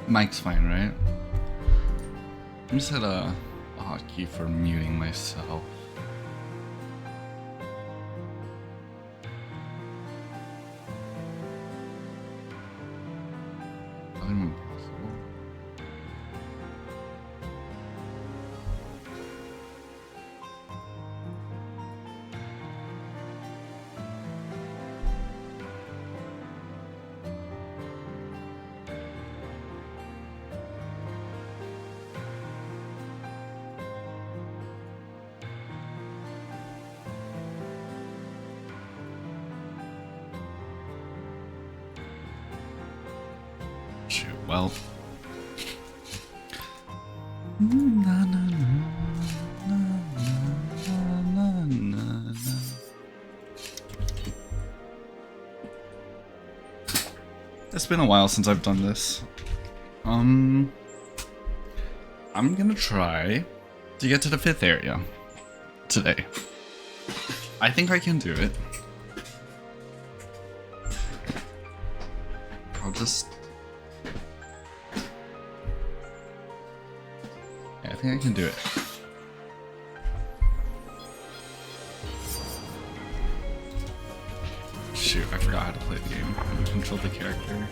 Mic's fine, right? I just had a hotkey for muting myself. Not even possible. Shoot, well. It's been a while since I've done this. I'm gonna try to get to the 5th area today. I think I can do it. I'll just... yeah, I think I can do it. Shoot, I forgot how to play the game. How to control the character.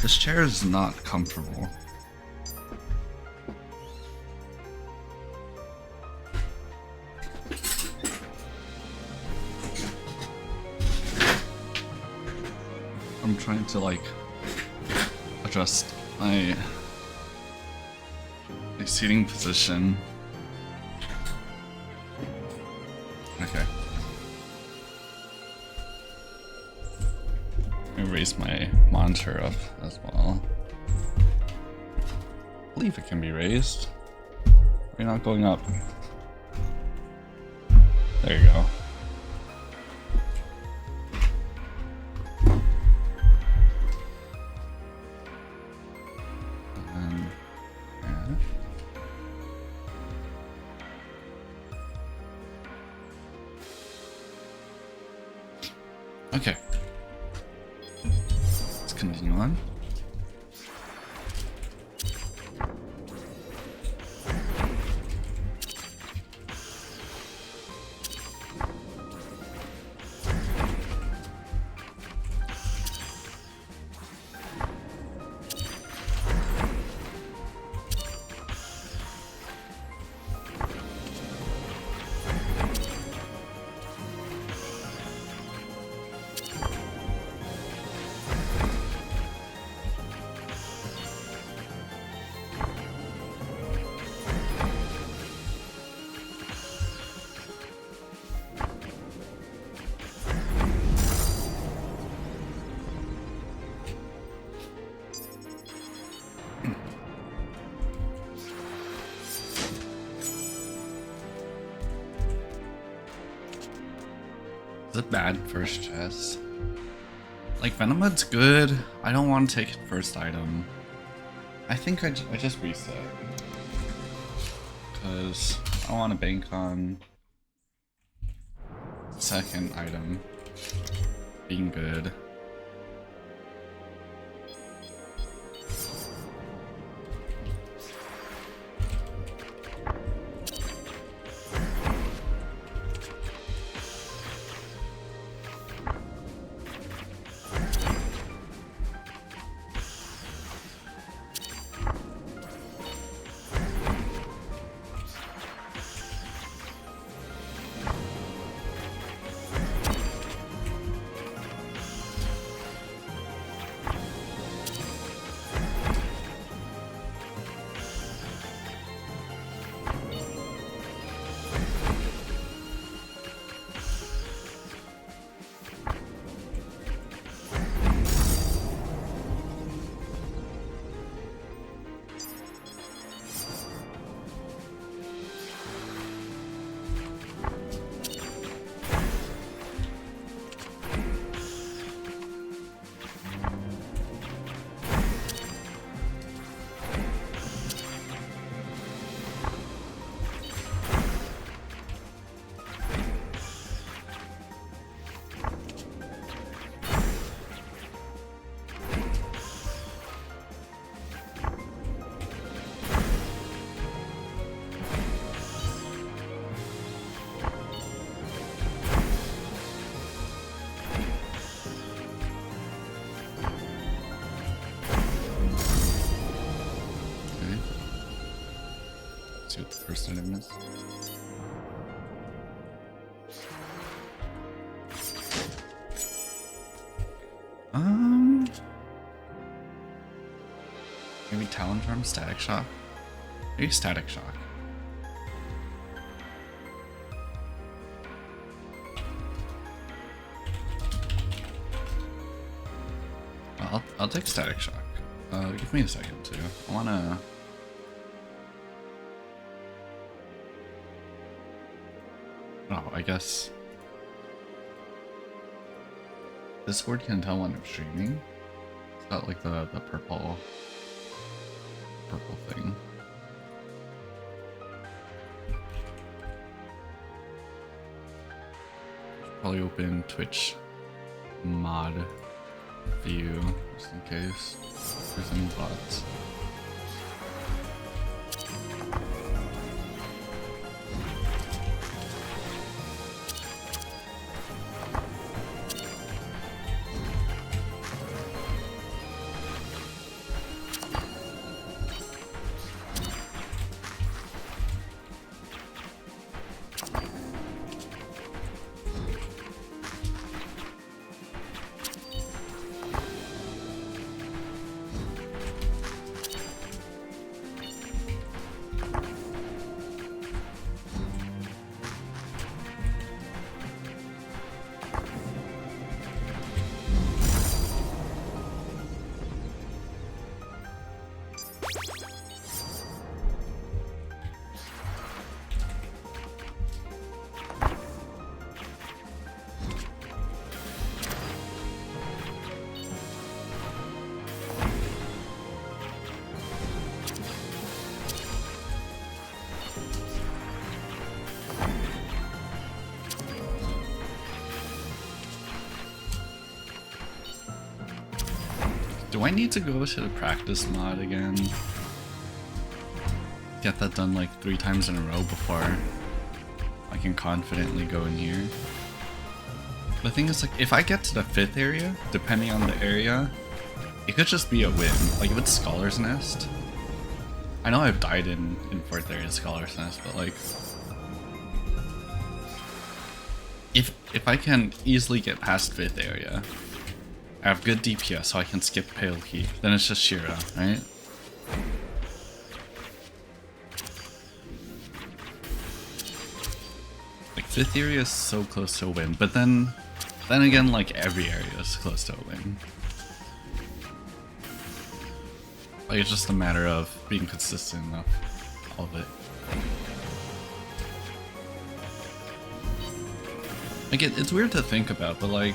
This chair is not comfortable. I'm trying to like adjust my seating position. Okay. Raise my monitor up as well. I believe it can be raised. We're not going up. There you go. Yeah. Okay. Continue on. Is it bad first chest? Like Venomed's good. I don't want to take it first item. I think I just reset. Because I want to bank on second item being good. See what the first item is. Maybe Talon Charm, Static Shock. Maybe Static Shock. I'll take Static Shock. Give me a second too. I wanna. Oh, I guess Discord can tell when I'm streaming. It's got like the purple thing. Probably open Twitch mod view just in case there's any bots. Do I need to go to the practice mod again? Get that done like 3 times in a row before I can confidently go in here. The thing is, like, if I get to the 5th area, depending on the area, it could just be a win. Like if it's Scholar's Nest, I know I've died in 4th area Scholar's Nest, but like if I can easily get past 5th area, I have good DPS so I can skip Pale Heat, then it's just Shira, right? Like 5th area is so close to a win, but then again, like every area is close to a win. Like it's just a matter of being consistent enough, all of it. Like it's weird to think about, but like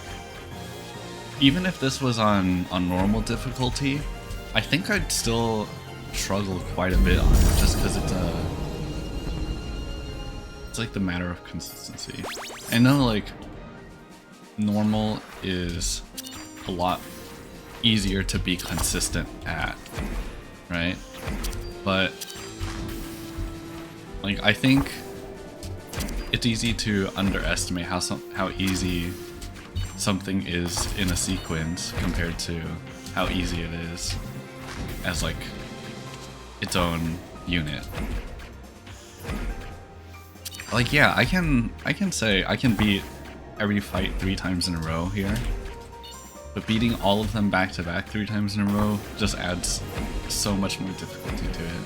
even if this was on normal difficulty, I think I'd still struggle quite a bit on it, just because it's like the matter of consistency. I know like normal is a lot easier to be consistent at, right? But like I think it's easy to underestimate how easy something is in a sequence compared to how easy it is as like its own unit. Like yeah, I can say I can beat every fight 3 times in a row here, but beating all of them back to back 3 times in a row just adds so much more difficulty to it.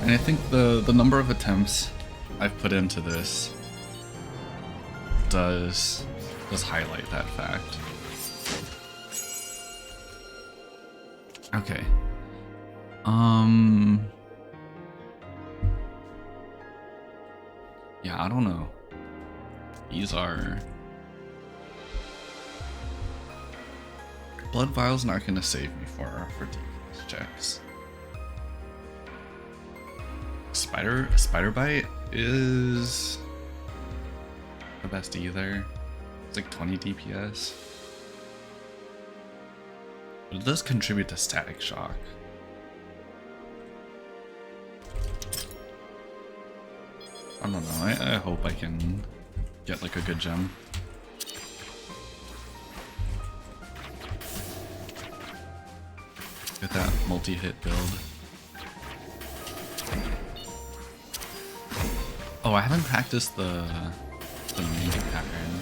And I think the number of attempts I've put into this does highlight that fact. Okay. Yeah, I don't know. These are blood vial's not gonna save me for DPS checks. Spider bite is the best either. It's like 20 DPS. But it does contribute to static shock. I don't know, I hope I can get like a good gem. Get that multi-hit build. Oh, I haven't practiced the main pattern.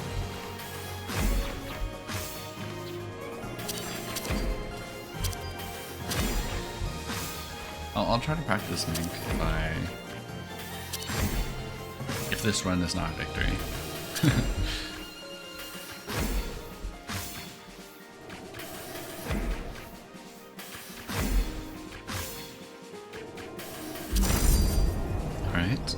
I'll try to practice Mink if this run is not a victory. Alright.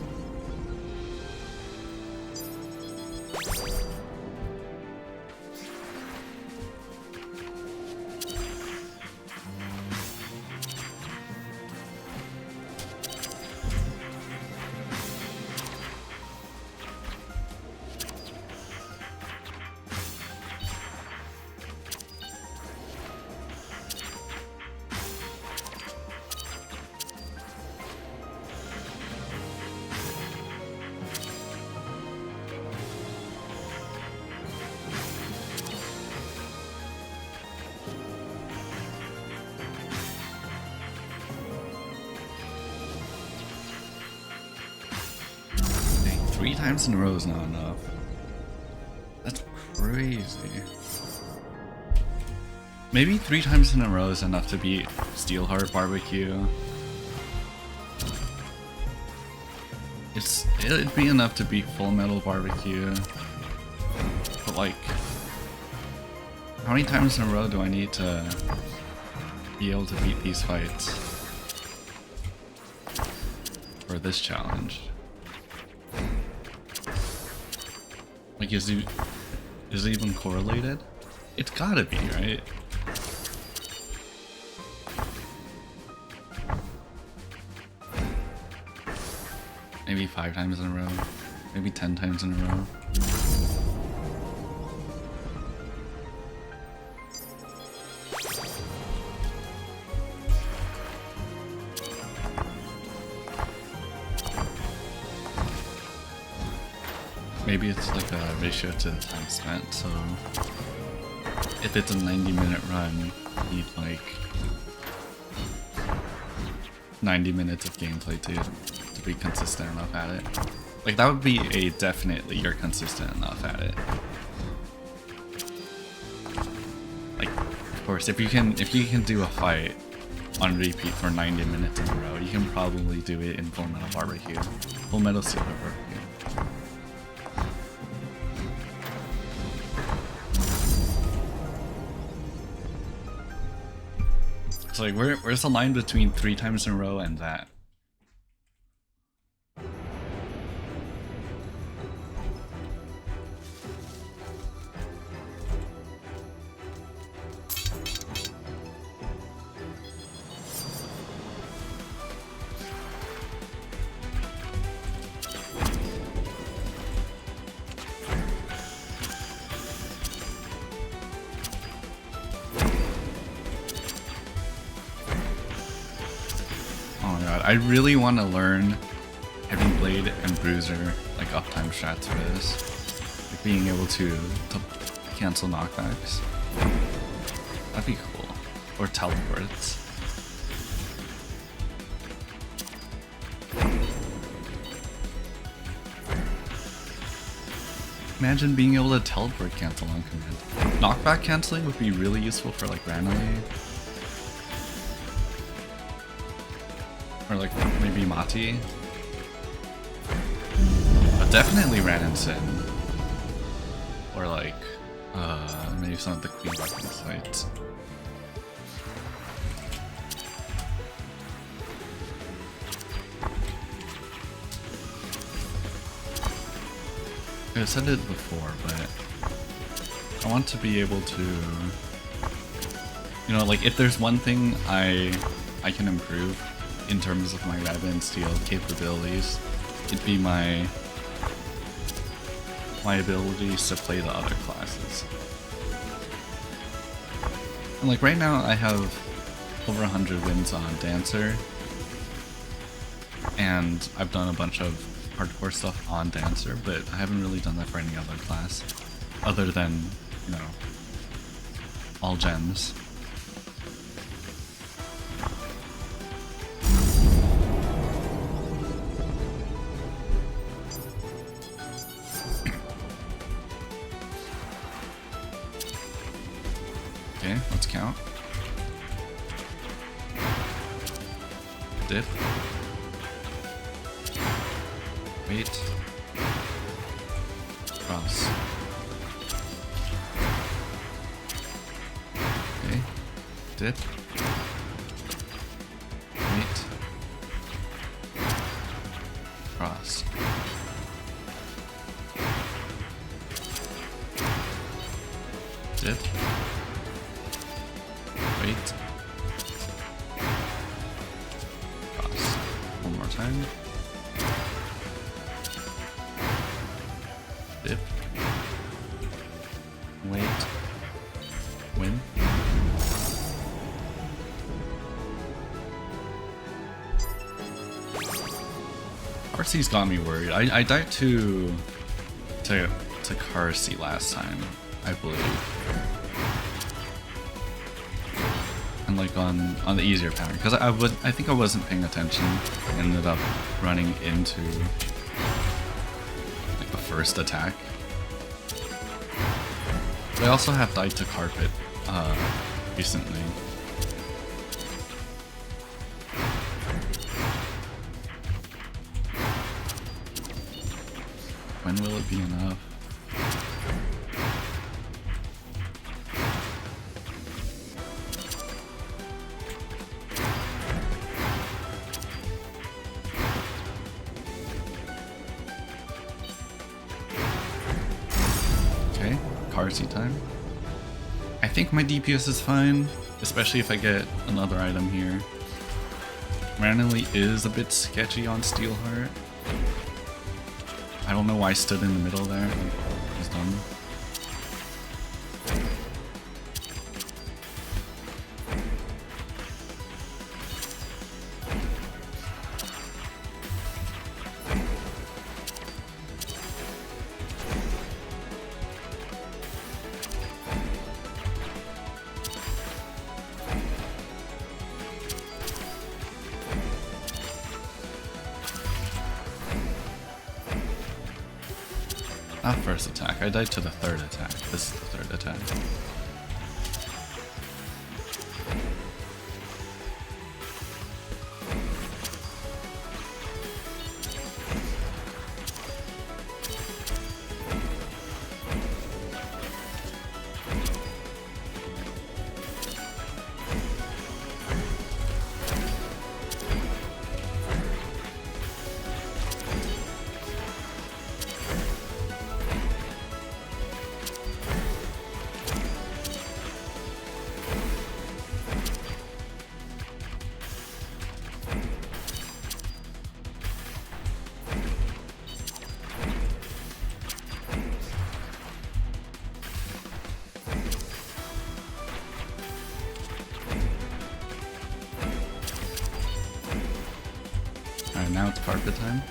Dang, 3 times in a row is not enough. That's crazy. Maybe 3 times in a row is enough to beat Steelheart BBQ. It'd be enough to beat Fullmetal BBQ. But like, how many times in a row do I need to be able to beat these fights for this challenge? Like, is it even correlated? It's gotta be, right? Maybe 5 times in a row, maybe 10 times in a row. Maybe it's like a ratio to the time spent, so if it's a 90-minute run, you need like 90 minutes of gameplay to be consistent enough at it. Like, that would be a definitely you're consistent enough at it. Like, of course, if you can do a fight on repeat for 90 minutes in a row, you can probably do it in Fullmetal BBQ. Fullmetal BBQ. It's like, where's the line between 3 times in a row and that? I really want to learn Heavy Blade and Bruiser, like uptime strats for this. Like being able to cancel knockbacks. That'd be cool. Or teleports. Imagine being able to teleport cancel on command. Knockback canceling would be really useful for like randomly. Or like maybe Mati. But definitely Rabbit&Steel. Or like maybe some of the Queen weapons fights. I said it before, but I want to be able to, you know, like if there's one thing I can improve in terms of my Rabbit&Steel capabilities, it'd be my abilities to play the other classes. And like right now I have over 100 wins on Dancer, and I've done a bunch of hardcore stuff on Dancer, but I haven't really done that for any other class other than, you know, all gems. Dip. Wait. Cross. Okay. Dip. Wait. Cross. Dip. Wait. Cross. One more time. Dip. Wait. Win. RC's got me worried. I died to Karsi last time, I believe. And like on the easier pattern, because I think I wasn't paying attention. Ended up running into like the first attack. But I also have died to Carpet recently. When will it be enough? Okay, Karsi time. I think my DPS is fine, especially if I get another item here. Randomly is a bit sketchy on Steelheart. I don't know why I stood in the middle there. He's done. Not first attack, I died to the third attack. This is the third attack. Alright, now it's carpet time.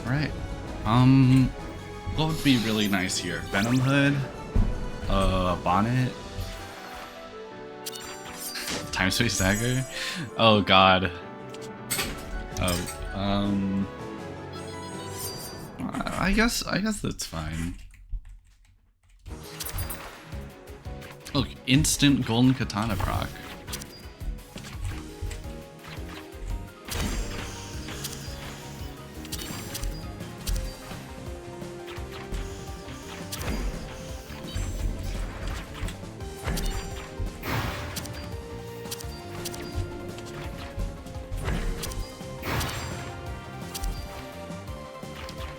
Alright. What would be really nice here? Venom Hood? Bonnet? Time Space Dagger? Oh god. Oh, I guess that's fine. Look, instant golden katana proc.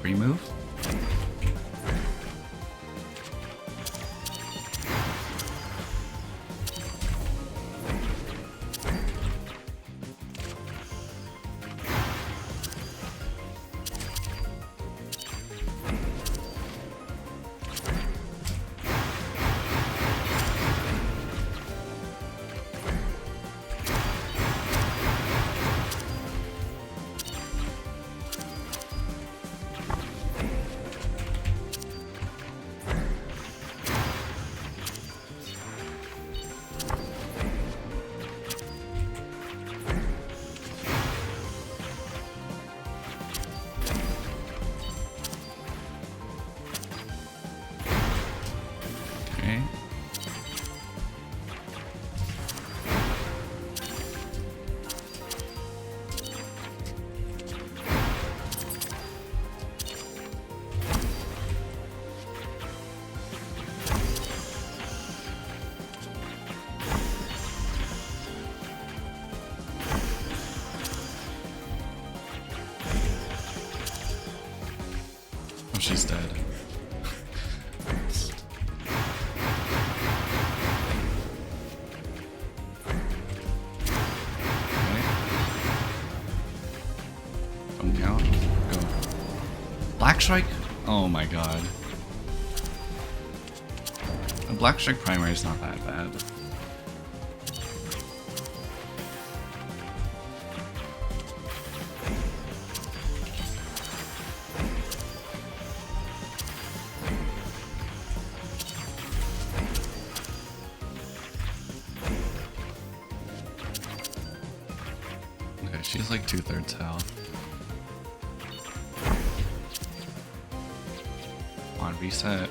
Remove. Okay. Oh, she's dead. Black Strike? Oh my god. A Black Strike primary is not that bad. Okay, she's like 2/3 health. On reset.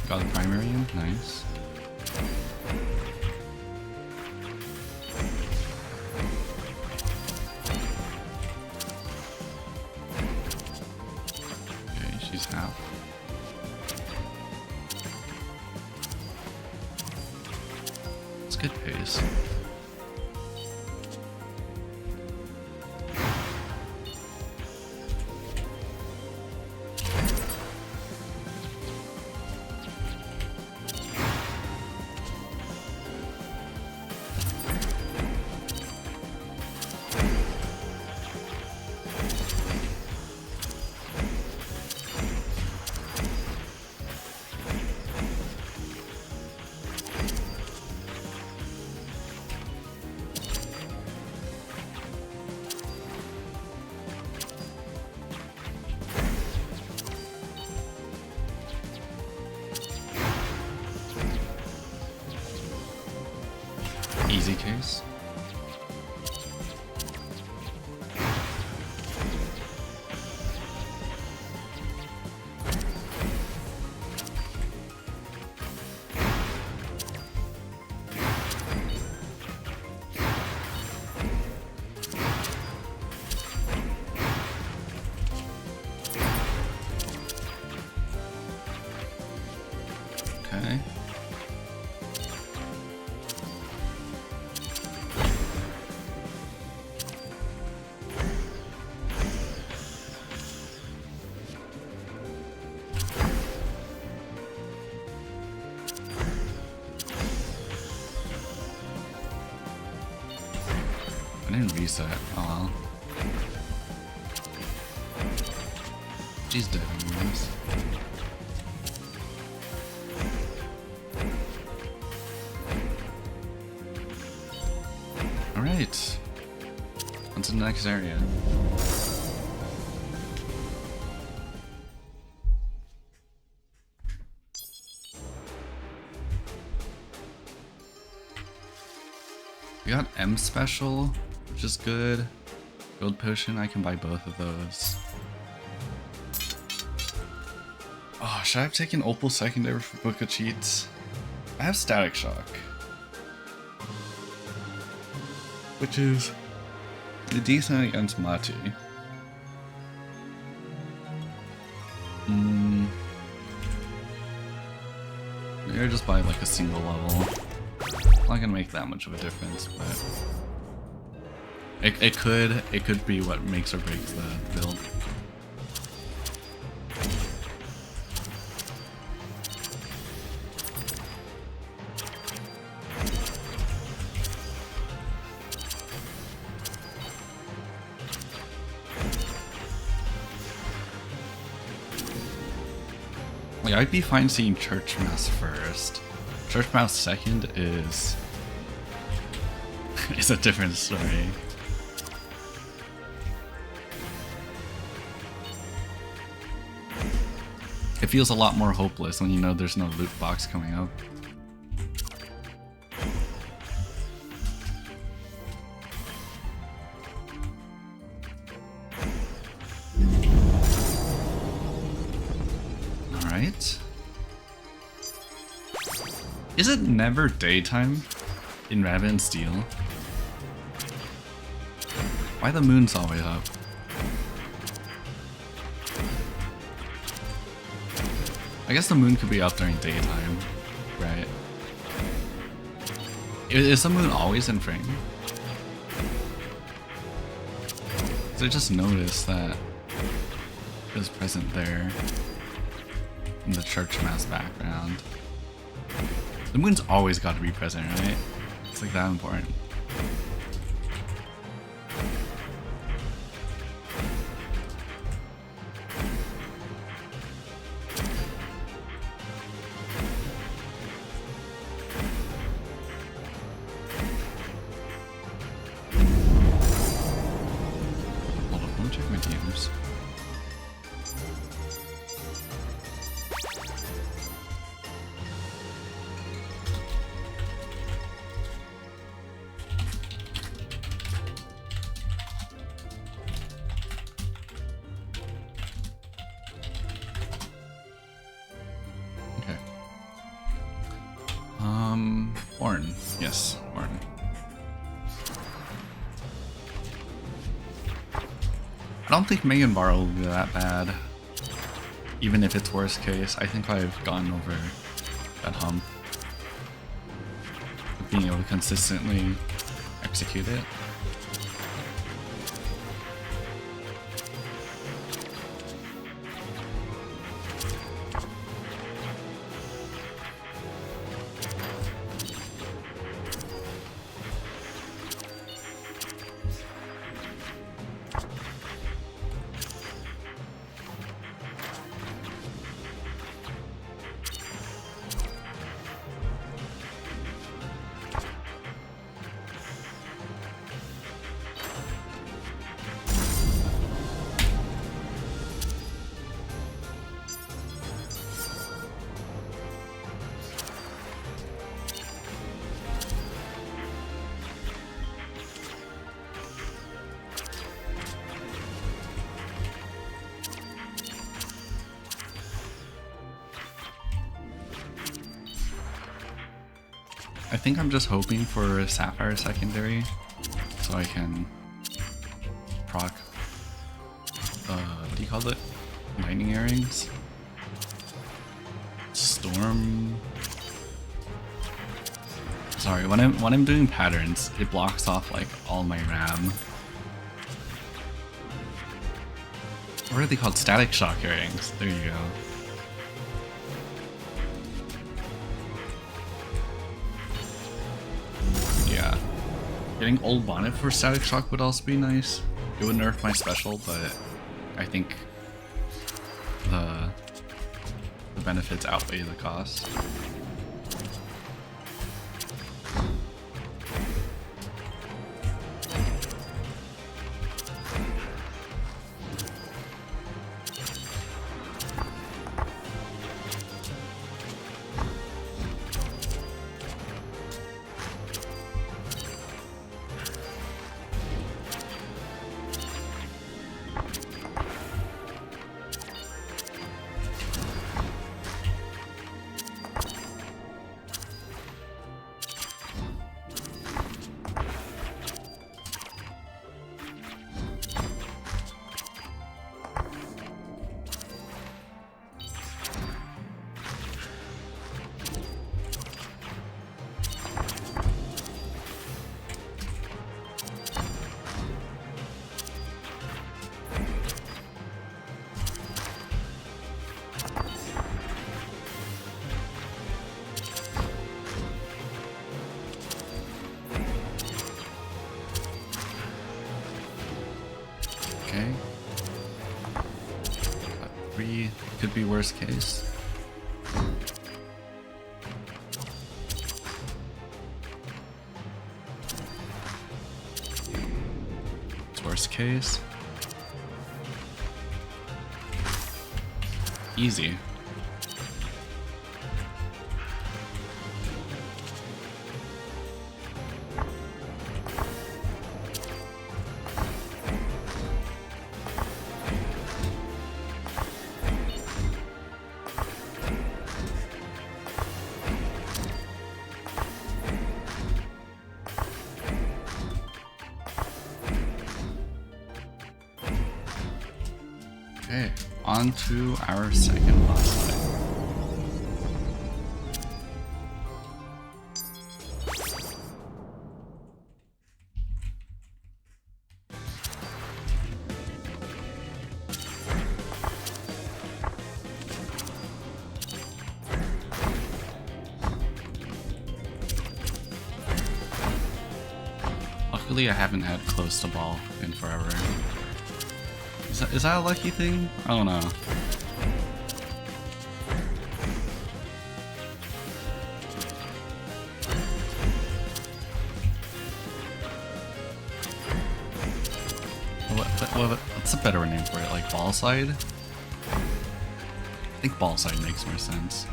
Got the primary in, nice. Okay, she's half. Good pace. Easy case. Okay. I didn't reset. Oh well. She's dead anyways. Alright. On to the next area. We got M special, which is good. Gold potion, I can buy both of those. Oh, should I have taken Opal secondary for Book of Cheats? I have Static Shock, which is decent against Mati. Maybe I just buy like a single level. Not gonna make that much of a difference, but it could be what makes or breaks the build. Like, I'd be fine seeing Church Mass first. Church Mass second is a different story. It feels a lot more hopeless when you know there's no loot box coming up. Is it never daytime in Rabbit&Steel? Why the moon's always up? I guess the moon could be up during daytime, right? Is the moon always in frame? I just noticed that it was present there in the church mass background. The moon's always got to be present, right? It's like that important. Horn. Yes, horn. I don't think Megan Bar will be that bad. Even if it's worst case, I think I've gotten over that hump. Being able to consistently execute it. I think I'm just hoping for a Sapphire secondary so I can proc, what do you call it? Lightning earrings? Storm? Sorry, when I'm doing patterns, it blocks off like all my RAM. What are they called? Static shock earrings. There you go. Yeah. Getting old bonnet for static shock would also be nice. It would nerf my special, but I think the benefits outweigh the cost. Okay. Got 3 could be worst case. It's worst case. Easy. on to our second boss fight. Luckily, I haven't had close to ball in forever. Is that a lucky thing? I don't know. What's a better name for it? Like ball slide? I think ball slide makes more sense.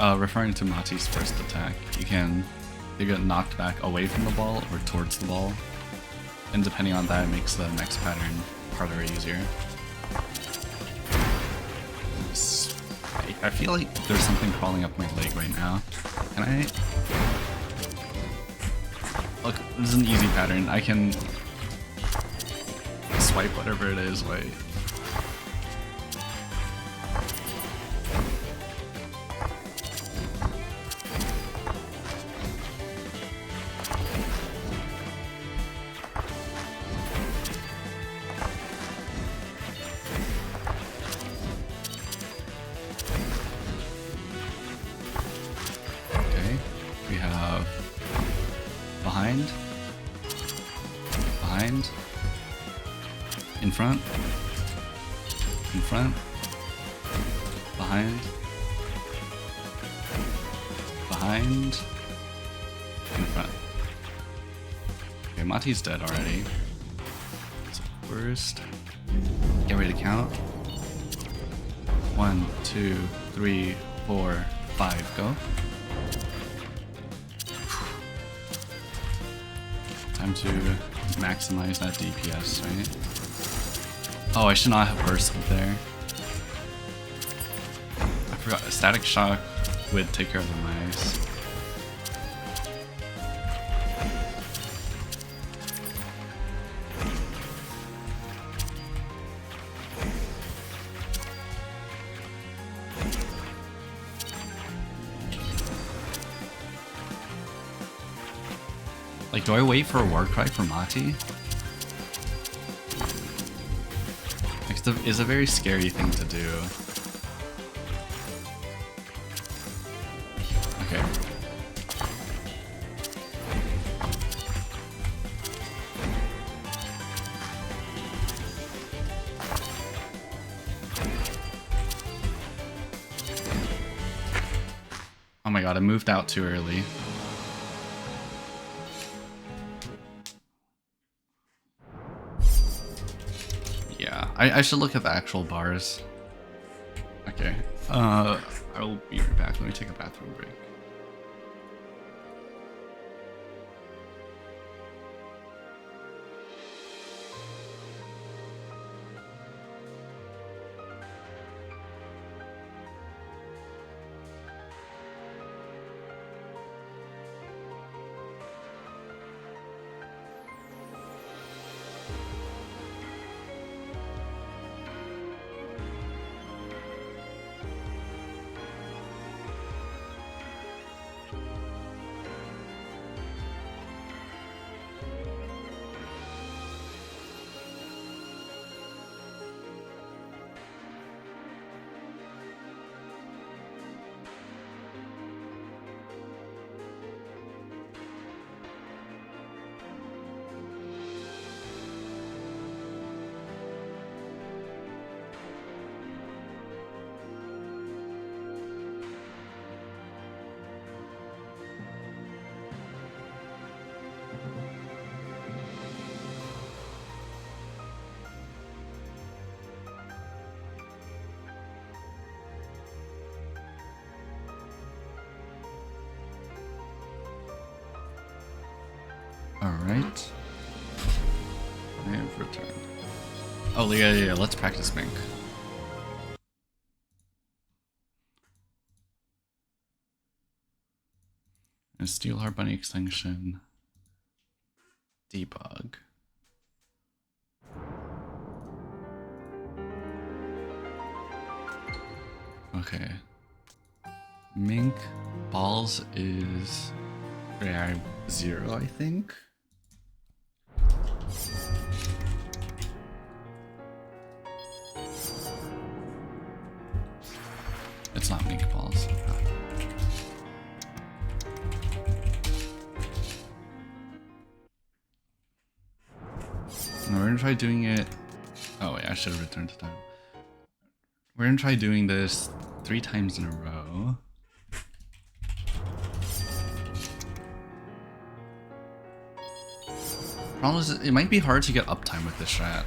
Referring to Mati's first attack, you get knocked back away from the ball or towards the ball, and depending on that, it makes the next pattern harder or easier. I feel like there's something crawling up my leg right now. Can I? Look, this is an easy pattern. I can swipe whatever it is away. Behind, in front, behind, in front. Okay, Mati's dead already. So first, get ready to count. 1, 2, 3, 4, 5, go. Time to maximize that DPS, right? Oh, I should not have bursted there. I forgot, a static shock would take care of the mice. Like, do I wait for a war cry for Mati? It's a very scary thing to do. Okay. Oh my god, I moved out too early. I should look at the actual bars. Okay. I will be right back. Let me take a bathroom break. Alright. I have returned. Oh, yeah, let's practice Mink. And Steelheart, BunnyExtinction. Debug. Okay. Mink balls is rare 0, I think. It's not mink balls. We're gonna try doing it. Oh wait, I should have returned to time. We're gonna try doing this 3 times in a row. Problem is, it might be hard to get uptime with this strat.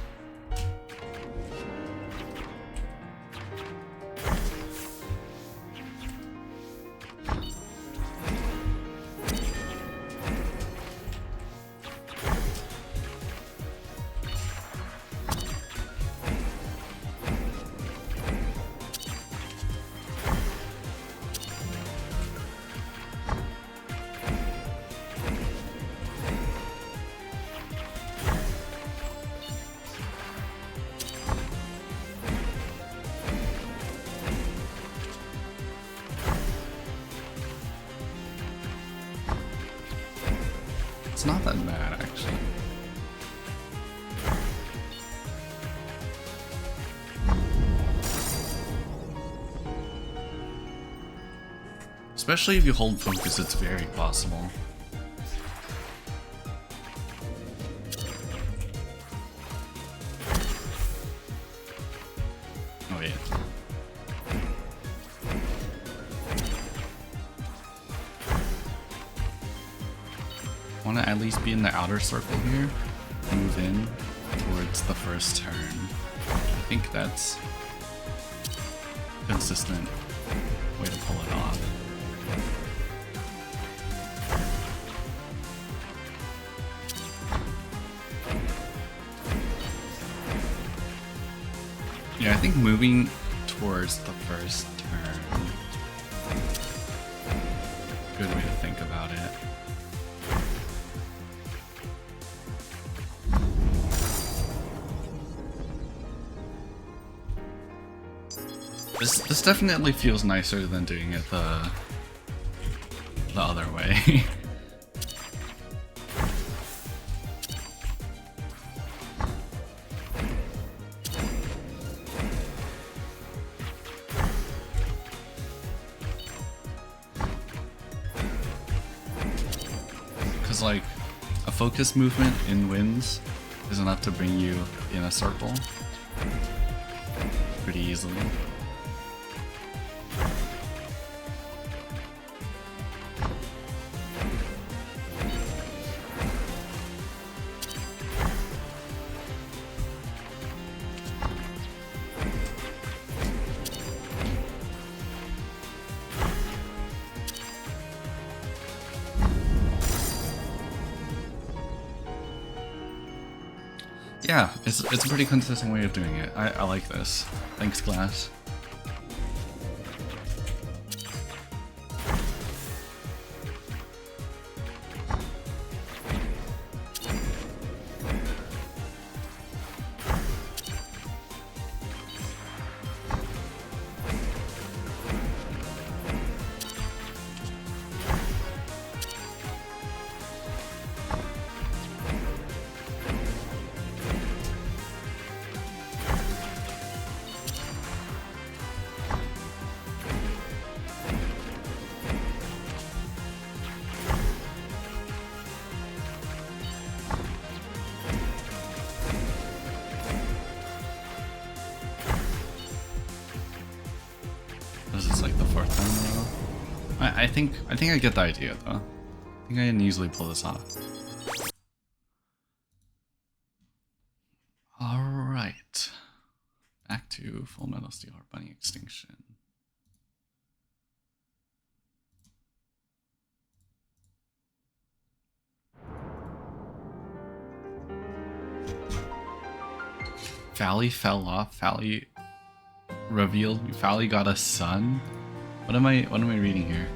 It's not that bad, actually. Especially if you hold focus, it's very possible. Oh yeah. Want to at least be in the outer circle here, move in towards the first turn. I think that's a consistent way to pull it off. Yeah, I think moving towards the first turn, good way to think about it. This definitely feels nicer than doing it the other way. Because like a focus movement in winds is enough to bring you in a circle pretty easily. Yeah, it's a pretty consistent way of doing it. I like this. Thanks, Glass. This is like the 4th time in a row. I think I get the idea though. I think I can easily pull this off. Alright. Back to Fullmetal Steelheart BunnyExtinction. Valley fell off. Valley revealed. Valley got a son. What am I reading here?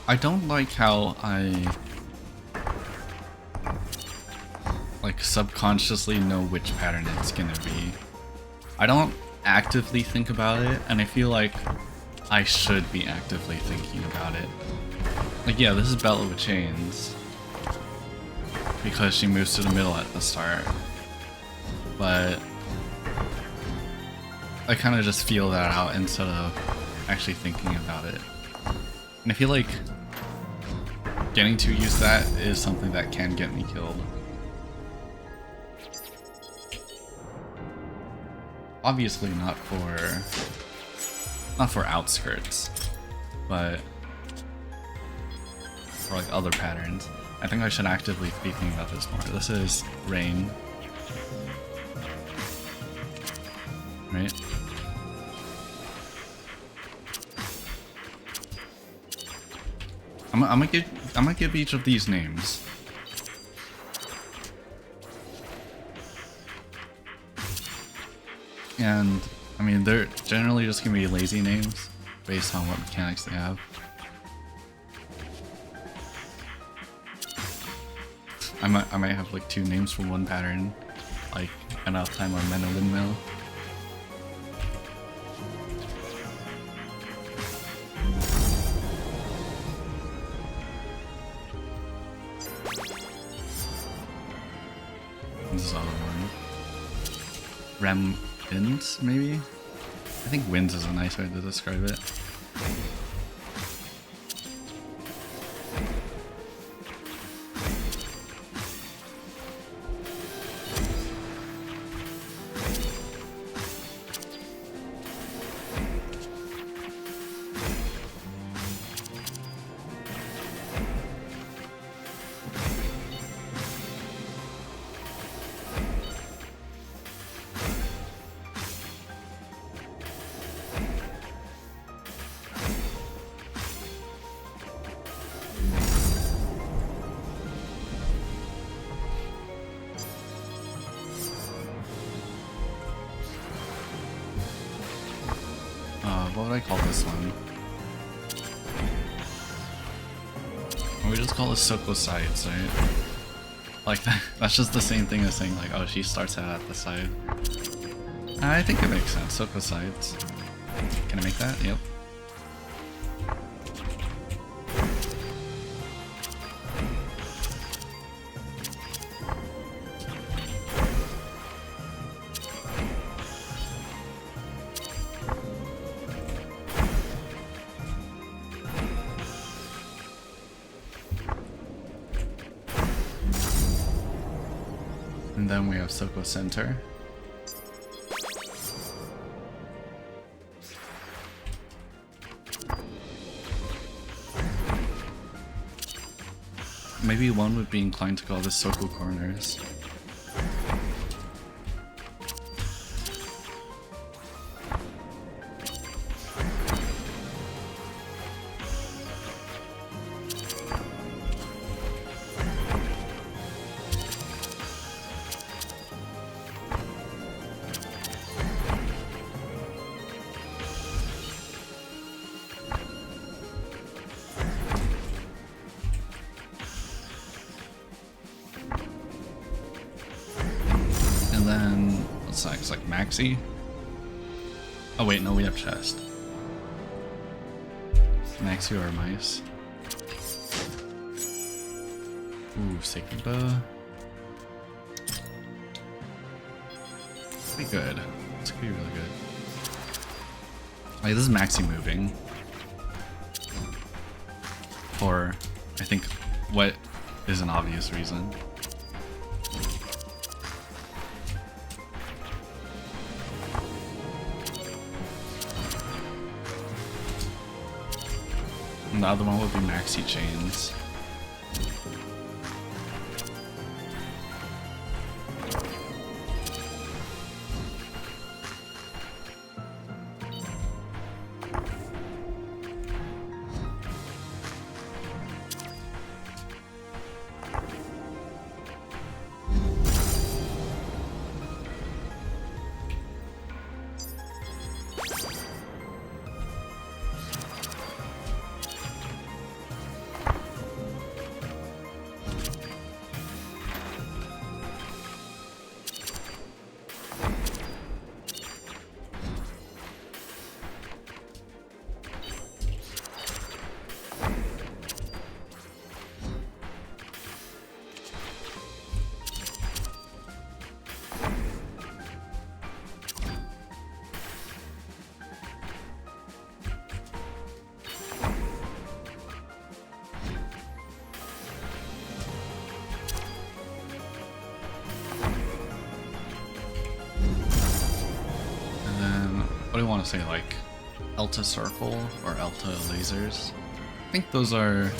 I don't like how I like subconsciously know which pattern it's gonna be. I don't actively think about it, and I feel like I should be actively thinking about it. Like, yeah, this is Bella with chains because she moves to the middle at the start, but I kind of just feel that out instead of actually thinking about it. And I feel like getting to use that is something that can get me killed. Obviously not for outskirts, but for like other patterns. I think I should actively be thinking about this more. This is rain. Right? I'm gonna give each of these names. And I mean, they're generally just gonna be lazy names based on what mechanics they have. I might have like 2 names for one pattern, like an uptime or men windmill. This is the other one. Winds, maybe? I think winds is a nice way to describe it. What would I call this one? We just call it Soko sides, right? Like that's just the same thing as saying like, oh, she starts out at the side. I think it makes sense. Soko sides. Can I make that? Yep. And then we have Soko Center. Maybe one would be inclined to call this Soko Corners. Then what's next? Like Maxi? Oh wait, no, we have chest. Maxi or mice? Ooh, Sekiba. Pretty good. This could be really good. Like this is Maxi moving. For I think what is an obvious reason. And the other one would be Maxi Chains. do you want to say, like Elta Circle or Elta Lasers? I think those are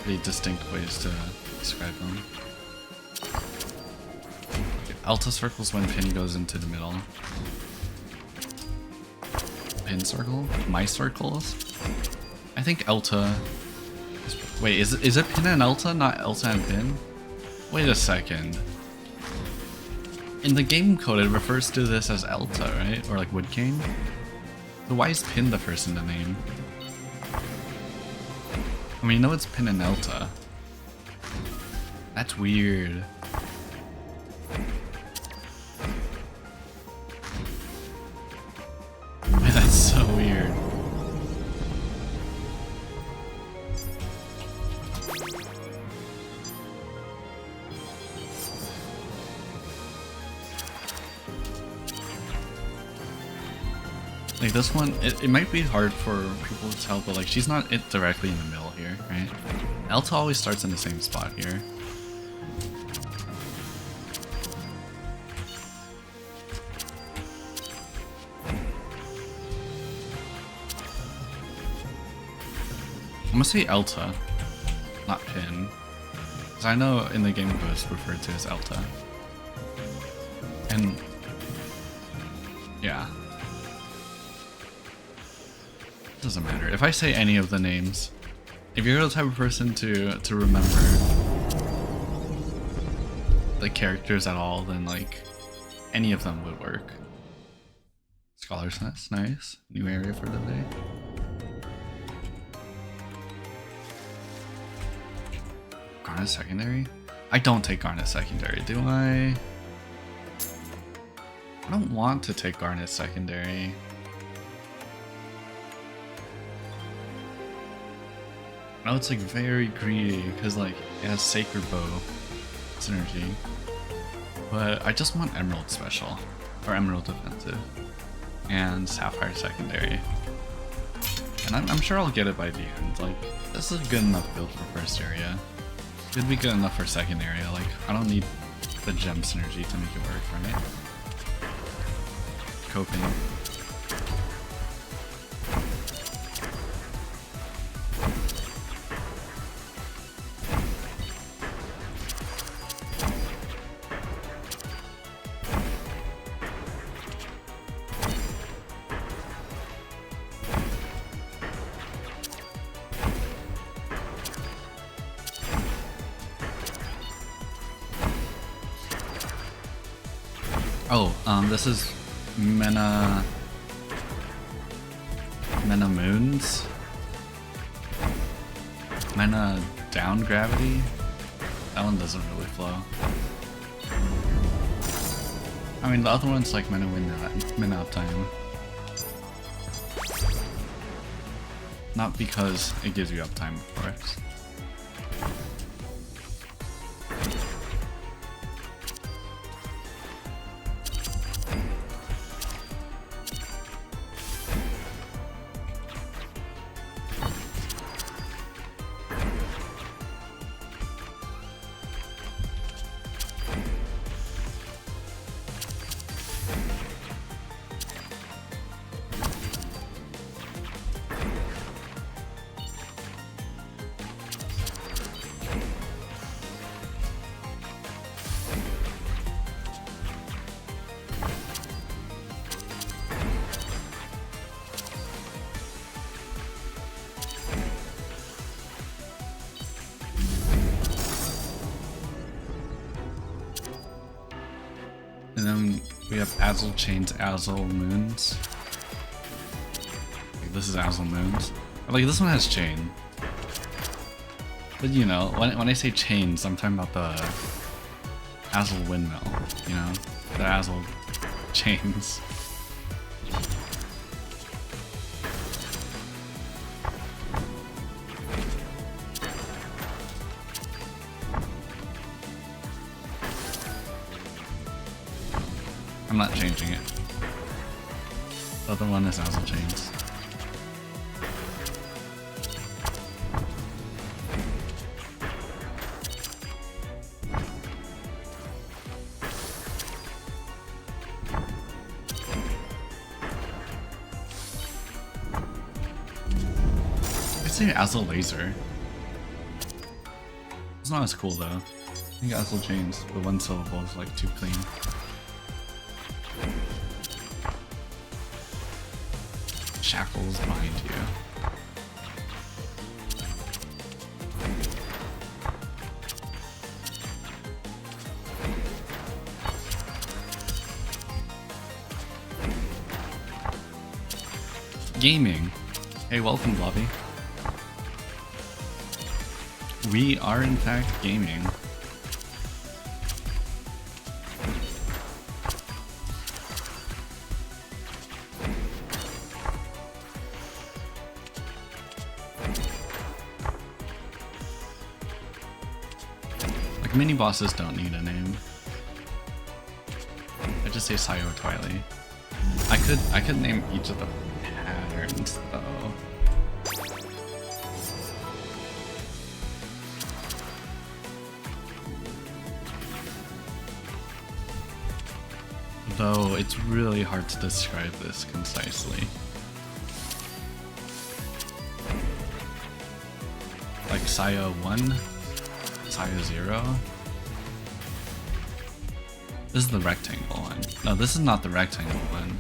the distinct ways to describe them. Elta Circle's when pin goes into the middle. Pin circle? My circles? I think Elta... Wait, is it pin and Elta, not Elta and pin? Wait a second. In the game code, it refers to this as Elta, right? Or like wood cane? So why is pin the first in the name? I mean, you know it's pin and Elta. That's weird. That's so weird. Like this one, it might be hard for people to tell, but like she's not directly in the middle here, right? Elta always starts in the same spot here. I'm gonna say Elta, not pin, because I know in the game it was referred to as Elta. And yeah. Doesn't matter. If I say any of the names, if you're the type of person to remember the characters at all, then like any of them would work. Scholar's Nest, nice. New area for the day. Garnet Secondary? I don't take Garnet Secondary, do I? I don't want to take Garnet Secondary. No, it's like very greedy because like it has Sacred Bow synergy, but I just want Emerald Special or Emerald Defensive and Sapphire Secondary, and I'm sure I'll get it by the end. Like this is a good enough build for first area. It'd be good enough for second area. Like I don't need the gem synergy to make it work, right? Coping. This is Mena Moons? Mena Down Gravity? That one doesn't really flow. I mean, the other one's like Mena Uptime. Not because it gives you uptime, of course. And then we have Azul Chains, Azul Moons. Like, this is Azul Moons. Like this one has chain. But you know, when I say chains, I'm talking about the Azul Windmill, you know? The Azul Chains. I'm not changing it. The other one is Azul Chains. say Azel Laser. It's not as cool though. I think Azel James, the one syllable is like too clean. Shackles bind you. Gaming. Hey, welcome, Blobby. We are in fact gaming. Like mini bosses don't need a name. I just say Sayo Twilight. I could name each of the patterns though. Though it's really hard to describe this concisely. Like Saya 1, Saya 0. This is the rectangle one. No, this is not the rectangle one.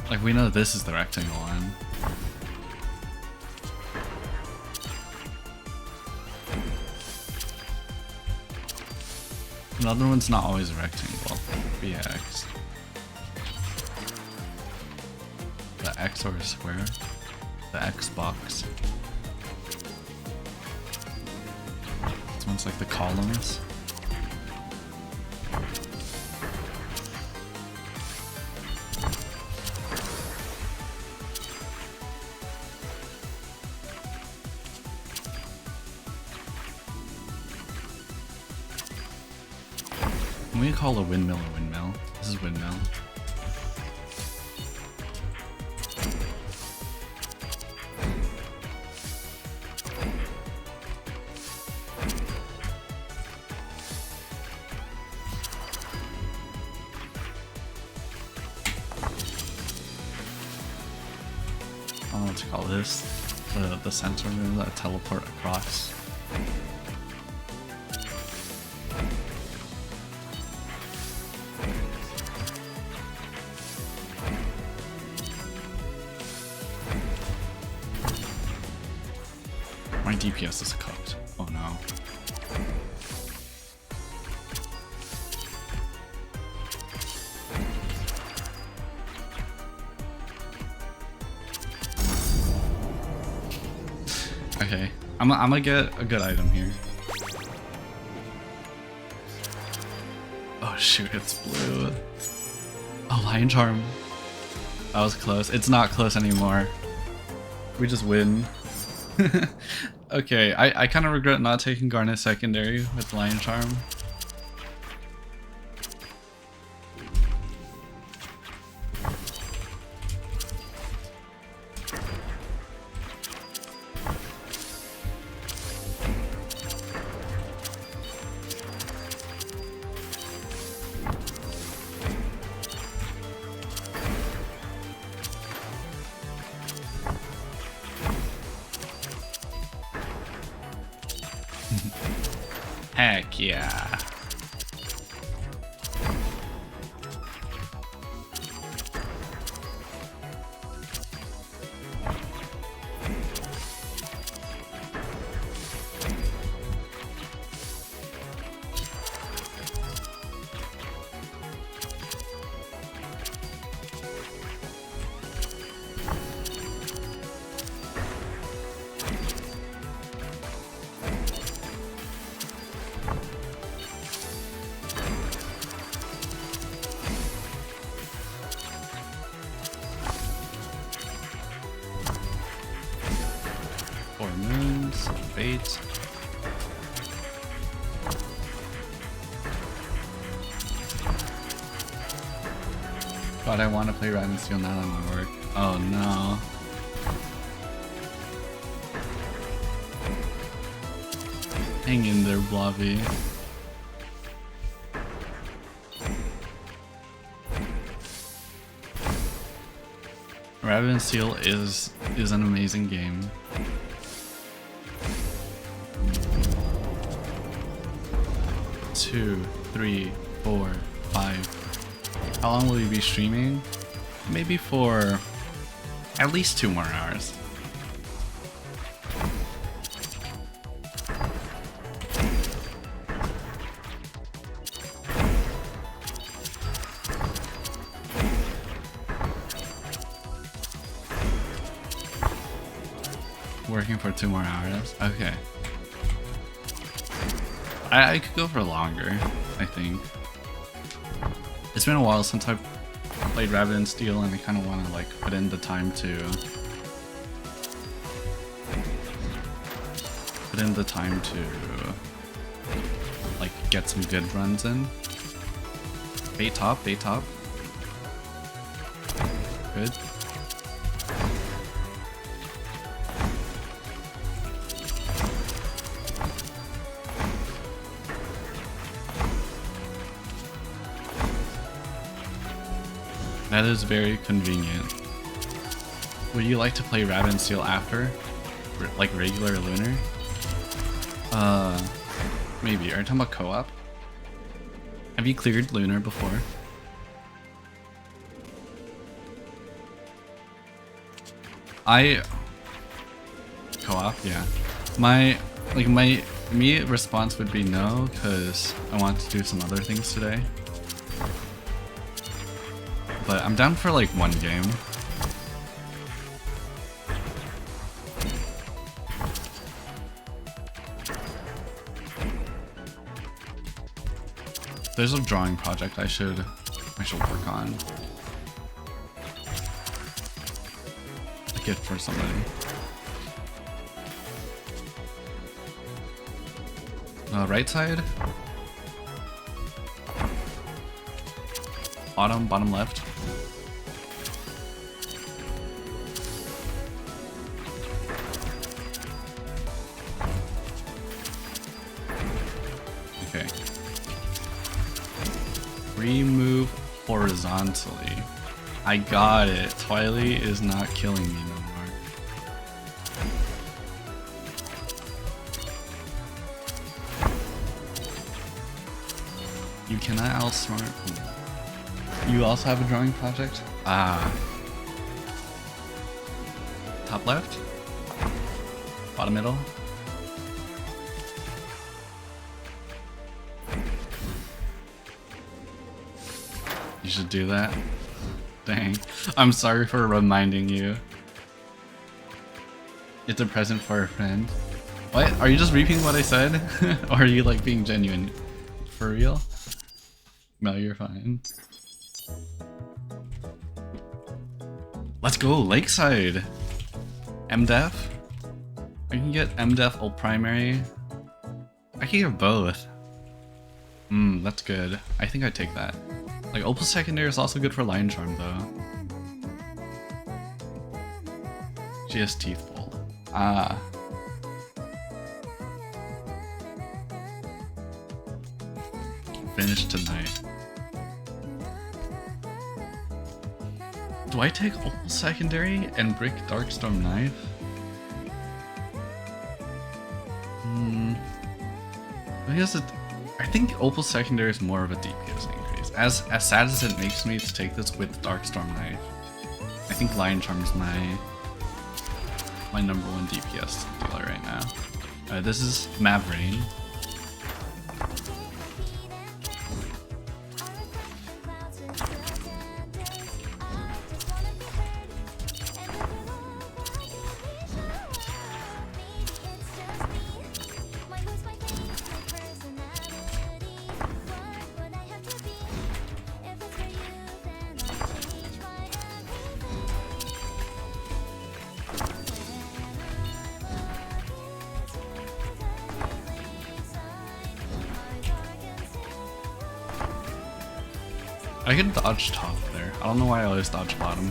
Like we know this is the rectangle one. The other one's not always a rectangle. BX. The X or a square. The Xbox. This one's like the columns. We call a windmill a windmill. This is windmill. I don't know what to call this. The sensor that teleport across. My DPS is cooked. Oh no. Okay, I'm gonna get a good item here. Oh shoot, it's blue. Oh, Lion Charm. That was close. It's not close anymore. We just win. Okay, I kind of regret not taking Garnet secondary with Lion Charm. Heck yeah. Moons, bait. God, I want to play Rabbit&Steel now that my work. Oh no. Hang in there, Blobby. Rabbit&Steel is an amazing game. Two, 3, 4, 5. How long will you be streaming? Maybe for at least 2 more hours. Working for 2 more hours? Okay. I could go for longer, I think. It's been a while since I've played Rabbit&Steel and I kind of want to like put in the time to like get some good runs in. Bait top, bait top. Good. That is very convenient. Would you like to play Rabbit&Steel after? Like regular Lunar? Maybe. Are you talking about co-op? Have you cleared Lunar before? Co-op, yeah. My immediate response would be no, because I want to do some other things today. But I'm down for like 1 game. There's a drawing project I should work on. A gift for somebody. Right side. Bottom left. Okay. Remove horizontally. I got it. Twily is not killing me no more. You cannot outsmart me. You also have a drawing project? Ah. Top left? Bottom middle? You should do that. Dang. I'm sorry for reminding you. It's a present for a friend. What? Are you just repeating what I said? Or are you like being genuine? For real? No, you're fine. Let's go, Lakeside! MDef? I can get MDef ult primary. I can get both. That's good. I think I'd take that. Like, Opal secondary is also good for Lion Charm though. She has Teeth Pull. Ah. Finish tonight. Do I take Opal secondary and brick Darkstorm Knife? I think Opal secondary is more of a DPS increase. As sad as it makes me to take this with Darkstorm Knife, I think Lion Charm is my number 1 DPS dealer right now. This is Mavrain. I can dodge top there. I don't know why I always dodge bottom.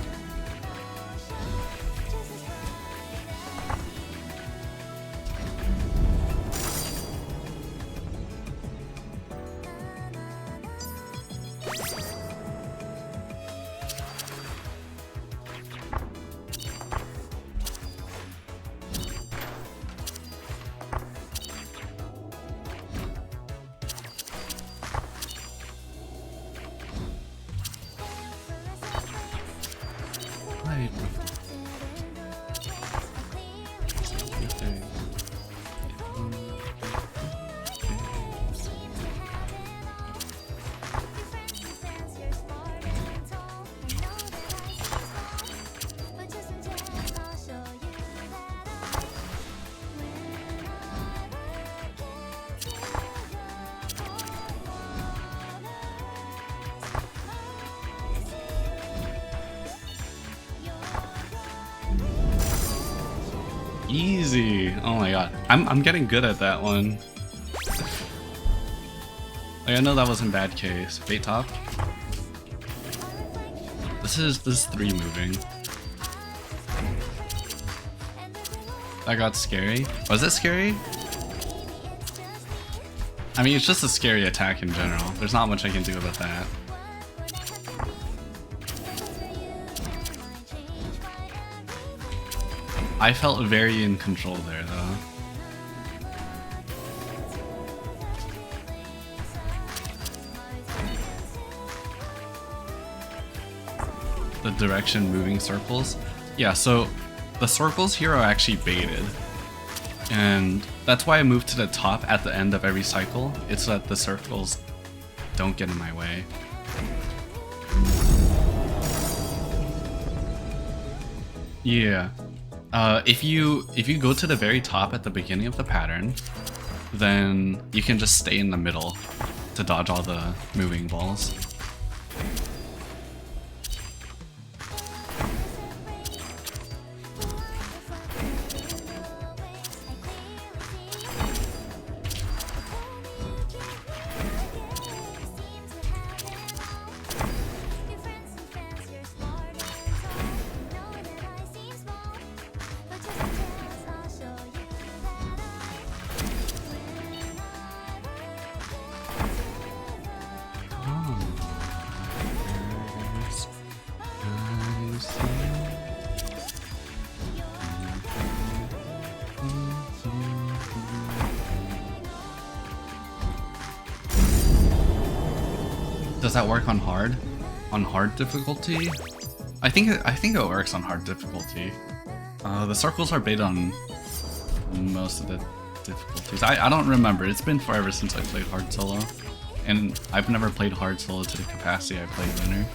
Easy. Oh my god. I'm getting good at that one. Like, I know that wasn't bad case. Bait top. This is 3 moving. That got scary. Was it scary? I mean, it's just a scary attack in general. There's not much I can do about that. I felt very in control there, though. The direction moving circles. Yeah, so the circles here are actually baited. And that's why I moved to the top at the end of every cycle. It's so that the circles don't get in my way. Yeah. If you go to the very top at the beginning of the pattern, then you can just stay in the middle to dodge all the moving balls. Does that work on hard? On hard difficulty? I think it works on hard difficulty. The circles are baited on most of the difficulties. I don't remember. It's been forever since I played hard solo, and I've never played hard solo to the capacity I played winner.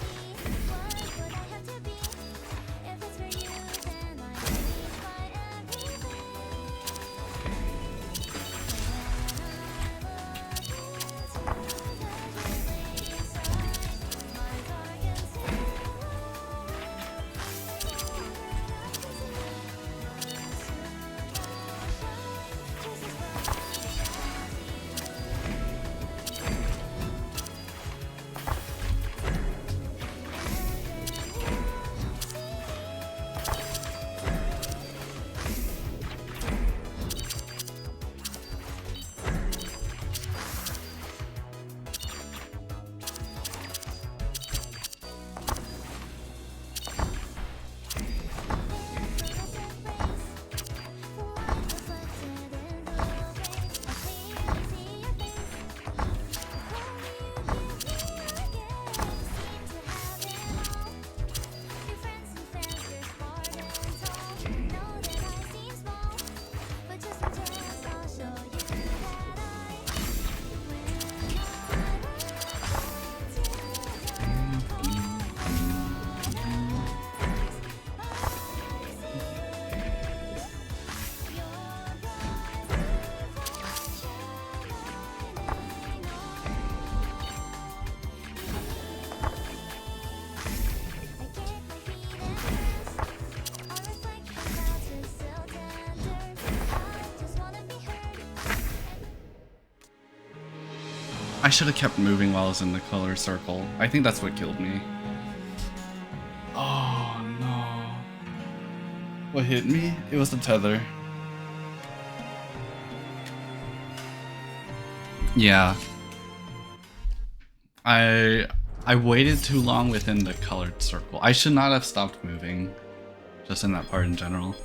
I should have kept moving while I was in the color circle. I think that's what killed me. Oh no. What hit me? It was the tether. Yeah. I waited too long within the colored circle. I should not have stopped moving. Just in that part in general.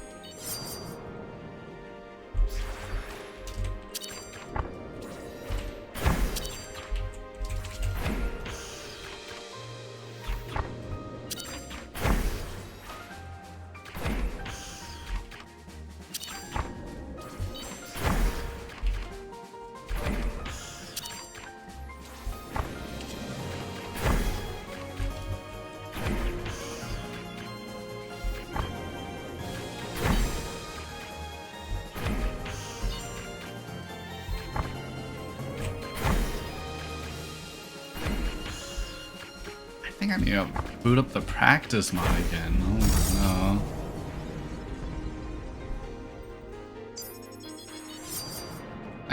I think I need to boot up the practice mod again. Oh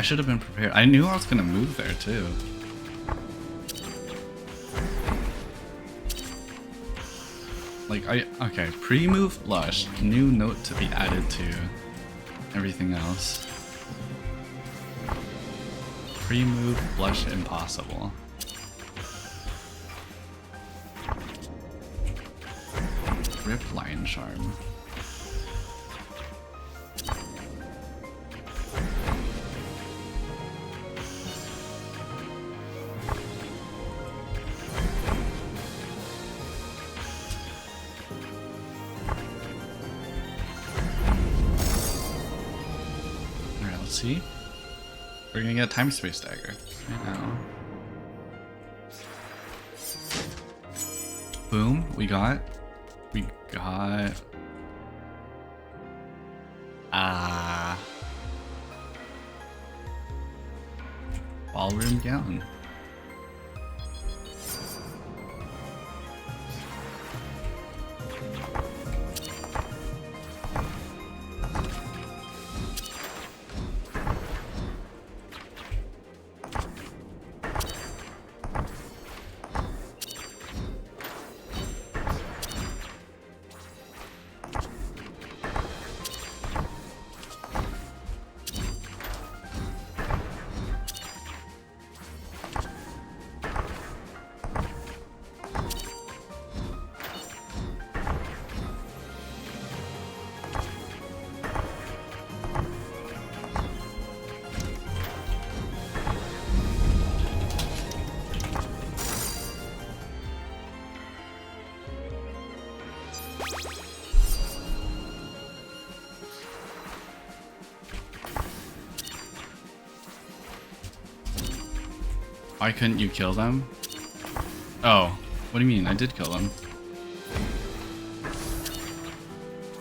should have been prepared. I knew I was gonna move there too. Like, okay, pre-move Lush, new note to be added to everything else. Pre-move Blush impossible. Rip Lion Charm. See? We're gonna get time space dagger right now. Boom, we got ballroom gown. Why couldn't you kill them? Oh, what do you mean? I did kill them.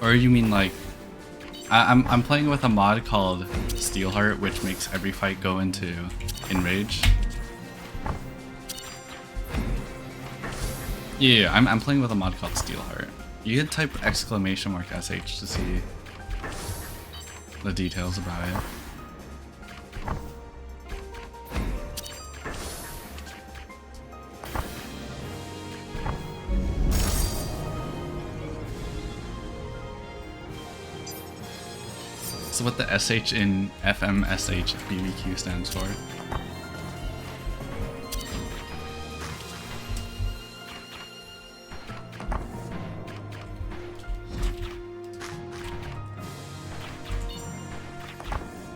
Or you mean like, I'm playing with a mod called Steelheart, which makes every fight go into enrage. Yeah, I'm playing with a mod called Steelheart. You can type !SH to see the details about it. So what the SH in FMSH BBQ stands for.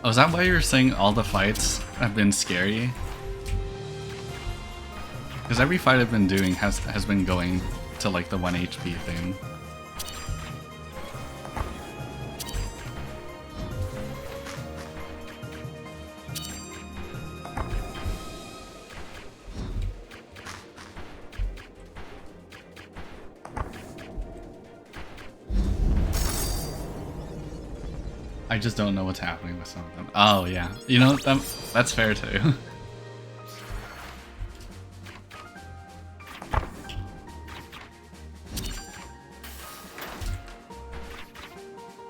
Oh, is that why you're saying all the fights have been scary? Because every fight I've been doing has been going to like the 1 HP thing. I just don't know what's happening with some of them. Oh yeah, you know, that's fair too.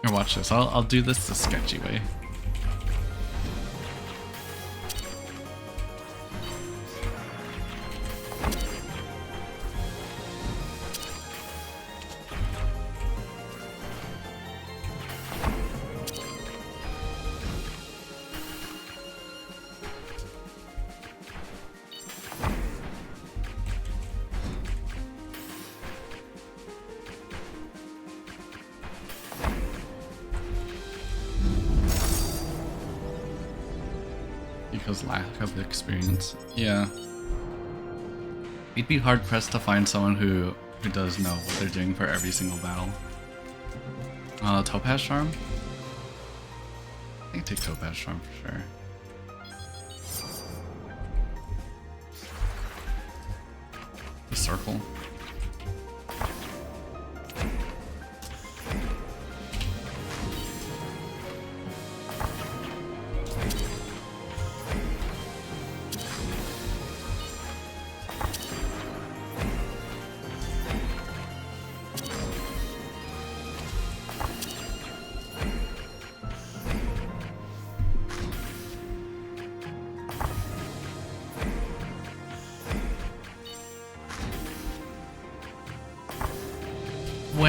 Here, watch this. I'll do this the sketchy way. Because lack of experience. Yeah. It'd be hard pressed to find someone who does know what they're doing for every single battle. Topaz Charm? I think take Topaz Charm for sure. The circle.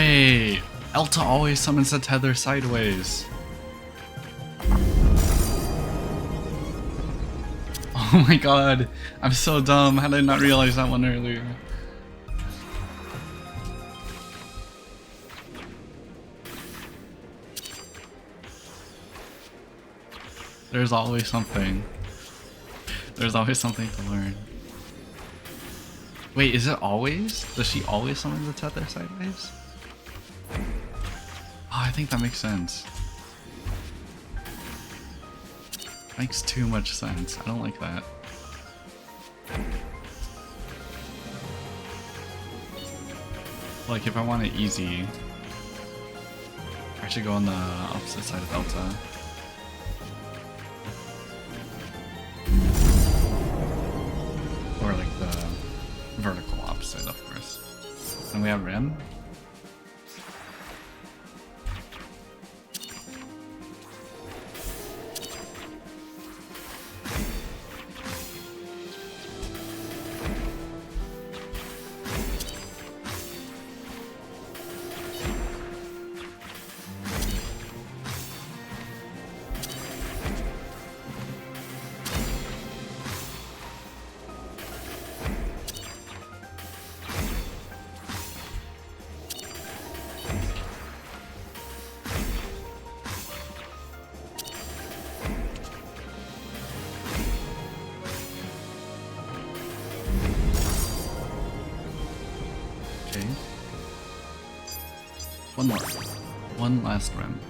Wait, Elta always summons the tether sideways. Oh my god, I'm so dumb. How did I not realize that one earlier? There's always something. There's always something to learn. Wait, is it always? Does she always summon the tether sideways? Oh, I think that makes sense. Makes too much sense. I don't like that. Like, if I want it easy, I should go on the opposite side of Delta. Or like the vertical opposite, of course. And we have Rim. One more. One last rim.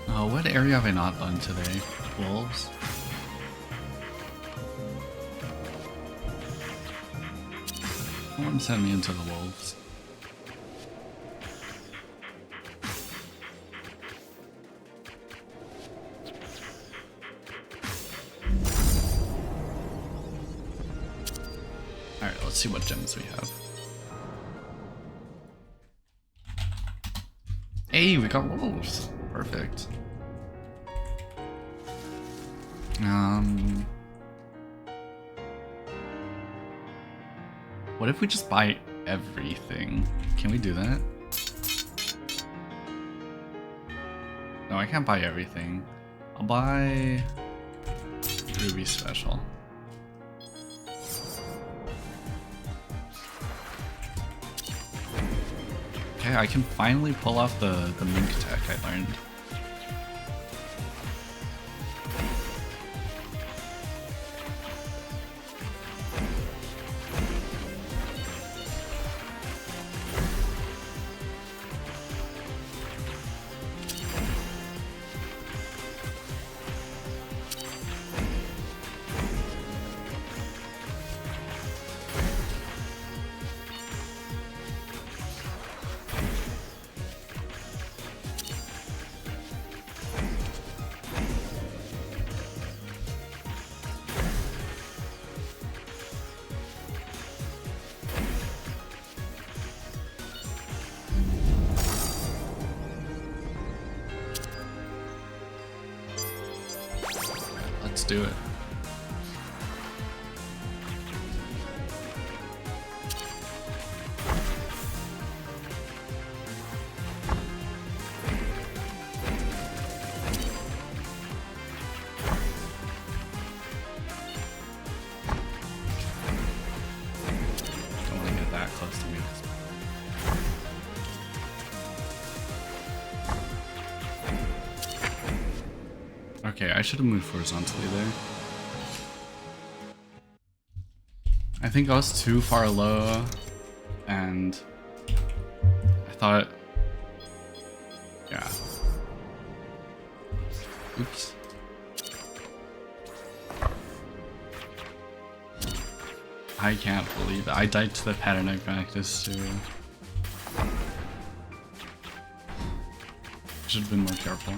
Oh, what area have I not done today? Wolves? Someone send me into the wolves. Alright, let's see what gems we have. Hey, we got wolves. Perfect. What if we just buy everything? Can we do that? No, I can't buy everything. I'll buy Ruby Special. Okay, I can finally pull off the mink tech I learned. Let's do it. Don't want to get that close to me. Okay, I should have moved horizontally there. I think I was too far low, and I thought, yeah. Oops. I can't believe it. I died to the pattern I practiced too. Should have been more careful.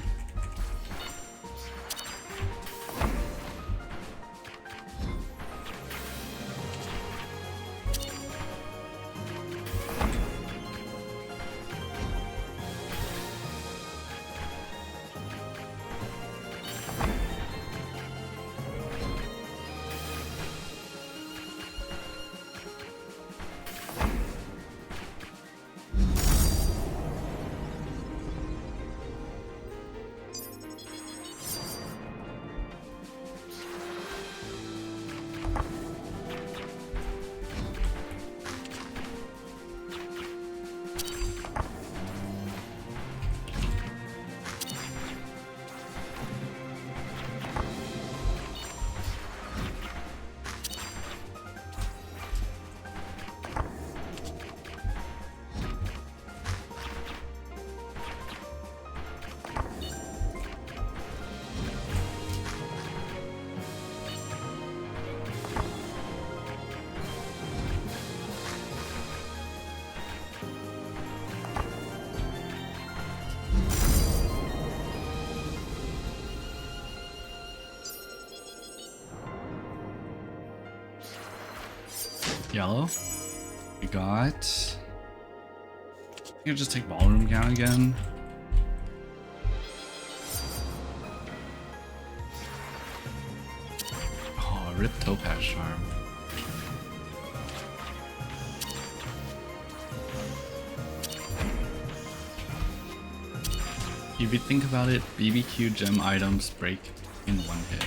yellow. We got... I think I'll just take ballroom gown again. Oh, rip topaz charm. If you think about it, BBQ gem items break in one hit.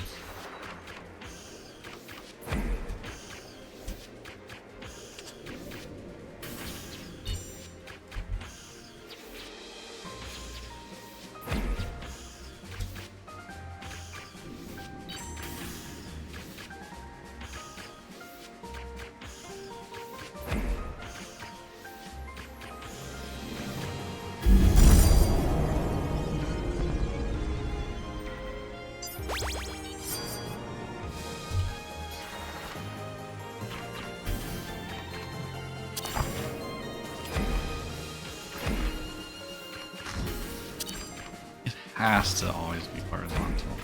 Has to always be horizontal.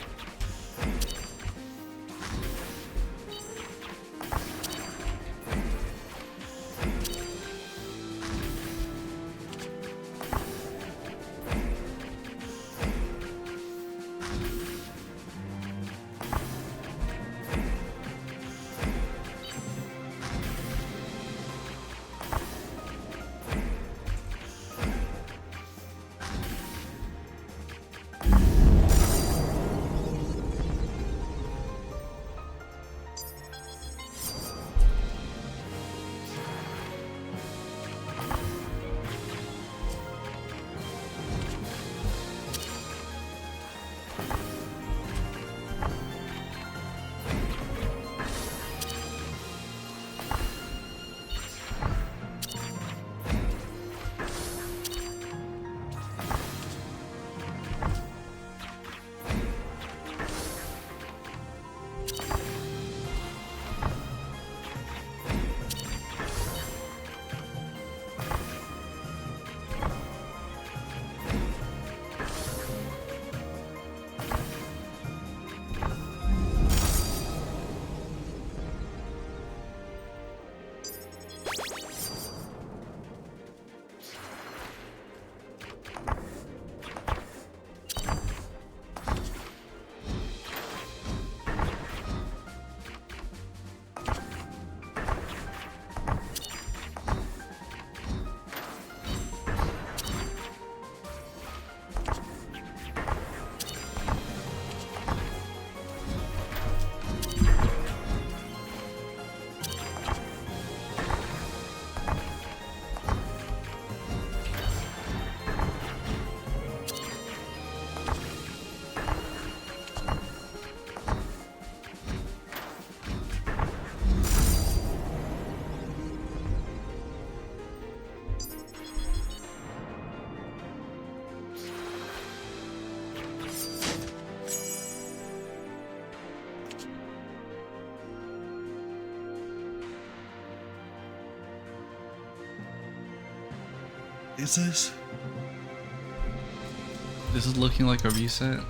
Is this looking like a reset?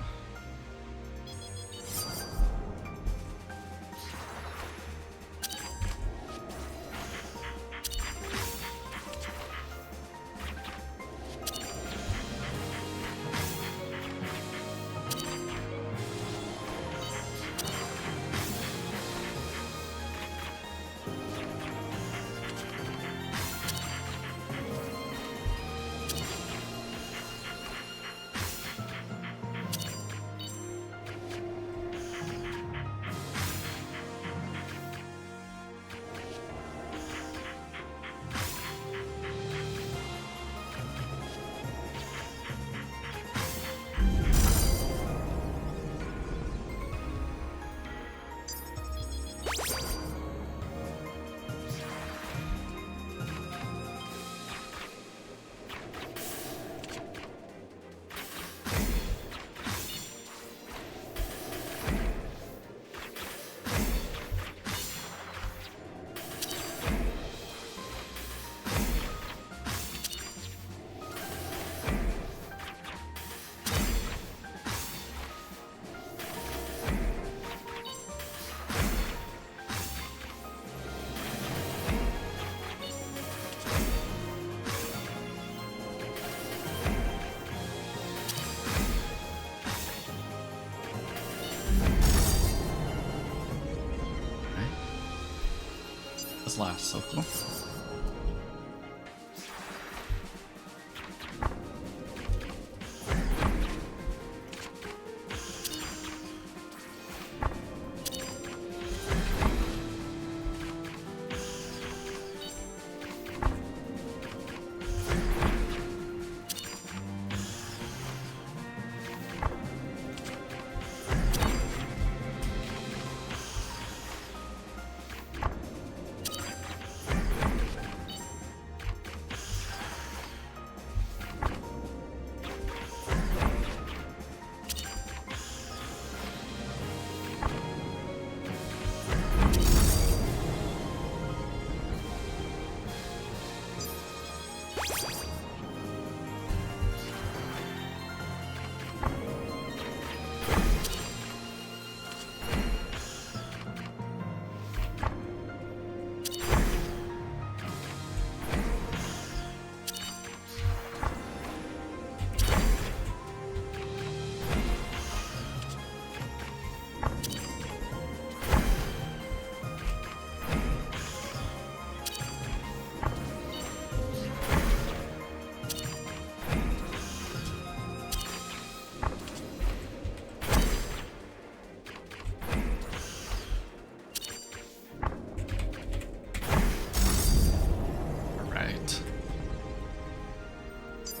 this last circle.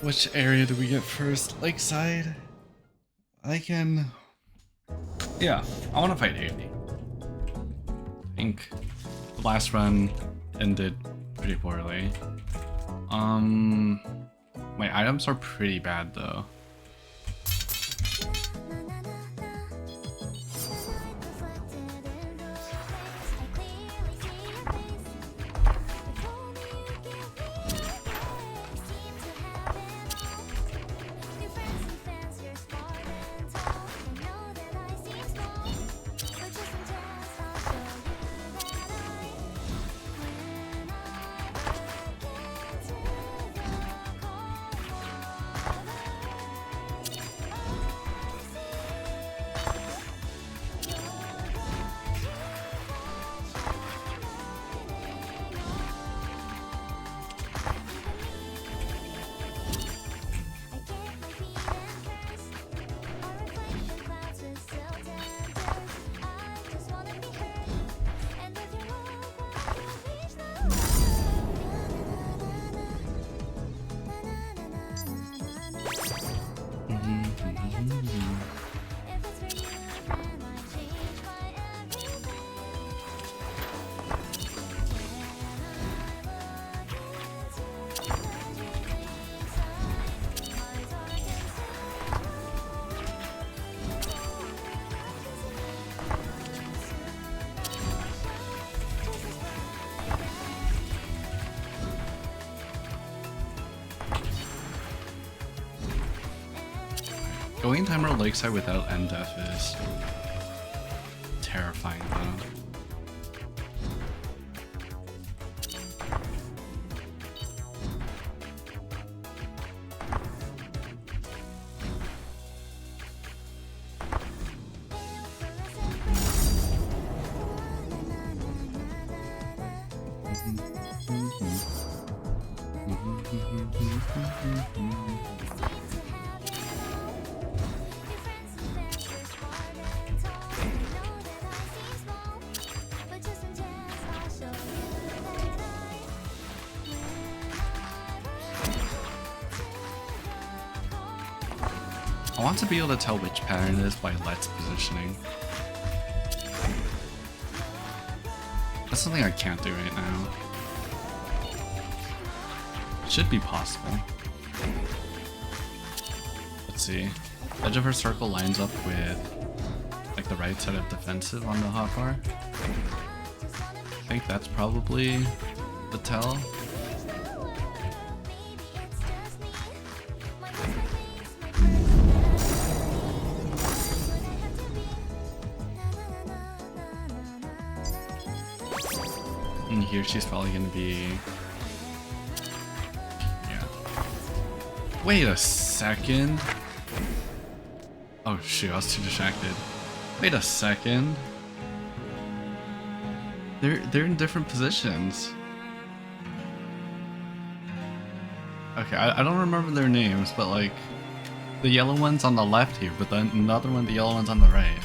Which area do we get first? Lakeside? Yeah, I want to fight 80. I think the last run ended pretty poorly. My items are pretty bad though. Going timer Lakeside without end def is terrifying though. I want to be able to tell which pattern it is by Let's positioning. That's something I can't do right now. It should be possible. Let's see. Edge of her circle lines up with like the right side of defensive on the hotbar. I think that's probably the tell. And here she's probably gonna be... yeah. Wait a second. Oh shoot, I was too distracted. Wait a second. They're in different positions. Okay, I don't remember their names, but like the yellow one's on the left here, but then another one, the yellow one's on the right.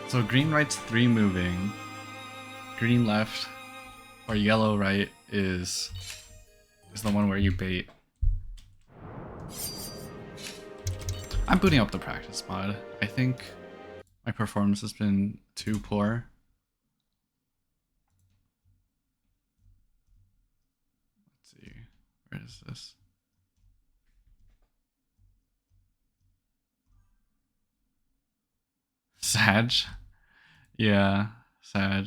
So green right's 3 moving, green left or yellow right is the one where you bait. I'm booting up the practice mod. I think my performance has been too poor. Let's see, where is this? Sag? Yeah, Sag.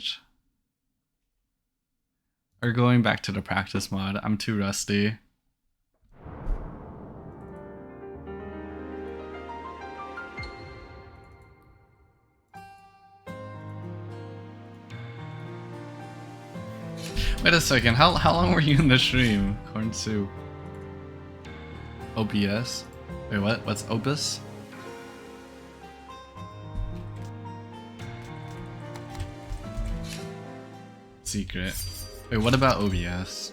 Or going back to the practice mod, I'm too rusty. Wait a second, how long were you in the stream? Corn soup. OBS? Wait, what? What's Opus? Secret. Wait, what about OBS?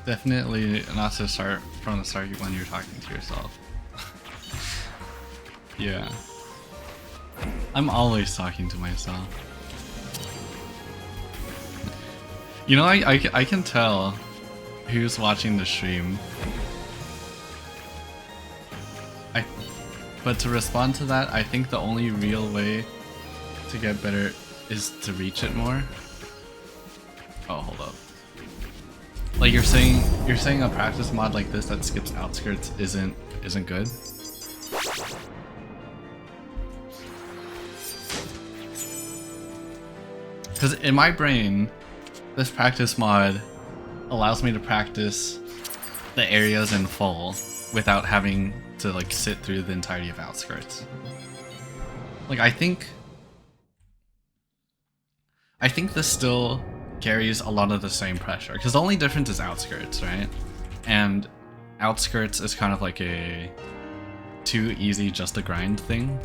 Definitely not to start from the start when you're talking to yourself. Yeah. I'm always talking to myself. You know, I can tell who's watching the stream. But to respond to that, I think the only real way to get better is to reach it more. Oh, hold up. Like you're saying a practice mod like this that skips outskirts isn't good? Because in my brain, this practice mod allows me to practice the areas in full without having to like sit through the entirety of outskirts. Like I think this still carries a lot of the same pressure, because the only difference is outskirts, right? And outskirts is kind of like a too easy just a grind thing.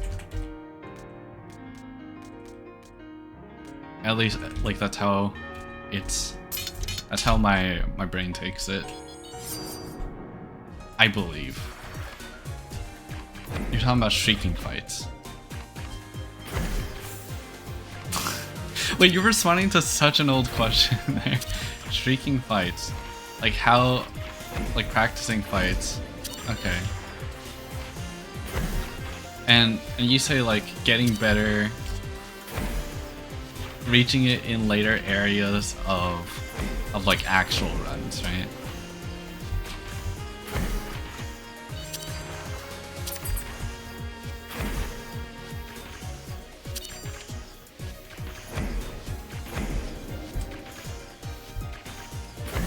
At least like that's how my brain takes it. I believe. You're talking about shrieking fights. Wait, you're responding to such an old question there. Shrieking fights. Like how, like practicing fights. Okay. And you say like getting better, reaching it in later areas of like actual runs, right?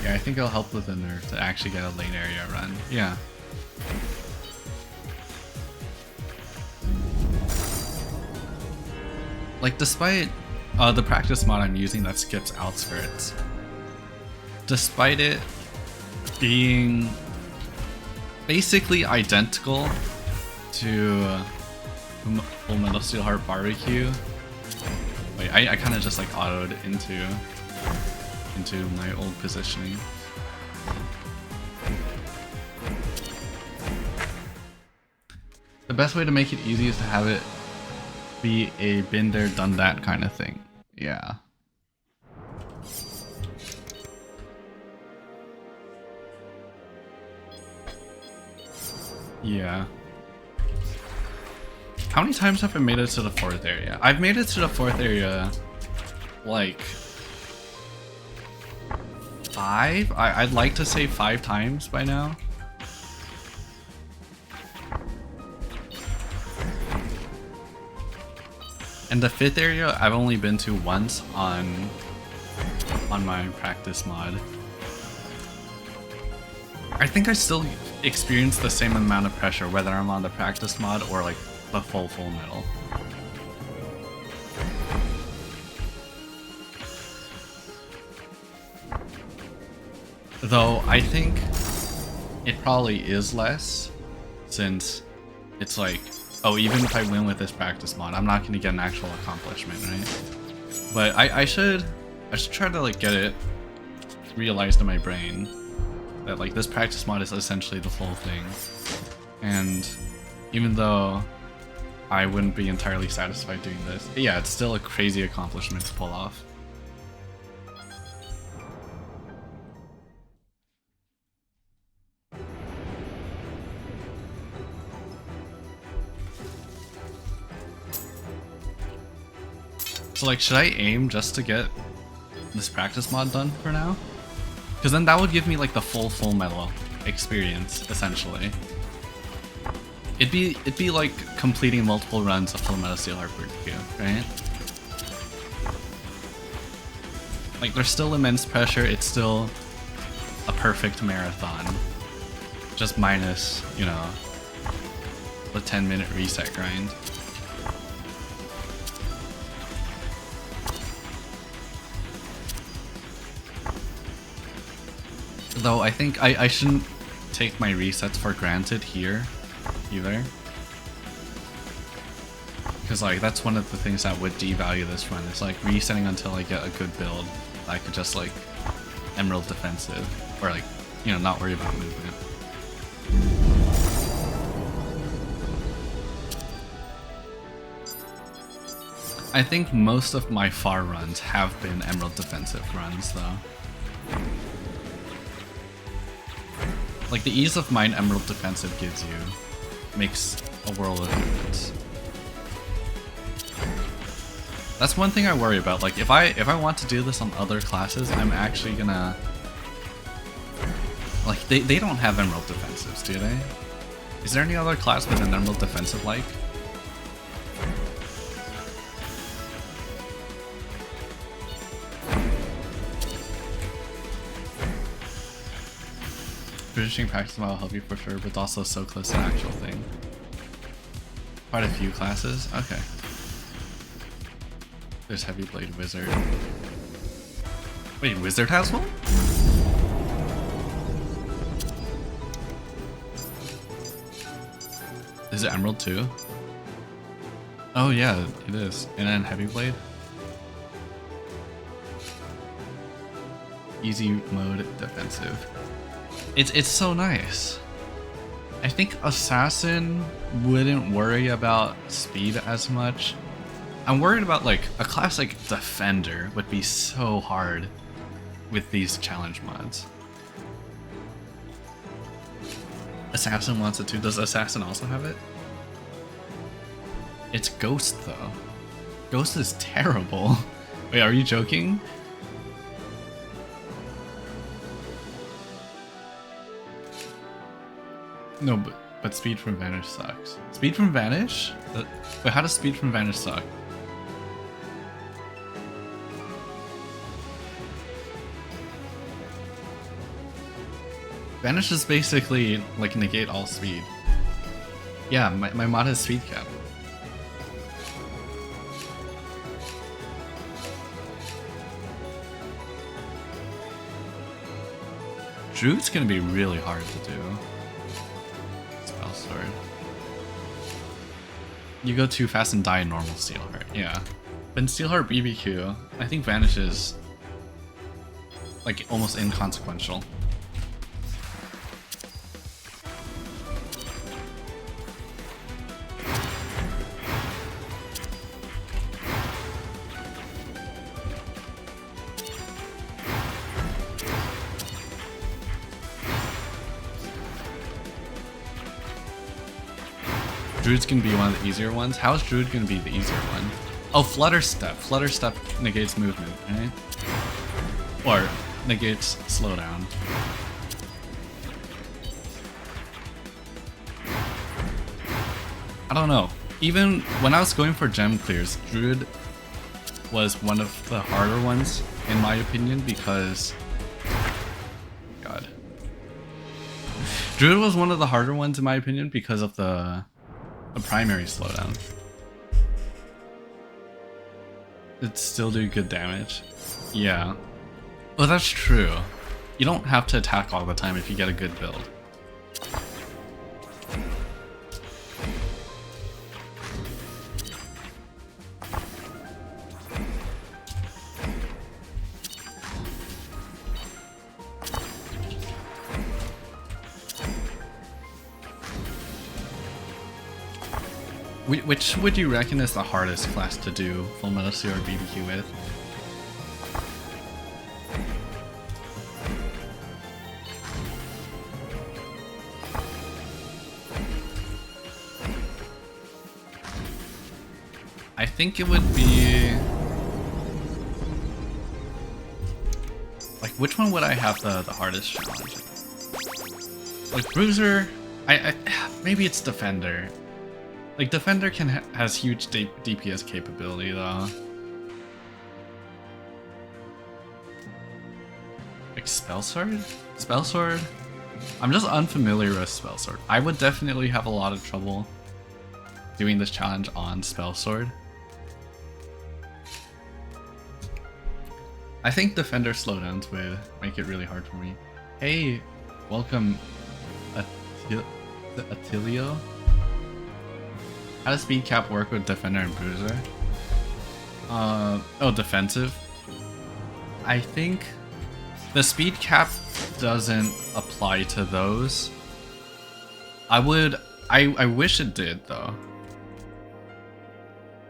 Yeah, I think it'll help with the nerf to actually get a late area run. Yeah. Like despite the practice mod I'm using that skips outskirts, despite it being basically identical to Fullmetal Steelheart Barbecue. Wait, I kind of just like autoed into my old positioning. The best way to make it easy is to have it be a been there done that kind of thing. Yeah. Yeah. How many times have I made it to the 4th area? I've made it to the 4th area like 5? I'd like to say 5 times by now. And the 5th area I've only been to once on my practice mod. I think I still experience the same amount of pressure whether I'm on the practice mod or like the full metal. Though I think it probably is less, since it's like, oh, even if I win with this practice mod, I'm not going to get an actual accomplishment, right? But I should try to like get it realized in my brain that like this practice mod is essentially the full thing. And even though I wouldn't be entirely satisfied doing this, yeah, it's still a crazy accomplishment to pull off. So like, should I aim just to get this practice mod done for now? Because then that would give me like the Fullmetal experience, essentially. It'd be like completing multiple runs of Fullmetal Steelheart BBQ, right? Like, there's still immense pressure, it's still a perfect marathon. Just minus, you know, the 10-minute reset grind. Though I think I shouldn't take my resets for granted here either, because like that's one of the things that would devalue this run. It's like resetting until I get a good build that I could just like emerald defensive, or like, you know, not worry about movement. I think most of my far runs have been emerald defensive runs though. Like, the ease of mind emerald defensive gives you makes a world of difference. That's one thing I worry about. Like, if I want to do this on other classes, I'm actually gonna, like, they don't have emerald defensives, do they? Is there any other class with an emerald defensive like? Finishing practice mod will help you for sure, but it's also so close to an actual thing. Quite a few classes? Okay. There's Heavy Blade Wizard. Wait, Wizard has one? Is it Emerald too? Oh yeah, it is. And then Heavy Blade? Easy mode defensive. It's so nice. I think Assassin wouldn't worry about speed as much. I'm worried about like a class like Defender would be so hard with these challenge mods. Assassin wants it too. Does Assassin also have it? It's Ghost though. Ghost is terrible. Wait, are you joking? No, but Speed from Vanish sucks. Speed from Vanish? Wait, how does Speed from Vanish suck? Vanish is basically like negate all speed. Yeah, my mod has speed cap. Druid's gonna be really hard to do. Sword. You go too fast and die in normal Steelheart, yeah. But in Steelheart BBQ, I think Vanish is like almost inconsequential. Druid's gonna be one of the easier ones. How is Druid gonna be the easier one? Oh, Flutter Step. Flutter Step negates movement, right? Or negates slowdown. I don't know. Even when I was going for gem clears, Druid was one of the harder ones, in my opinion, because... God. Druid was one of the harder ones in my opinion because of the primary slowdown. It still do good damage. Yeah. Well, that's true. You don't have to attack all the time if you get a good build. Which would you reckon is the hardest class to do Fullmetal or BBQ with? I think it would be... like, which one would I have the hardest challenge? Like, Bruiser... maybe it's Defender. Like, Defender has huge DPS capability, though. Like, Spellsword? Spellsword? I'm just unfamiliar with Spellsword. I would definitely have a lot of trouble doing this challenge on Spellsword. I think Defender slowdowns would make it really hard for me. Hey, welcome, Attilio. How does speed cap work with Defender and Bruiser? Oh, defensive. I think the speed cap doesn't apply to those. I wish it did though.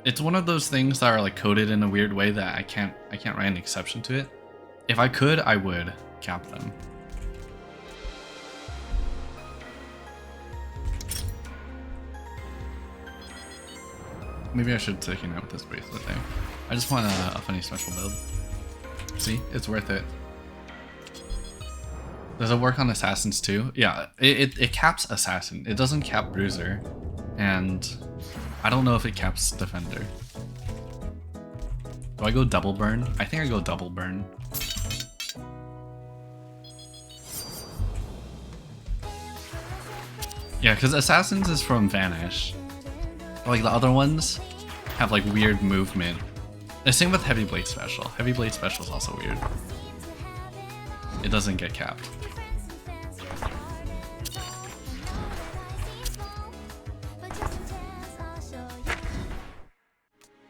It's one of those things that are like coded in a weird way that I can't write an exception to it. If I could, I would cap them. Maybe I should take it out with this bracelet thing. I just want a funny special build. See, it's worth it. Does it work on assassins too? Yeah, it caps assassin. It doesn't cap bruiser, and I don't know if it caps defender. Do I go double burn? I think I go double burn. Yeah, because assassins is from vanish. Like the other ones have like weird movement. The same with heavy blade special. Heavy blade special is also weird. It doesn't get capped.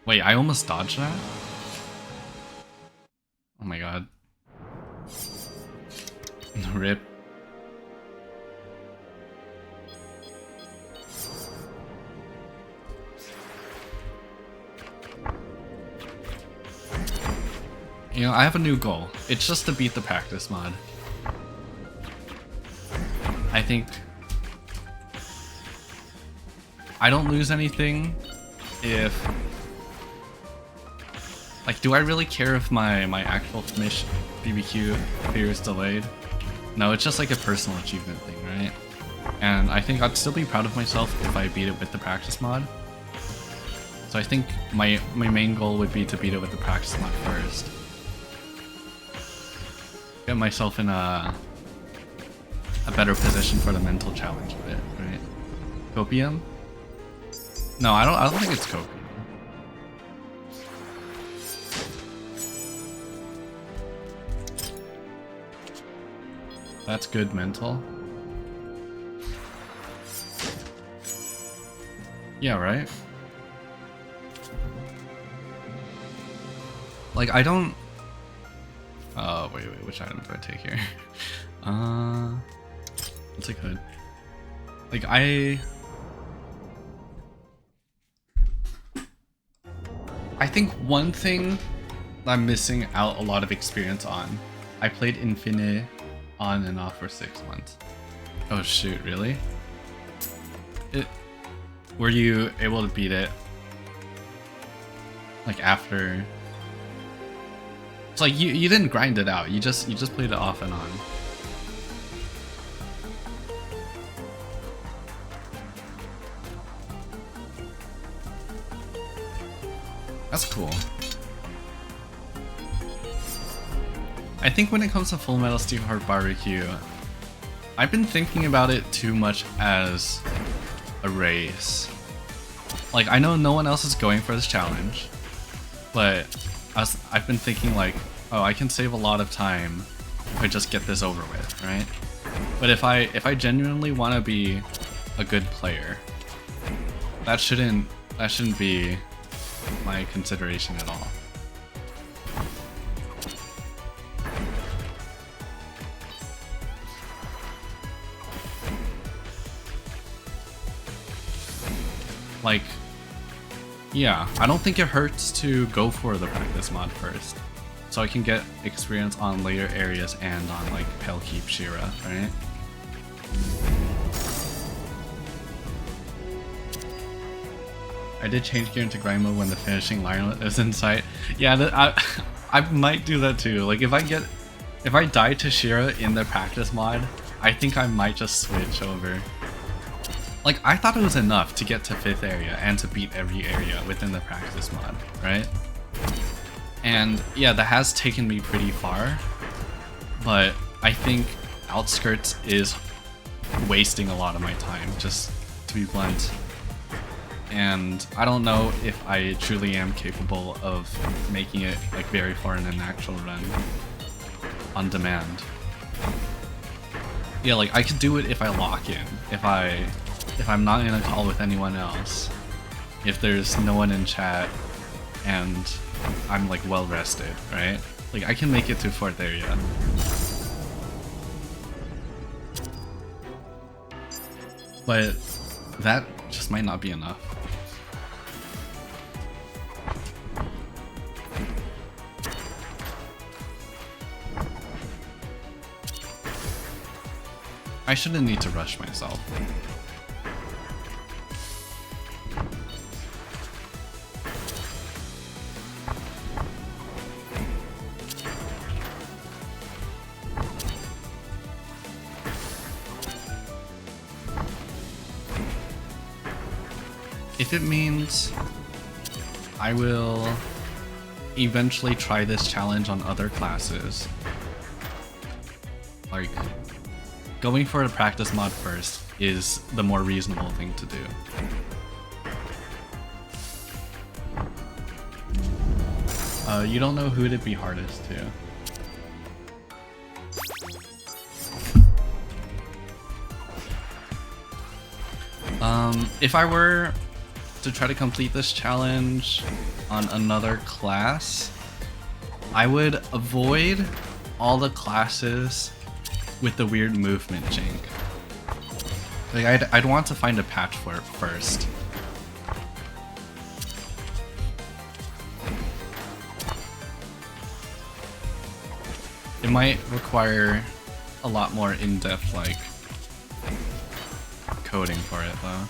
Wait, I almost dodged that? Oh my god. Rip. You know, I have a new goal. It's just to beat the practice mod. I think I don't lose anything if... like, do I really care if my actual mission BBQ appears delayed? No, it's just like a personal achievement thing, right? And I think I'd still be proud of myself if I beat it with the practice mod. So I think my main goal would be to beat it with the practice mod first. Get myself in a better position for the mental challenge of it, right? Copium? No, I don't think it's copium. That's good mental. Yeah, right? Like, I don't... wait, which item do I take here? What's it good? Like, I think one thing I'm missing out a lot of experience on. I played Infinite on and off for 6 months. Oh shoot, really? Were you able to beat it like after? It's like you didn't grind it out. You just played it off and on. That's cool. I think when it comes to Fullmetal Steelheart Barbecue, I've been thinking about it too much as a race. Like, I know no one else is going for this challenge, but I've been thinking like, oh, I can save a lot of time if I just get this over with, right? But if I genuinely want to be a good player, that shouldn't be my consideration at all. Like, yeah, I don't think it hurts to go for the practice mod first, so I can get experience on later areas and on like Pale Keep Shira, right? I did change gear into grind mode when the finishing line is in sight. Yeah, I might do that too. Like if I die to Shira in the practice mod, I think I might just switch over. Like, I thought it was enough to get to 5th area and to beat every area within the practice mod, right? And yeah, that has taken me pretty far, but I think Outskirts is wasting a lot of my time, just to be blunt. And I don't know if I truly am capable of making it like very far in an actual run on demand. Yeah, like I could do it if I lock in, if I'm not in a call with anyone else, if there's no one in chat, and I'm like well rested, right? Like I can make it to 4th area. But that just might not be enough. I shouldn't need to rush myself. If it means I will eventually try this challenge on other classes, like going for a practice mod first is the more reasonable thing to do. You don't know who it'd be hardest to. If I were to try to complete this challenge on another class, I would avoid all the classes with the weird movement jank. Like I'd want to find a patch for it first. It might require a lot more in-depth like coding for it though.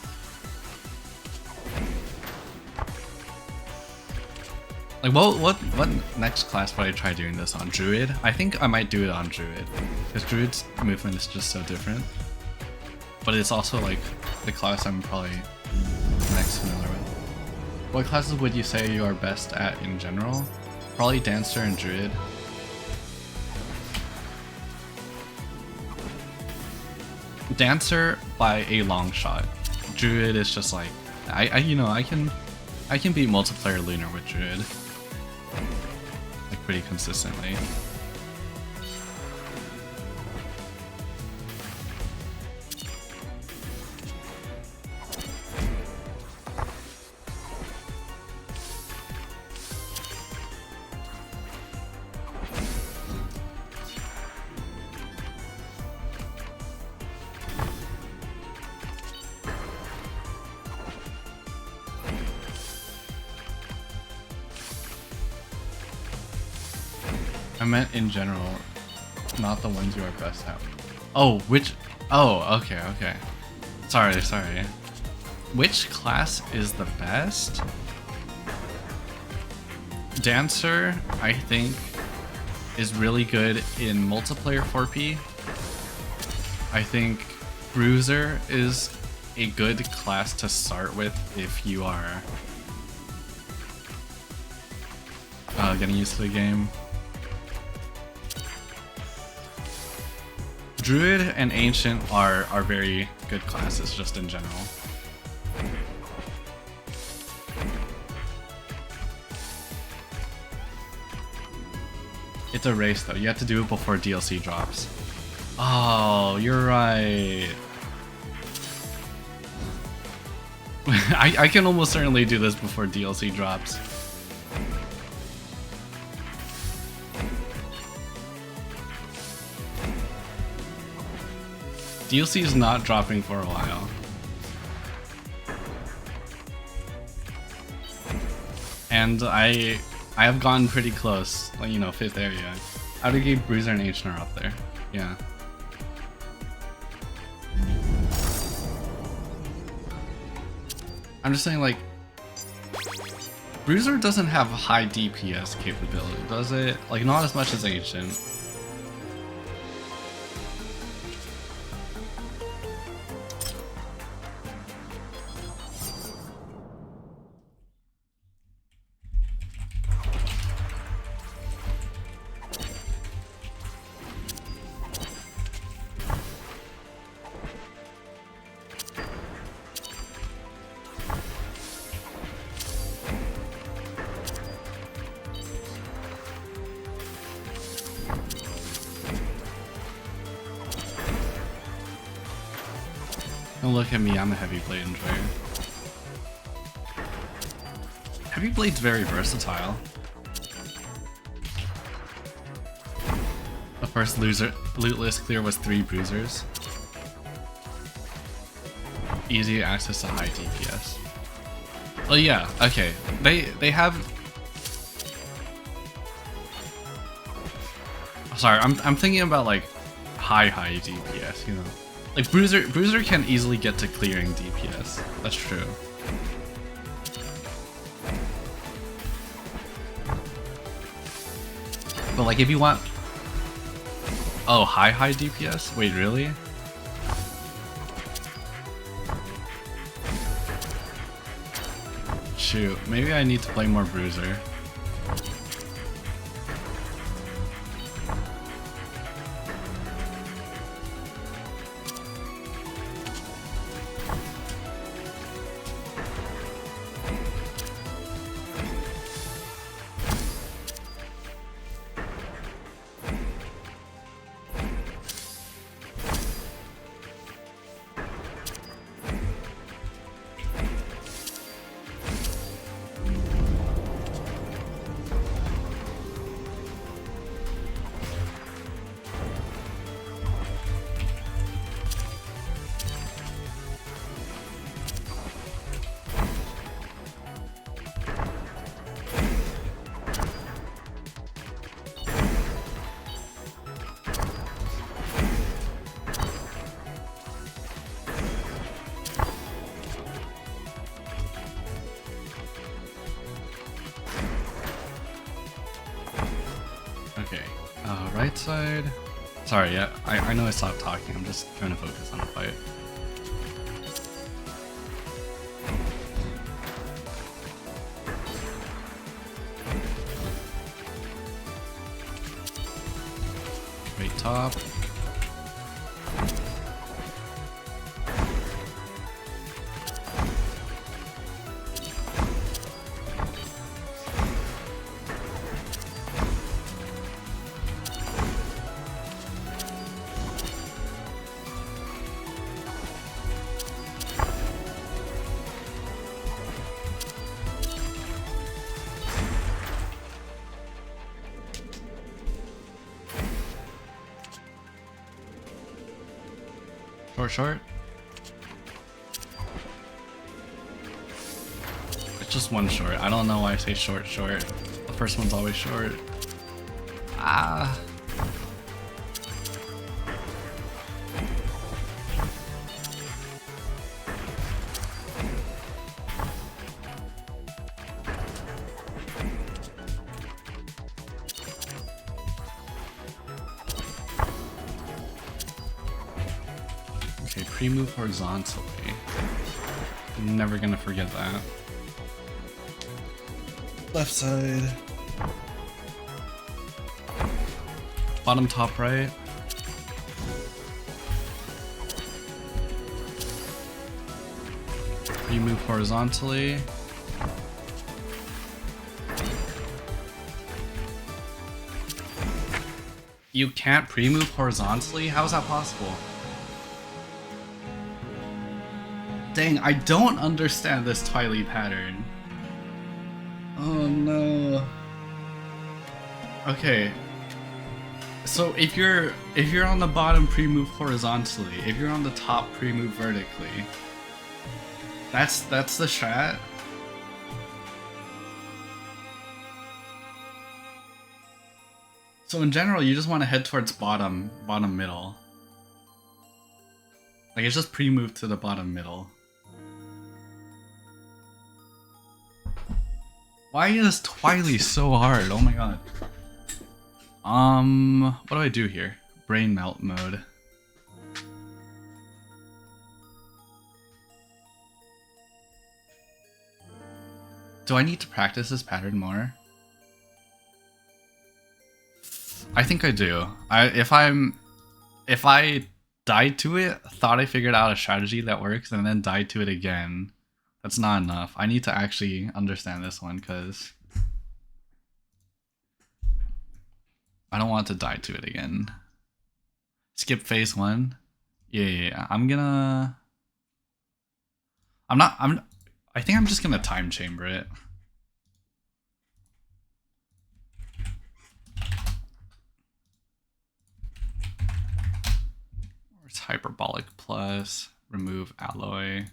Like what next class would I try doing this on? Druid? I think I might do it on Druid, because Druid's movement is just so different. But it's also like the class I'm probably next familiar with. What classes would you say you are best at in general? Probably Dancer and Druid. Dancer by a long shot. Druid is just like I can beat multiplayer Lunar with Druid like pretty consistently. I meant in general, not the ones you are best at. Oh, which? Oh, okay. Sorry. Which class is the best? Dancer, I think, is really good in multiplayer 4P. I think Bruiser is a good class to start with if you are getting used to the game. Druid and Ancient are very good classes just in general. It's a race though, you have to do it before DLC drops. Oh, you're right. I can almost certainly do this before DLC drops. DLC is not dropping for a while. And I have gotten pretty close, like, you know, 5th area. Outer Gate, Bruiser, and Ancient are up there. Yeah. I'm just saying, like, Bruiser doesn't have high DPS capability, does it? Like, not as much as Ancient. Don't look at me, I'm a heavy blade enjoyer. Heavy blade's very versatile. The first loot list clear was 3 bruisers. Easy access to high DPS. Oh yeah, okay. They have. Sorry, I'm thinking about like high DPS, you know. Like Bruiser can easily get to clearing DPS. That's true. But like if you want, oh, high DPS? Wait, really? Shoot, maybe I need to play more Bruiser. Okay, right side. Sorry, yeah, I know I stopped talking. I'm just trying to focus on the fight. Right top. Short. It's just one short. I don't know why I say short. The first one's always short. Ah. Pre-move horizontally. I'm never gonna forget that. Left side. Bottom top right. You move horizontally. You can't pre-move horizontally? How is that possible? Dang, I don't understand this Twilight pattern. Oh no. Okay. So if you're on the bottom, pre-move horizontally. If you're on the top, pre-move vertically. That's the strat. So in general, you just want to head towards bottom middle. Like it's just pre-move to the bottom middle. Why is Twilight so hard? Oh my god. What do I do here? Brain melt mode. Do I need to practice this pattern more? I think I do. If I died to it, thought I figured out a strategy that works, and then died to it again, that's not enough. I need to actually understand this one, because I don't want to die to it again. Skip phase 1. Yeah. I think I'm just gonna time chamber it. Where's hyperbolic plus? Remove alloy.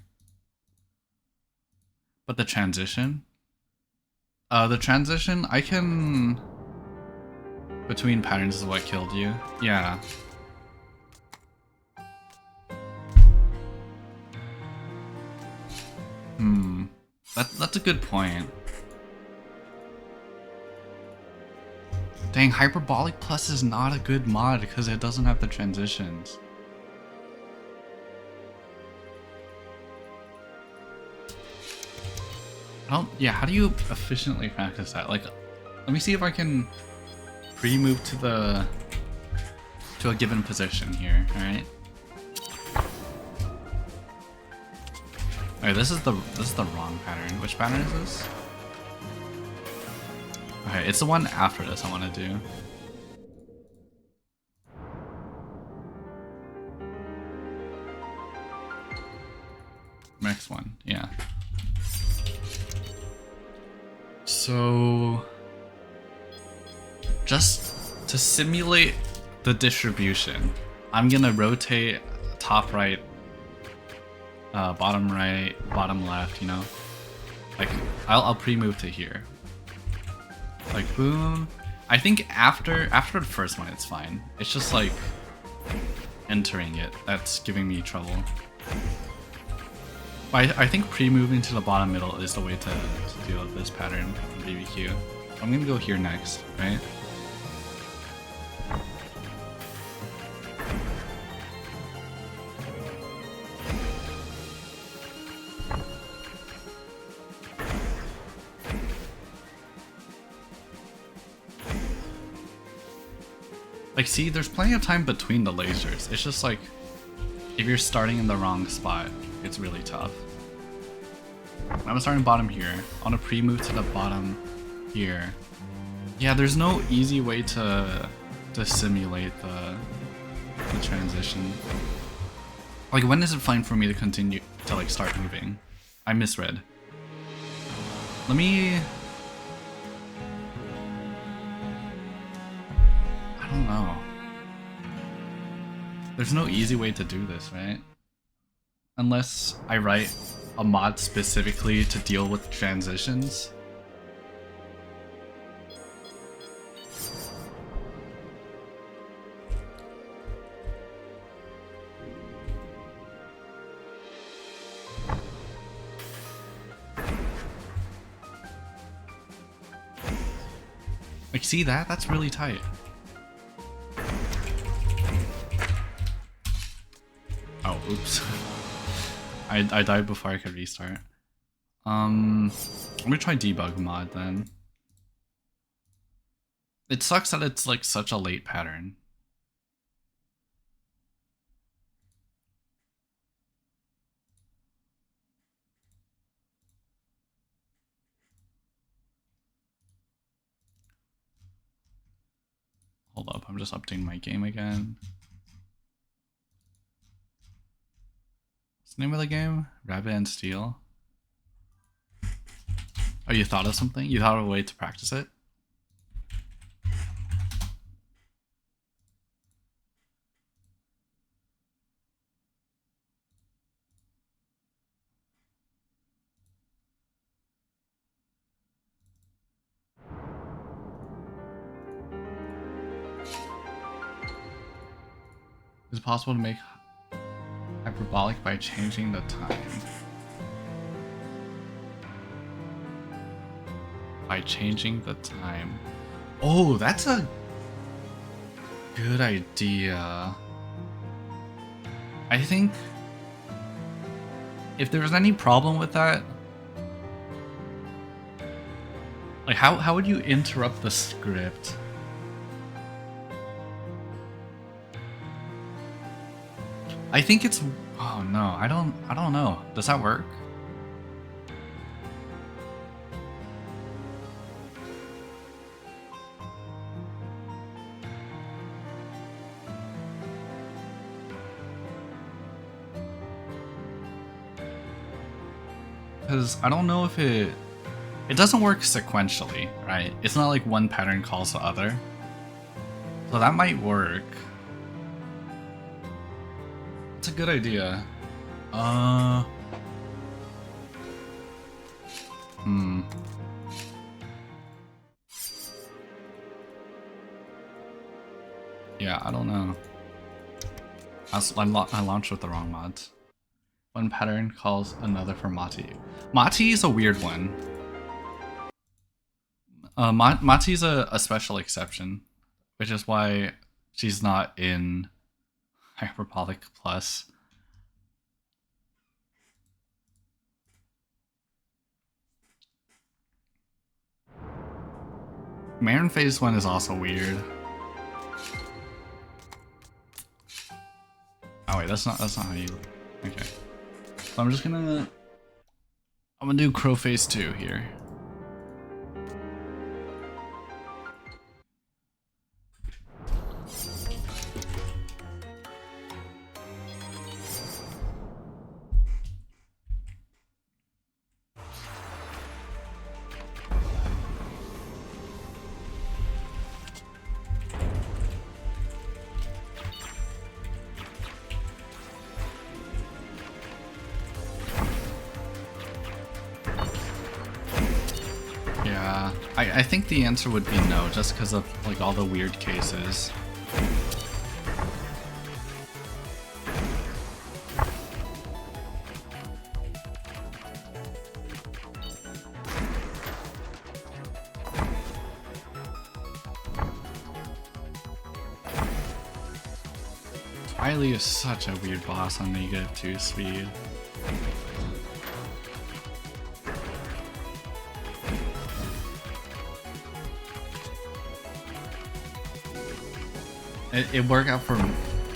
But the transition? The transition, I can... Between patterns is what killed you. Yeah. That's a good point. Dang, hyperbolic plus is not a good mod because it doesn't have the transitions. Yeah, how do you efficiently practice that? Like, let me see if I can pre-move to a given position here, alright? Okay, this is the wrong pattern. Which pattern is this? Okay, it's the one after this I want to do. Next one, yeah. So, just to simulate the distribution, I'm gonna rotate top right, bottom right, bottom left, you know? Like, I'll pre-move to here. Like, boom. I think after the first one, it's fine. It's just like entering it that's giving me trouble. But I think pre-moving to the bottom middle is the way to deal with this pattern from BBQ. I'm gonna go here next, right? Like, see, there's plenty of time between the lasers. It's just like, if you're starting in the wrong spot, it's really tough. I'm starting bottom here. I want to pre-move to the bottom here. Yeah, there's no easy way to simulate the transition. Like, when is it fine for me to continue to like start moving? I misread. Let me... I don't know. There's no easy way to do this, right? Unless I write a mod specifically to deal with transitions. Like, see that? That's really tight. Oh, oops. I died before I could restart. I'm gonna try debug mod then. It sucks that it's like such a late pattern. Hold up, I'm just updating my game again. What's the name of the game? Rabbit&Steel. Oh, you thought of something? You thought of a way to practice it? Is it possible to make hyperbolic by changing the time? By changing the time. Oh, that's a good idea. I think if there's any problem with that, like how would you interrupt the script? I think it's, oh no, I don't know. Does that work? Because I don't know if it doesn't work sequentially, right? It's not like one pattern calls the other. So that might work. It's a good idea. Yeah, I don't know. I launched with the wrong mods. One pattern calls another for Mati. Mati is a weird one. Mati's a special exception, which is why she's not in Hyperbolic Plus. Marin Phase 1 is also weird. Oh wait, that's not how you. Okay. So I'm gonna do Crow Phase 2 here. I think the answer would be no, just because of like all the weird cases. Twiley is such a weird boss on -2 speed. It worked out for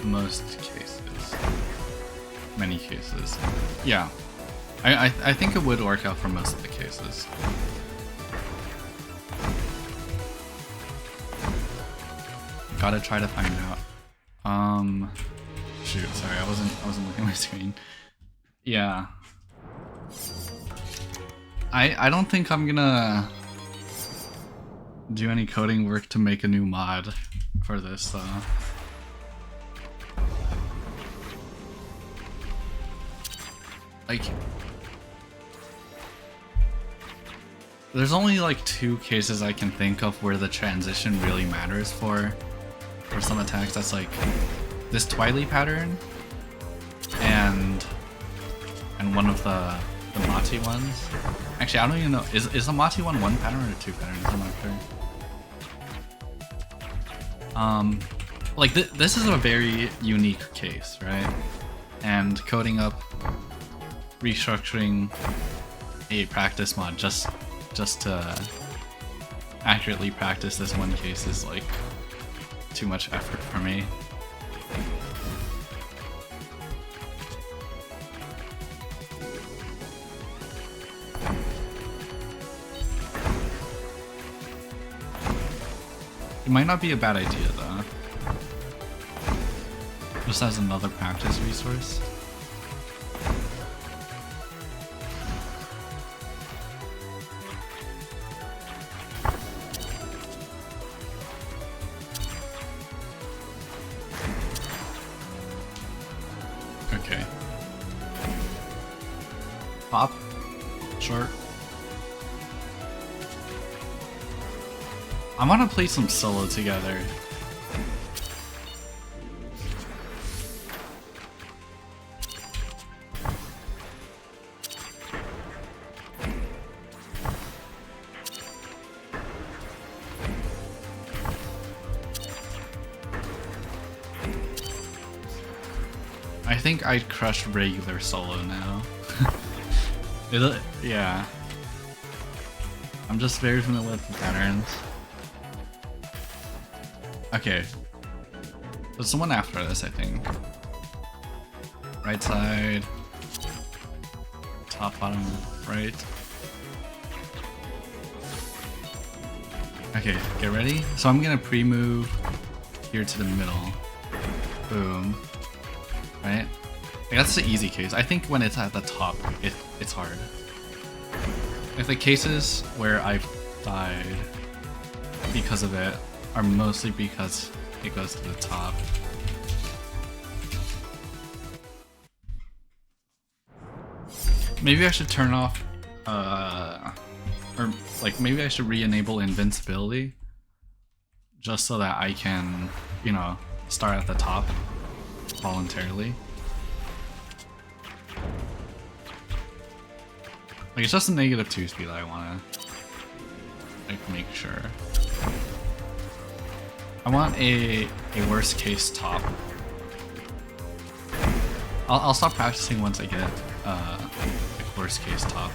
most cases. Many cases. Yeah. I think it would work out for most of the cases. Gotta try to find out. Shoot, sorry, I wasn't looking at my screen. Yeah. I don't think I'm gonna do any coding work to make a new mod for this, like, there's only like 2 cases I can think of where the transition really matters for some attacks. That's like this Twiley pattern and one of the Mati ones. Actually, I don't even know. Is the Mati one pattern or 2 patterns? I'm not sure. Like this is a very unique case, right? And coding up, restructuring a practice mod just to accurately practice this one case is like too much effort for me. It might not be a bad idea though. Just as another practice resource. Okay. Pop. Short. I want to play some solo together. I think I'd crush regular solo now. Yeah. I'm just very familiar with the patterns. Okay. There's someone after this, I think. Right side. Top, bottom, right. Okay, get ready. So I'm gonna pre-move here to the middle. Boom. Right? Like, that's the easy case. I think when it's at the top, it's hard. If the cases where I've died because of it are mostly because it goes to the top. Maybe I should turn off, or like maybe I should re-enable invincibility just so that I can, you know, start at the top voluntarily. Like, it's just a -2 speed that I wanna like make sure. I want a worst case top. I'll stop practicing once I get like worst case top.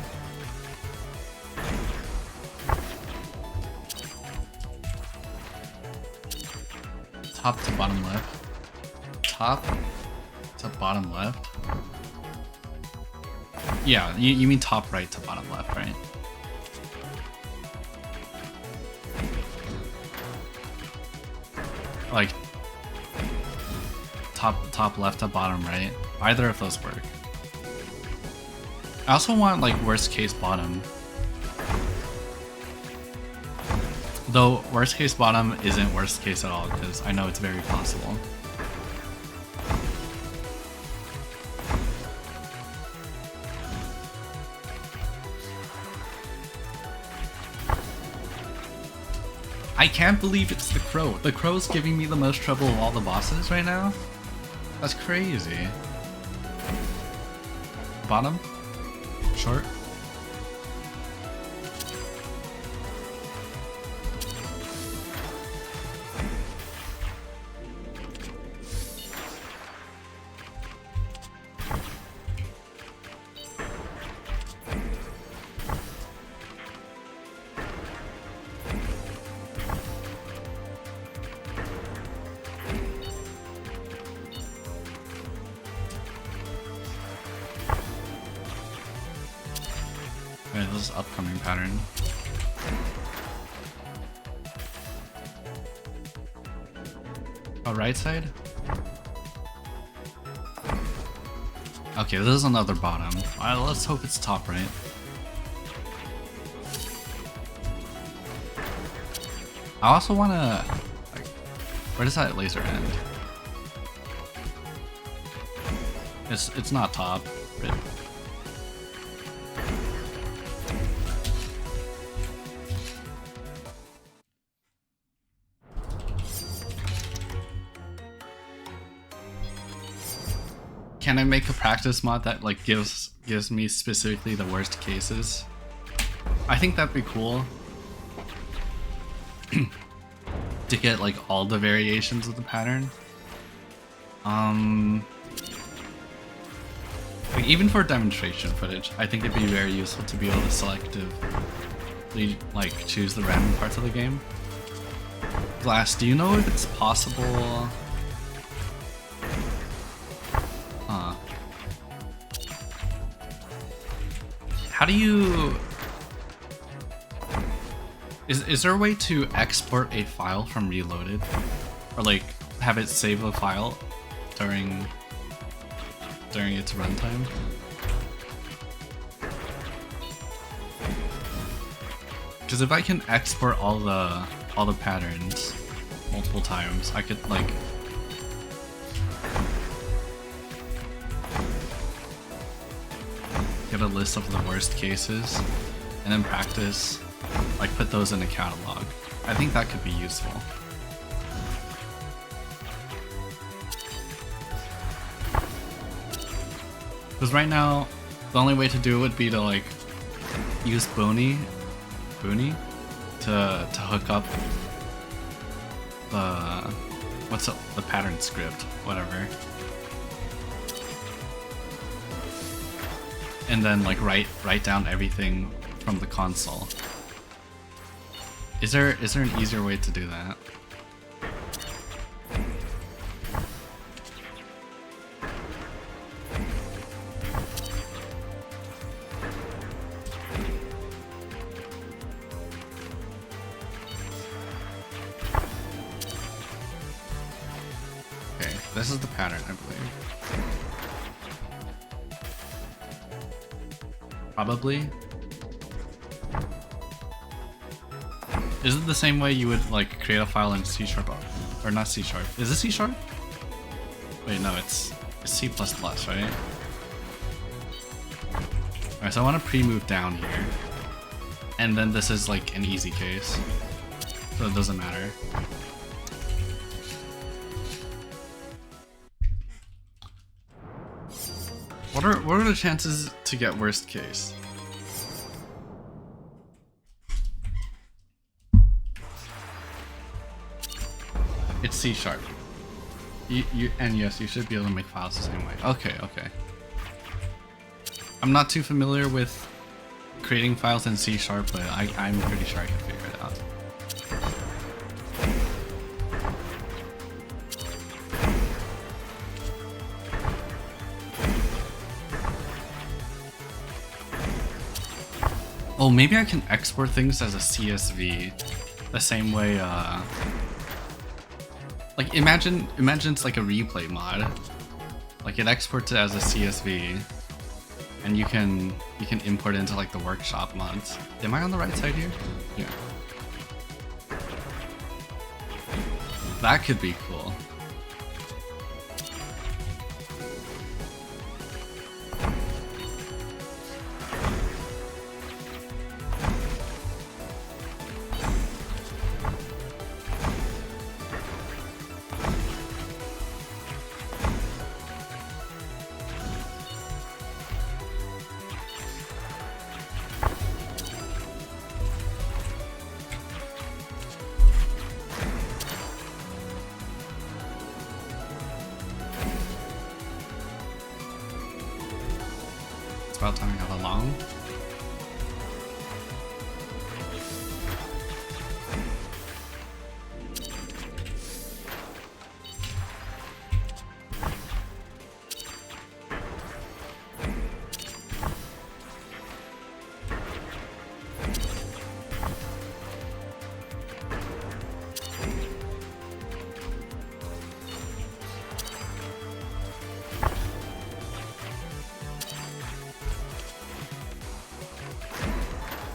Top to bottom left. Top to bottom left. Yeah, you mean top right to bottom left, right? Like top left to bottom right. Either of those work. I also want like worst case bottom. Though worst case bottom isn't worst case at all, because I know it's very possible. I can't believe it's the crow. The crow's giving me the most trouble of all the bosses right now. That's crazy. Bottom? Short? Alright, this is upcoming pattern. Oh, right side? Okay, this is another bottom. Alright, let's hope it's top right. I also wanna... like, where does that laser end? It's not top. Right? Can I make a practice mod that like gives me specifically the worst cases? I think that'd be cool. To get like all the variations of the pattern. Like even for demonstration footage, I think it'd be very useful to be able to selectively like choose the random parts of the game. Glass, do you know if it's possible? How do you... Is there a way to export a file from Reloaded? Or like have it save a file during its runtime? Because if I can export all the patterns multiple times, I could like get a list of the worst cases and then practice, like put those in a catalog. I think that could be useful. Because right now, the only way to do it would be to like use Bunny to hook up the pattern script, whatever. And then like write down everything from the console. Is there an easier way to do that? Okay, this is the pattern, I believe. Probably. Is it the same way you would like create a file in C#, or not C#? Is it C#? Wait, no, it's C++, right? Alright, so I want to pre-move down here, and then this is like an easy case, so it doesn't matter. What are the chances to get worst case? It's C#. And yes, you should be able to make files the same way. Okay, okay. I'm not too familiar with creating files in C#, but I'm pretty sure I can figure it out. Oh, maybe I can export things as a CSV, the same way, like imagine it's like a replay mod. Like it exports it as a CSV, and you can import it into like the workshop mods. Am I on the right side here? Yeah. That could be cool. About time we have a long.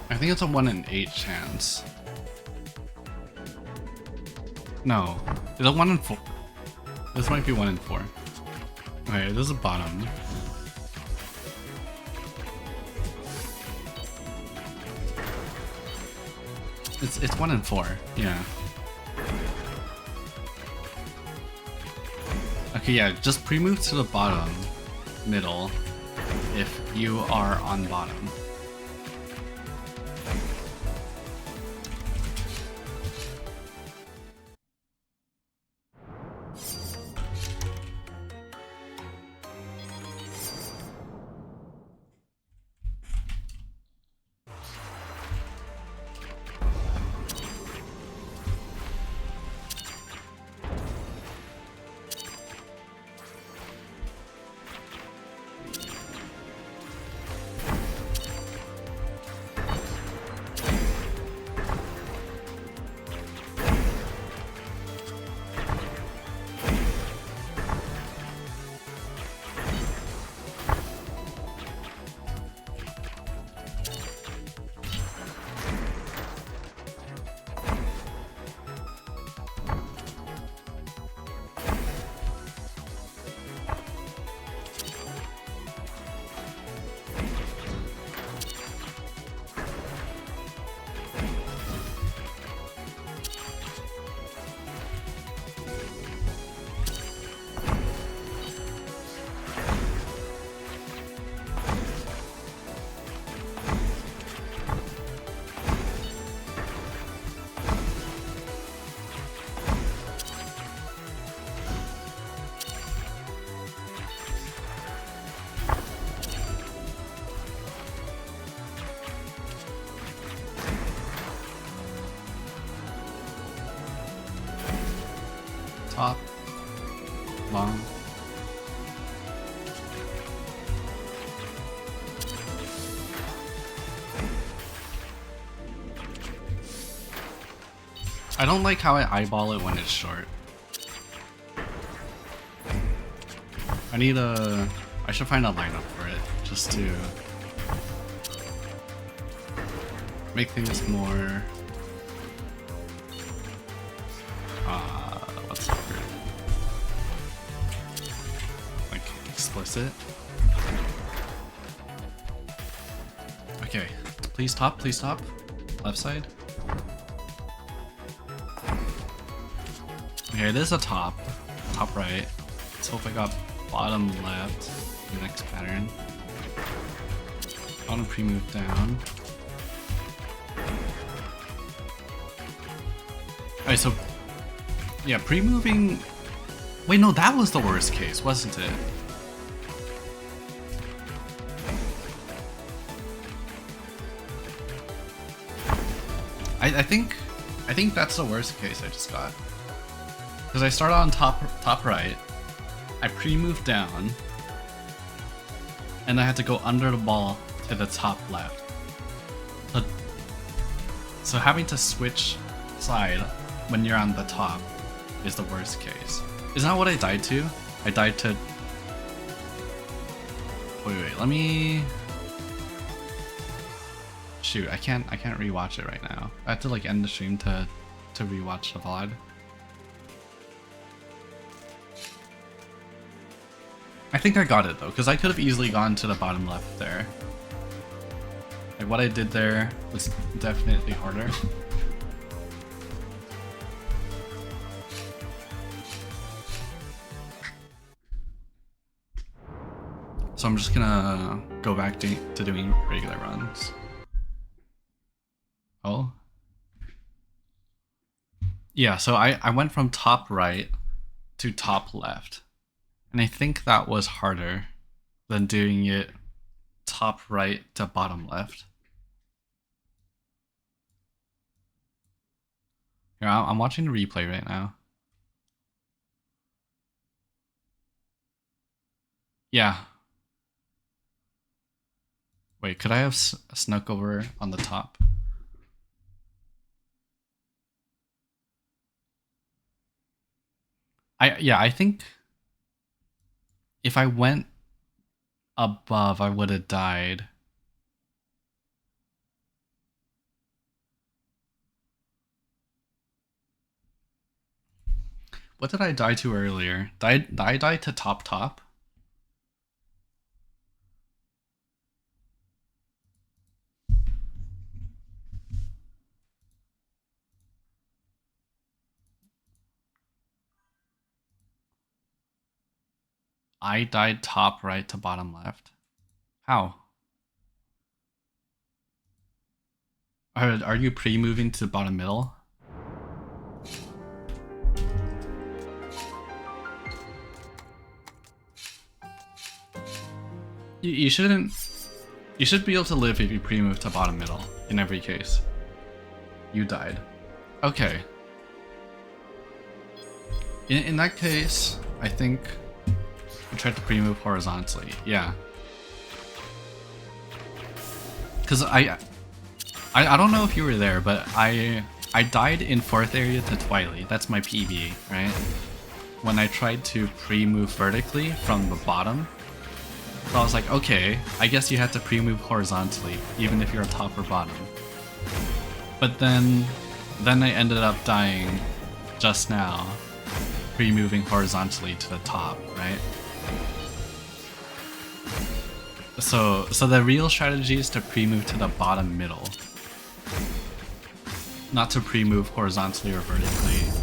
I think it's a 1 in 8 chance. No, it's a 1 in 4. This might be 1 in 4. Okay, this is a bottom. It's 1 in 4. Yeah. Okay, yeah. Just pre-move to the bottom, middle, if you are on bottom. top, long. I don't like how I eyeball it when it's short. I should find a lineup for it, just to make things more, what's the word? Like, explicit? Okay, please top, left side. Okay, this is a top right. Let's hope I got bottom left, the next pattern. Bottom pre-move down. Alright, so yeah, pre-moving. Wait, no, that was the worst case, wasn't it? I think that's the worst case I just got. Because I started on top right, I pre-moved down, and I had to go under the ball to the top left. So having to switch side when you're on the top is the worst case. Isn't that what I died to? I died to... Wait, let me... Shoot, I can't rewatch it right now. I have to like end the stream to rewatch the VOD. I think I got it though, because I could have easily gone to the bottom left there. Like what I did there was definitely harder. So I'm just gonna go back to doing regular runs. Oh. Yeah, so I went from top right to top left. And I think that was harder than doing it top right to bottom left. Here, I'm watching the replay right now. Yeah. Wait, could I have snuck over on the top? I think if I went above, I would have died. What did I die to earlier? Did I die to top? I died top right to bottom left. How? Are you pre-moving to bottom middle? You shouldn't. You should be able to live if you pre-move to bottom middle in every case. You died. Okay. In that case, I think I tried to pre-move horizontally. Yeah. Cause I don't know if you were there, but I died in 4th area to Twilight. That's my PB, right? When I tried to pre-move vertically from the bottom. So I was like, okay, I guess you have to pre-move horizontally, even if you're on top or bottom. But then I ended up dying just now, pre-moving horizontally to the top, right? So the real strategy is to pre-move to the bottom middle. Not to pre-move horizontally or vertically.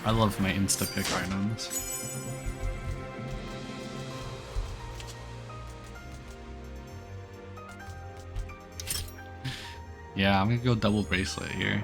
I love my insta-pick items. Yeah, I'm gonna go double bracelet here.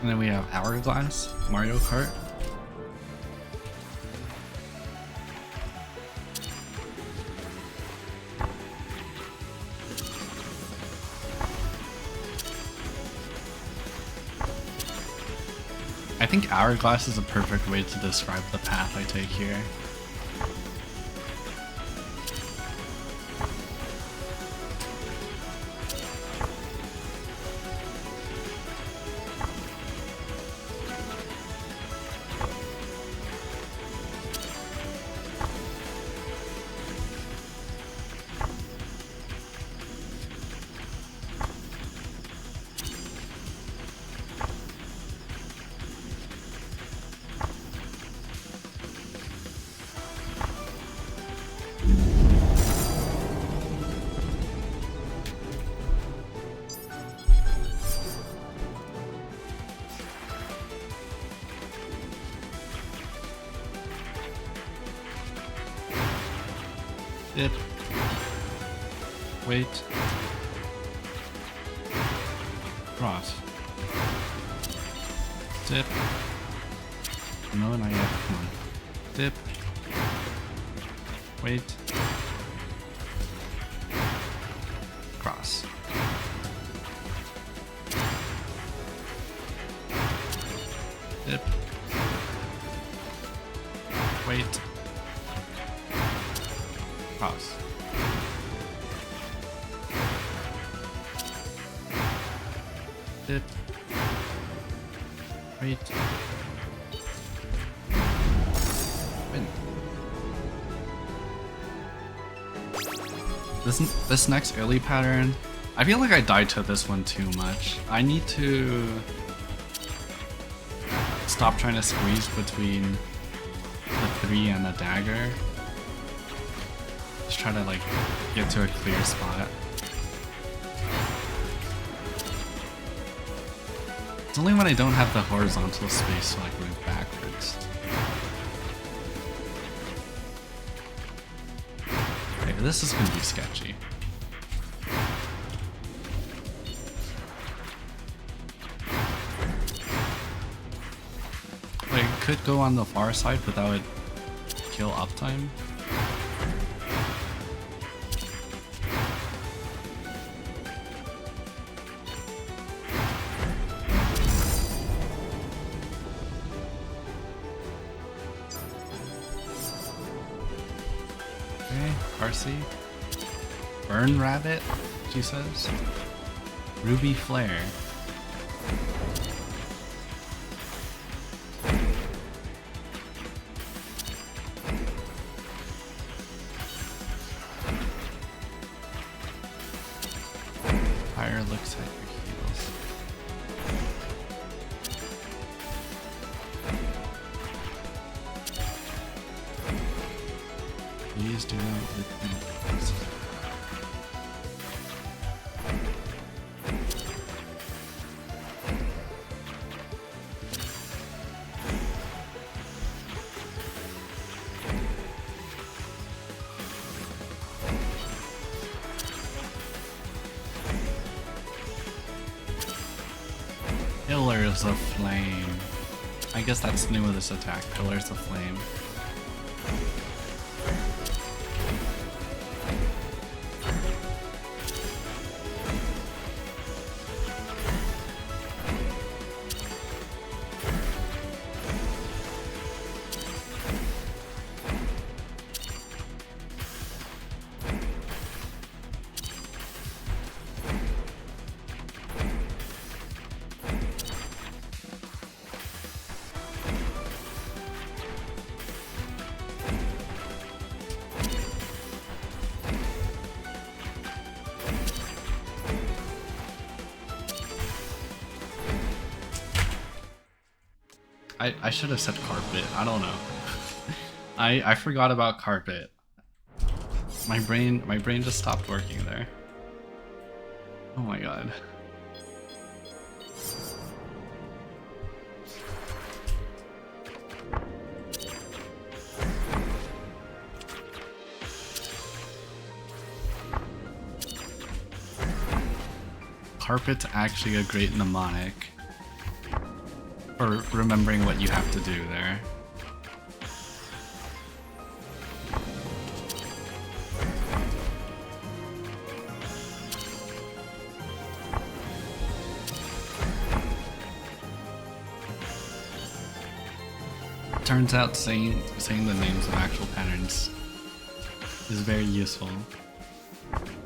And then we have Hourglass, Mario Kart. I think Hourglass is a perfect way to describe the path I take here. Dip. Wait. Cross. Dip. No, not yet. Come on. Dip. Wait. Cross. Dip. Wait. Cross. Dip. Wait. Win. This next early pattern, I feel like I died to this one too much. I need to stop trying to squeeze between the 3 and the dagger. Just try to like get to a clear spot. It's only when I don't have the horizontal space to like move backwards. Okay, this is gonna be sketchy. Like, it could go on the far side, but that would kill uptime. RC. Burn Rabbit, she says. Ruby Flare. Fire looks at your heels. Please do not with me. Pillars of Flame. I guess that's new with this attack, Pillars of Flame. I should have said carpet. I don't know. I forgot about carpet. My brain just stopped working there. Oh my god. Carpet's actually a great mnemonic. Or remembering what you have to do there. Turns out saying the names of actual patterns is very useful. Okay.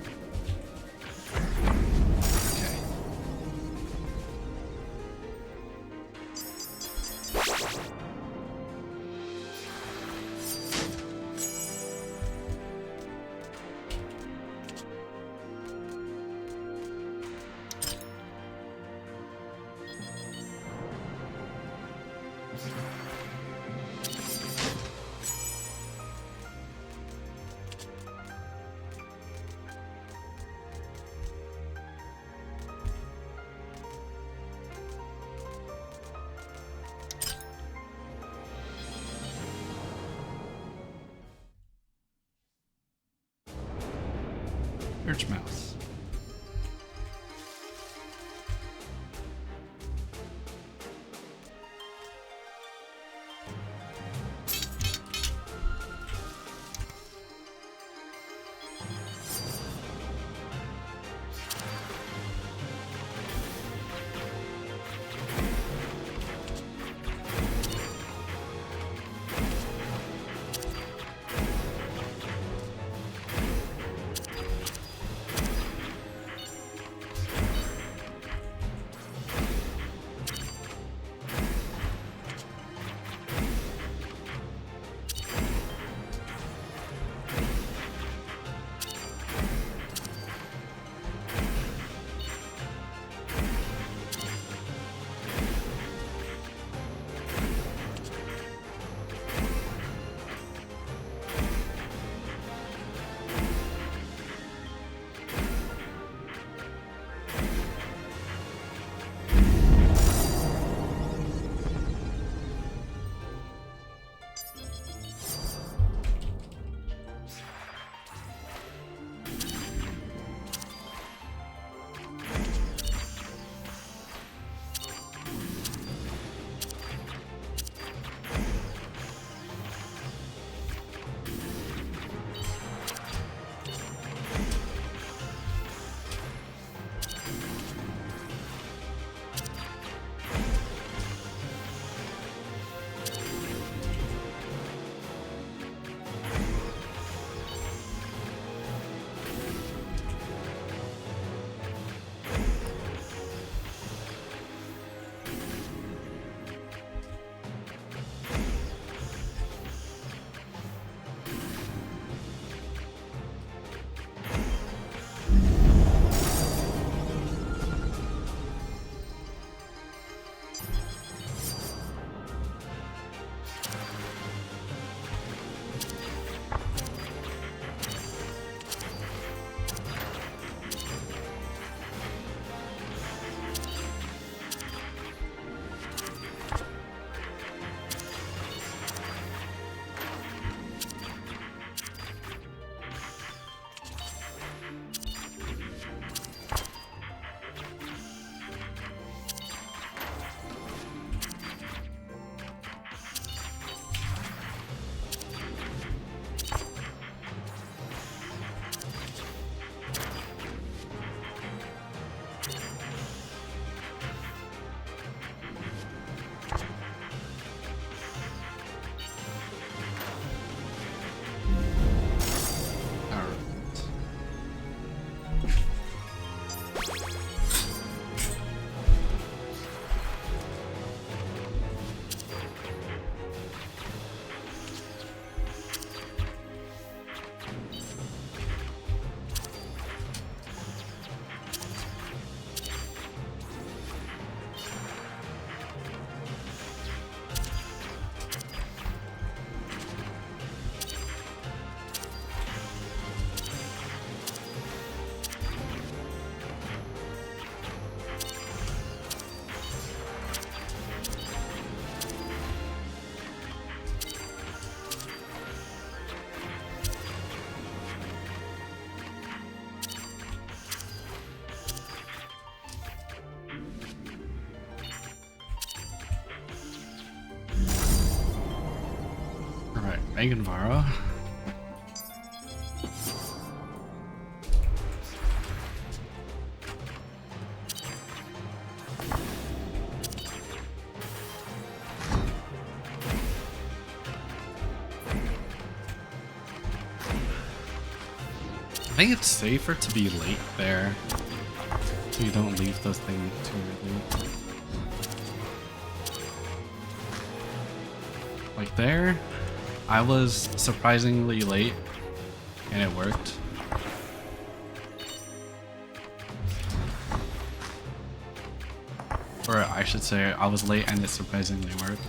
Search mouse. Meganvaro. I think it's safer to be late there, so you don't leave the thing too early. Like there, I was surprisingly late, and it worked. Or I should say, I was late and it surprisingly worked.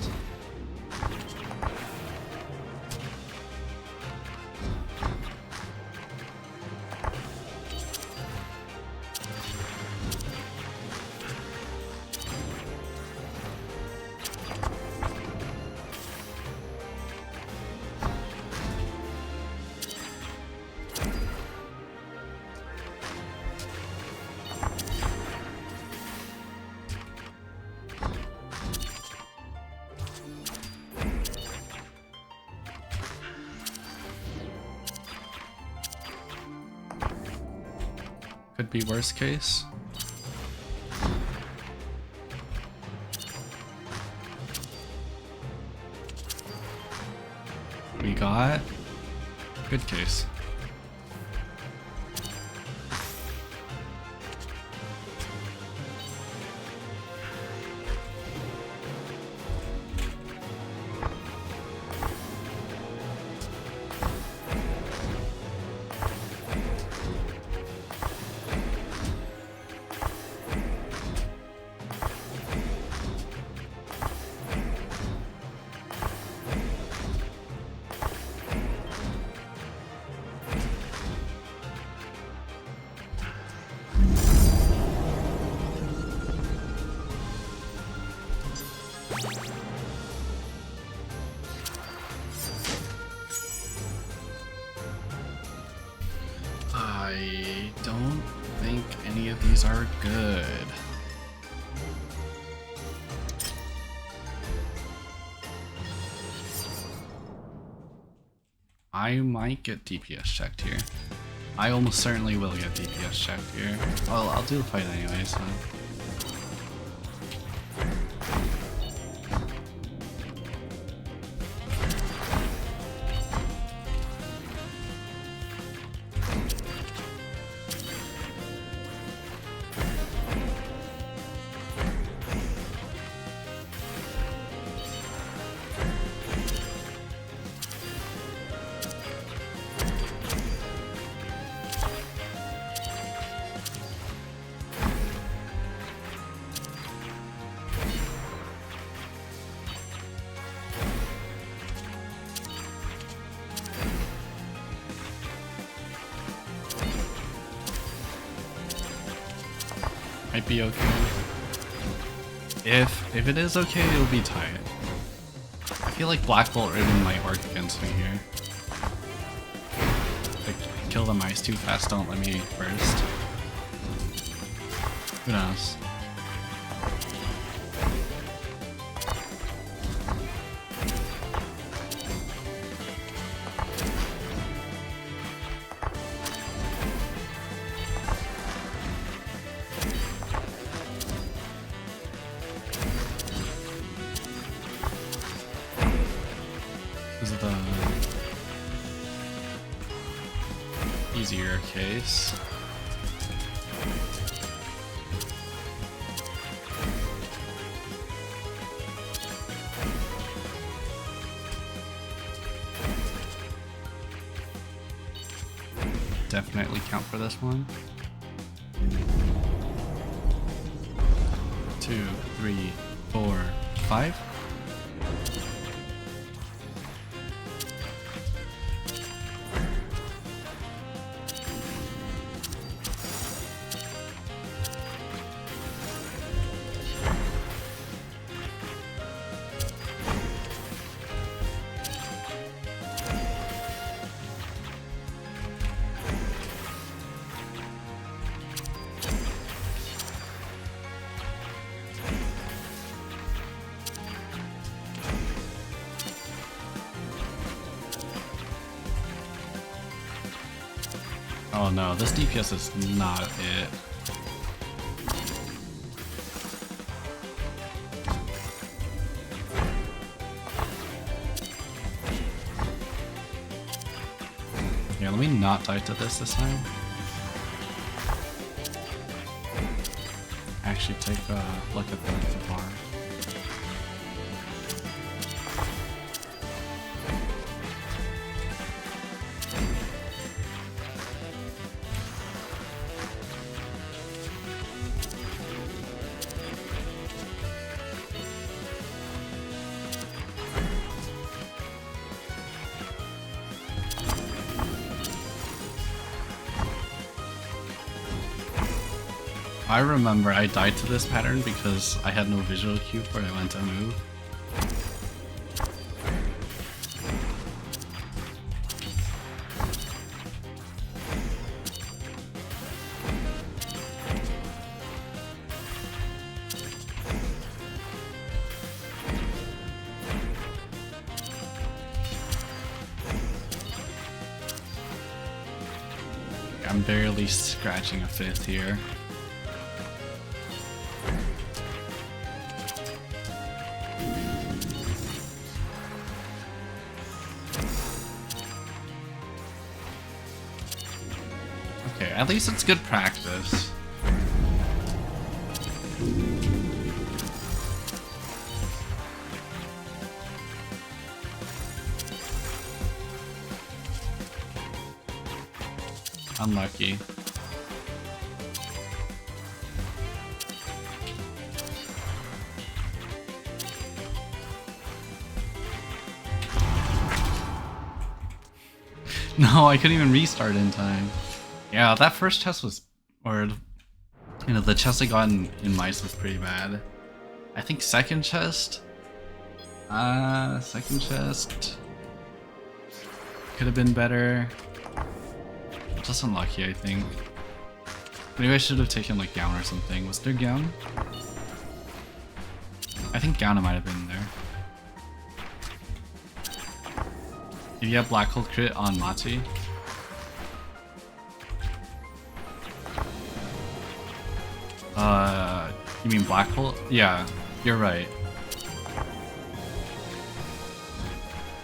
Could be worst case. We got good case. I don't think any of these are good. I might get DPS checked here. I almost certainly will get DPS checked here. Well, I'll do the fight anyway, so. Might be okay. If it is okay, it'll be tight. I feel like Black Bolt Ribbon might work against me here. Like, kill the mice too fast, don't let me burst. Who knows? This is the easier case. Definitely count for this one. 2, 3, 4, 5. Oh no, this DPS is not it. Yeah, let me not die to this time. Actually take a look at the bar. I remember I died to this pattern because I had no visual cue where I went to move. I'm barely scratching a 5th here. Okay, at least it's good practice. Unlucky. No, I couldn't even restart in time. Yeah, that first chest was, or, you know, the chest I got in Mice was pretty bad. I think second chest could have been better. Just unlucky, I think. Maybe I should have taken like gown or something. Was there gown? I think gown might have been there. Did you have black hole crit on Mati? You mean black hole? Yeah, you're right.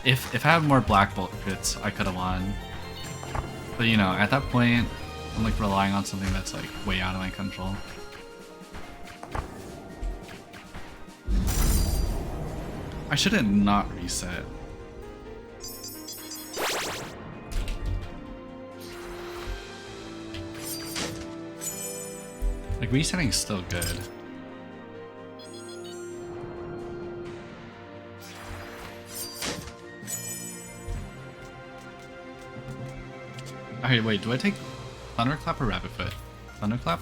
If I had more black bolt crits, I could have won. But you know, at that point, I'm like relying on something that's like way out of my control. I shouldn't not reset. Like resetting's still good. Okay, wait, do I take Thunderclap or Rabbitfoot? Thunderclap?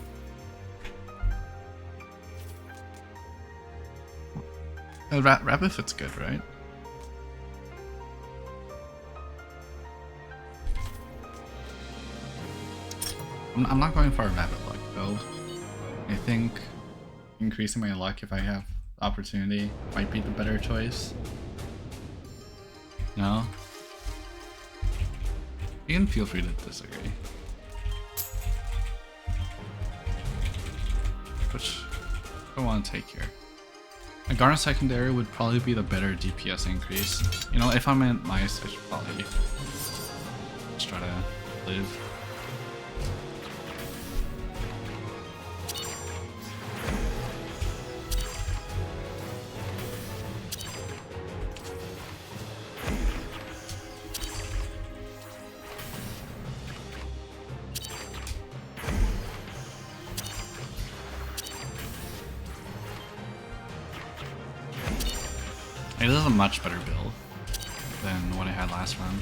Oh, Rabbitfoot's good, right? I'm not going for a Rabbit Luck build. I think increasing my luck if I have the opportunity might be the better choice. No? You can feel free to disagree. Which I want to take here. A Garnet Secondary would probably be the better DPS increase. You know, if I'm in Mice, I should probably just try to live. This is a much better build than what I had last run.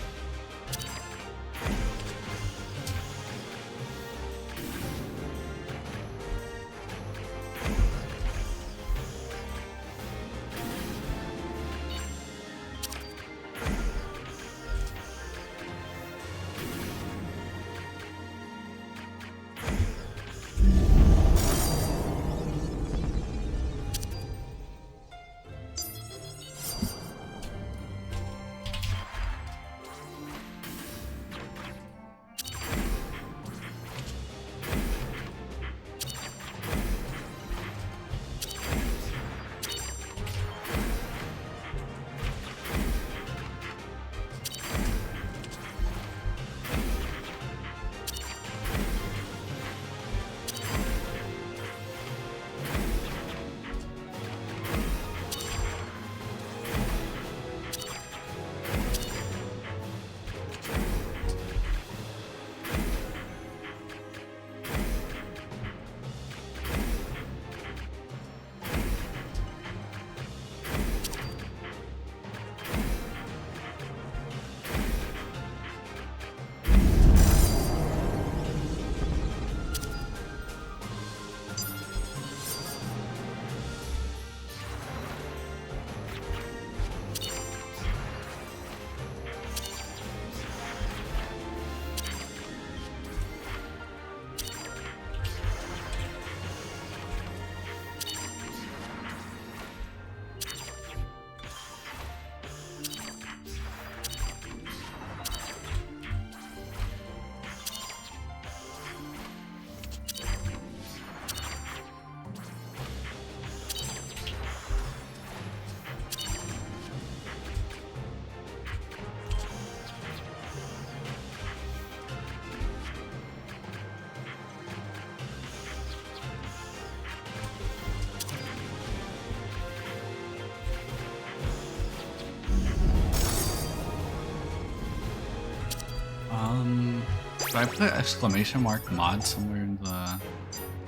I put exclamation mark mod somewhere in the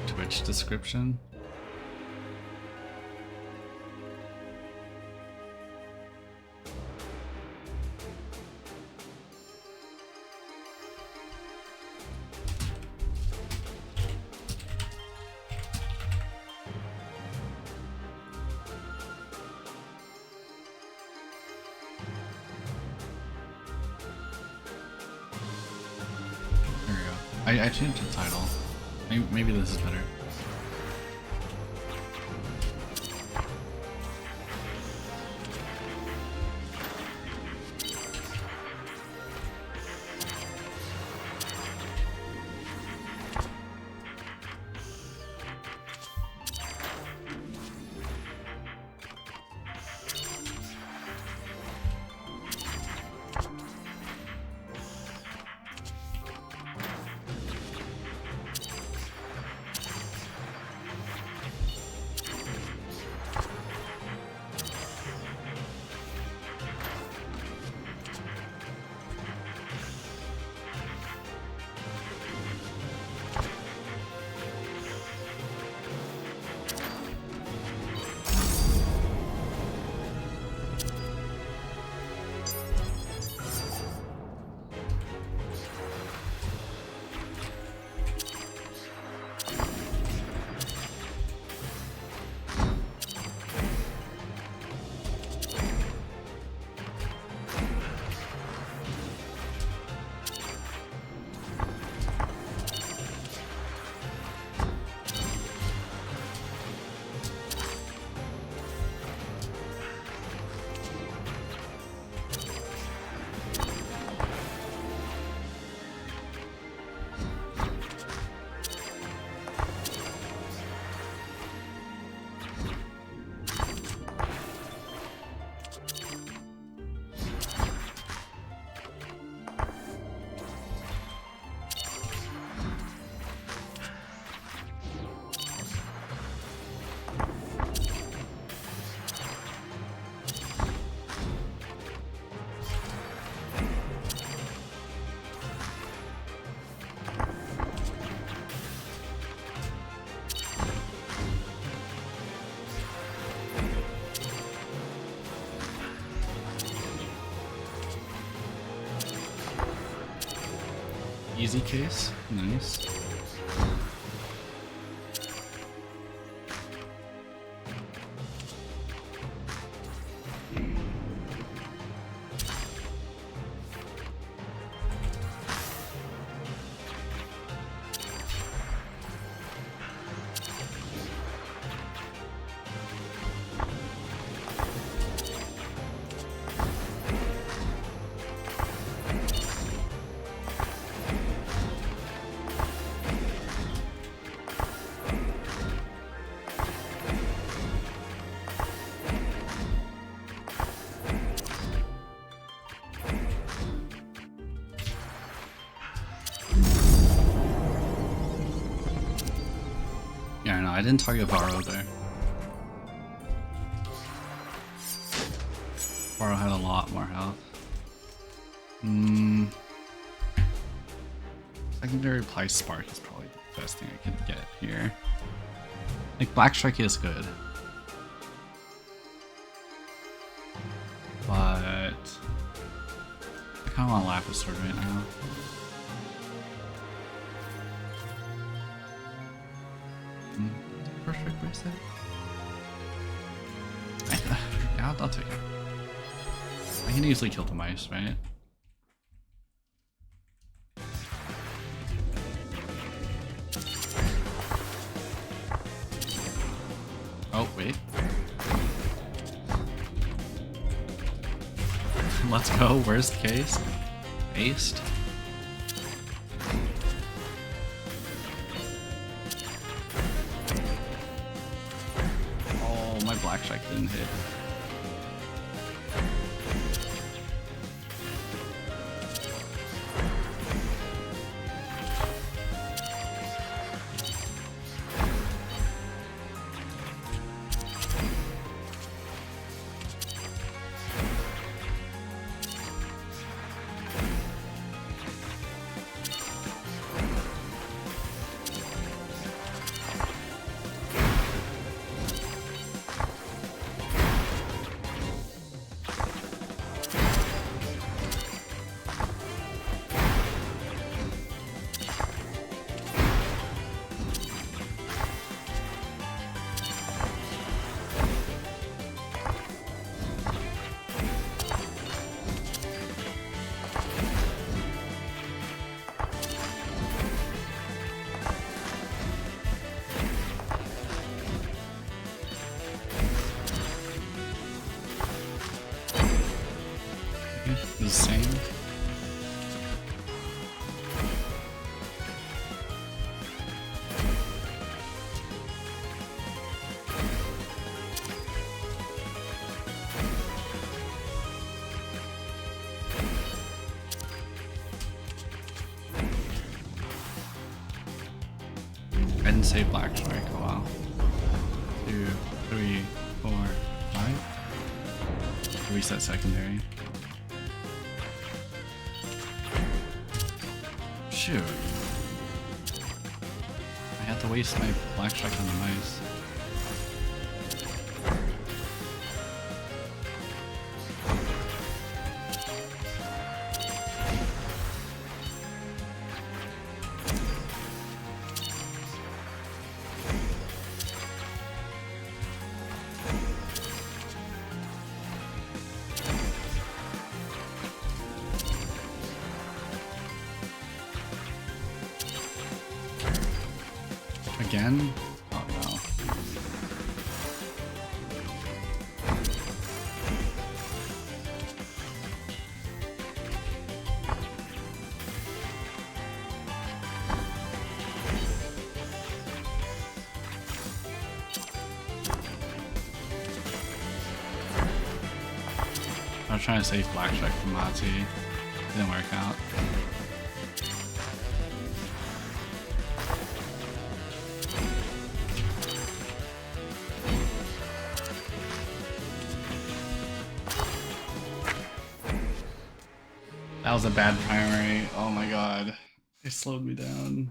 Twitch description? I changed the title. Maybe this is better. Easy case, nice. Yeah, no, I didn't target Varro there. Varro had a lot more health. Secondary Ply Spark is probably the best thing I can get here. Like, Black Strike is good. But I kinda want Lapis Sword right now. Perfect bracelet. Yeah, I'll take it. I can easily kill the mice, right? Oh, wait. Let's go, worst case. Aced. Oh, my Black Strike didn't hit. save Black Strike. Oh wow. 2, 3, 4, 5. Reset secondary. Shoot. I had to waste my Black Strike on the mice. Again? Oh no. I was trying to save Black Strike from Mati. Didn't work out. That was a bad primary. Oh my god. It slowed me down.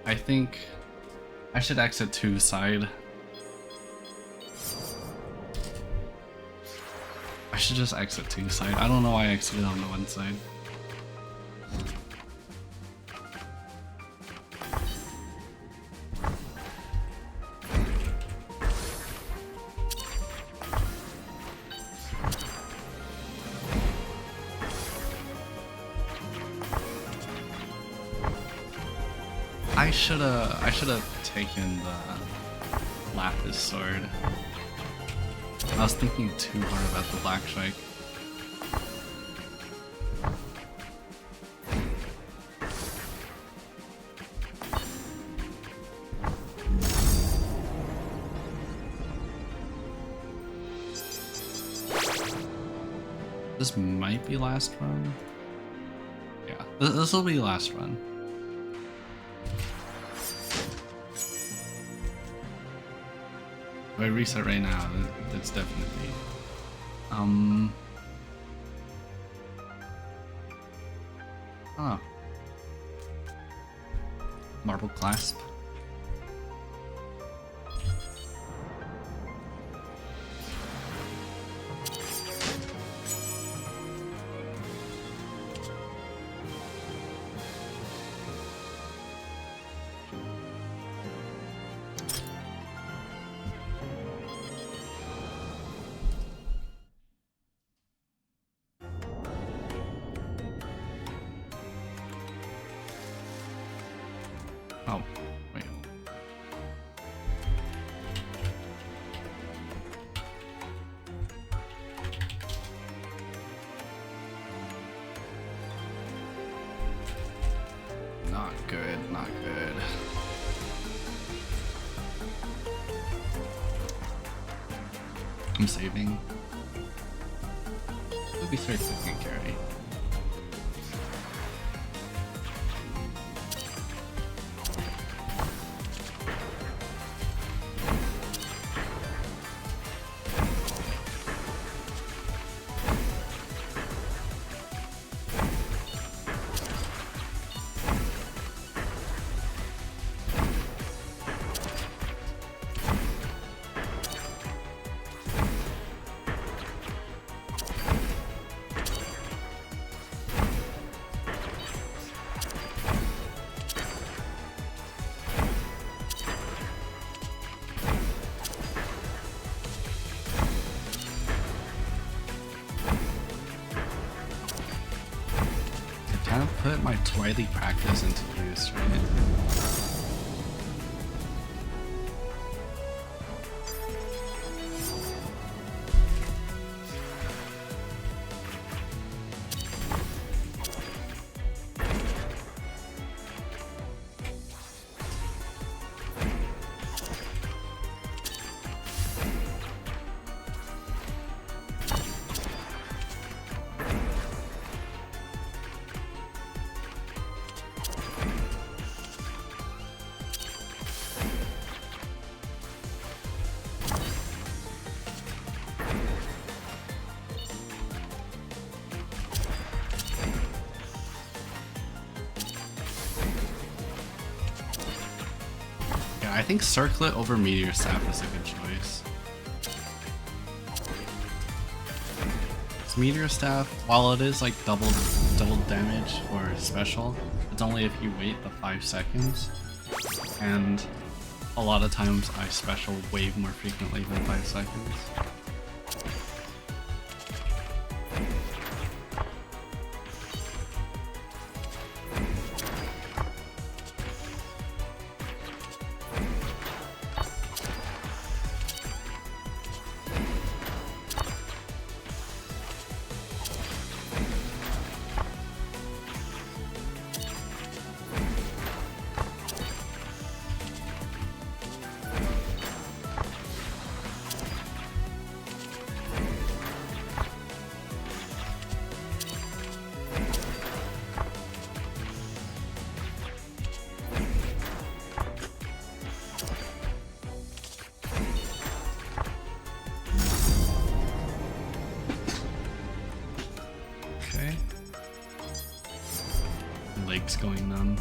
I think I should exit 2 side. I should just exit 2 side. I don't know why I exited on the 1 side. I should have taken the Lapis sword. I was thinking too hard about the Black Strike. This might be last run. Yeah, this will be last run. If I reset right now, it's definitely oh. Marble clasp. Oh, wait. Not good, not good. I'm saving. It'll be straight second carry. Put my Twilight practice into use, right? I think Circlet over Meteor Staff is a good choice. Meteor Staff, while it is like double damage or special, it's only if you wait the 5 seconds. And a lot of times I special way more frequently than 5 seconds. Legs going numb.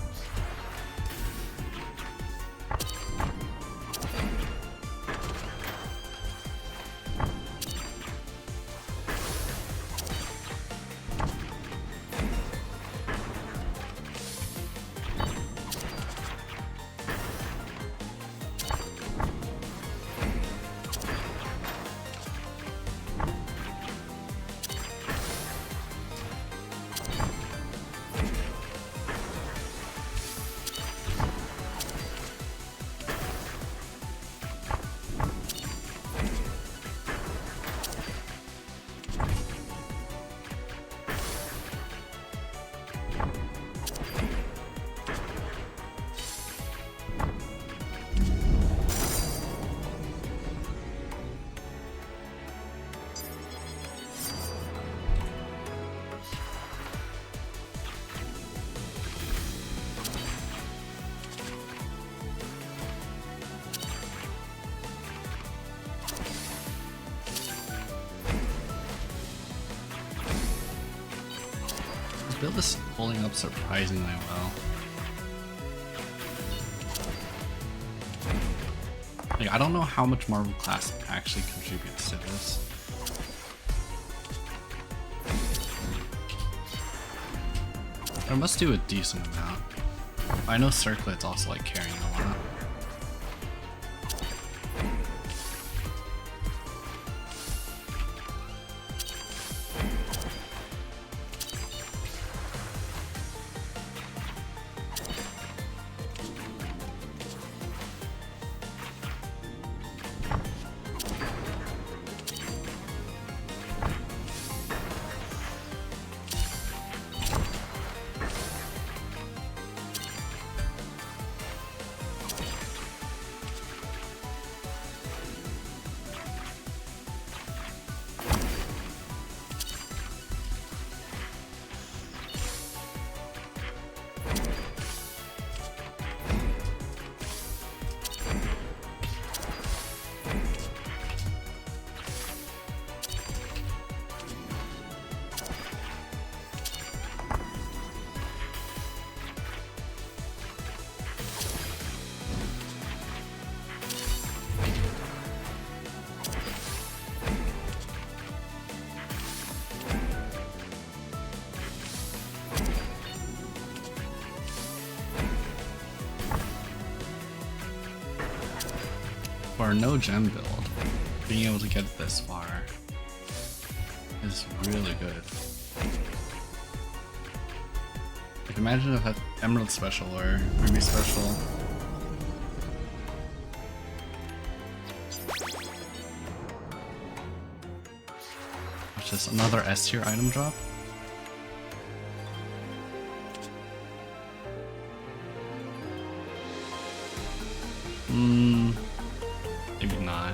Build is holding up surprisingly well. Like, I don't know how much Marvel Classic actually contributes to this. But it must do a decent amount. I know Circlet's also like carrying a lot. For a no gem build, being able to get this far is really good. Like, imagine if that Emerald special or Ruby special. Which is another S tier item drop. Maybe not.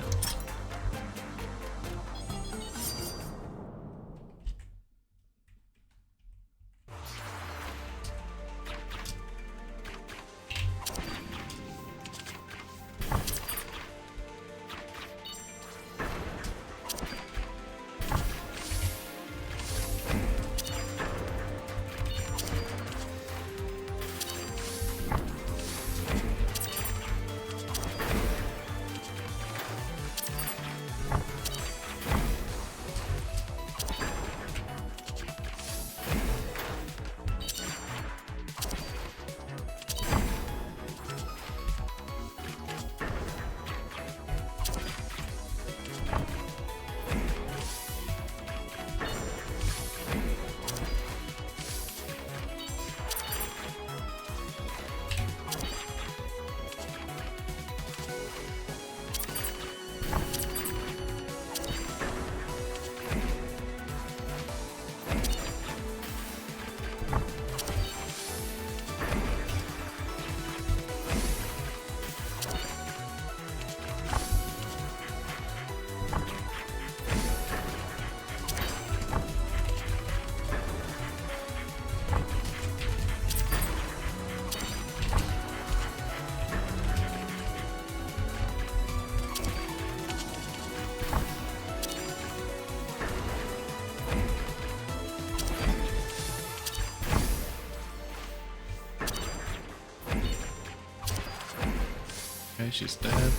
Okay, she's dead.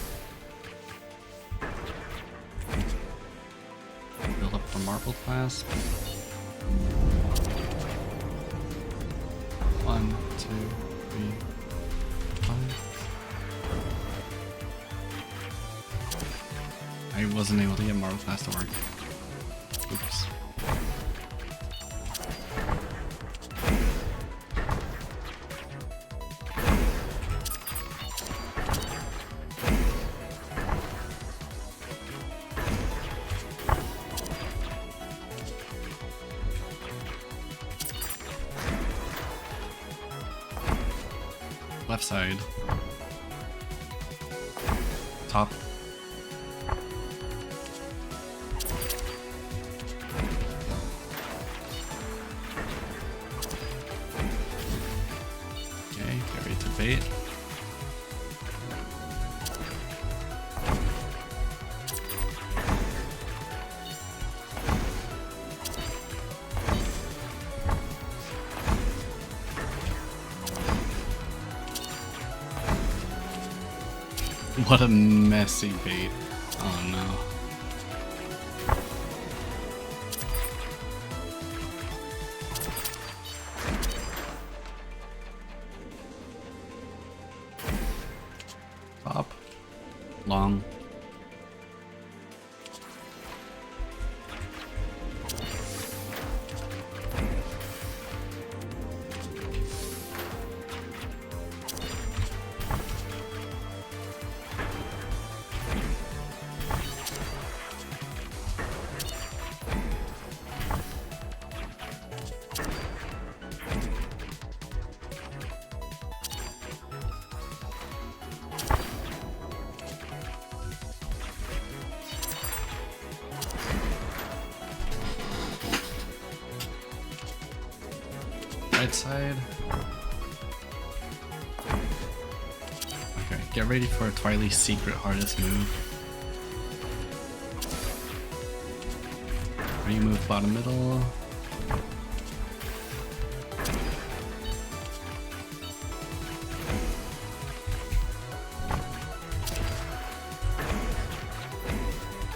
Build up the marble clasp. 1, 2, 3, 5. I wasn't able to get marble clasp to work. Oops. Left side. Top. Okay, get ready to bait. What a messy bait. Oh no. Top. Long. Right side. Okay, get ready for Twili's secret hardest move. Remove bottom middle.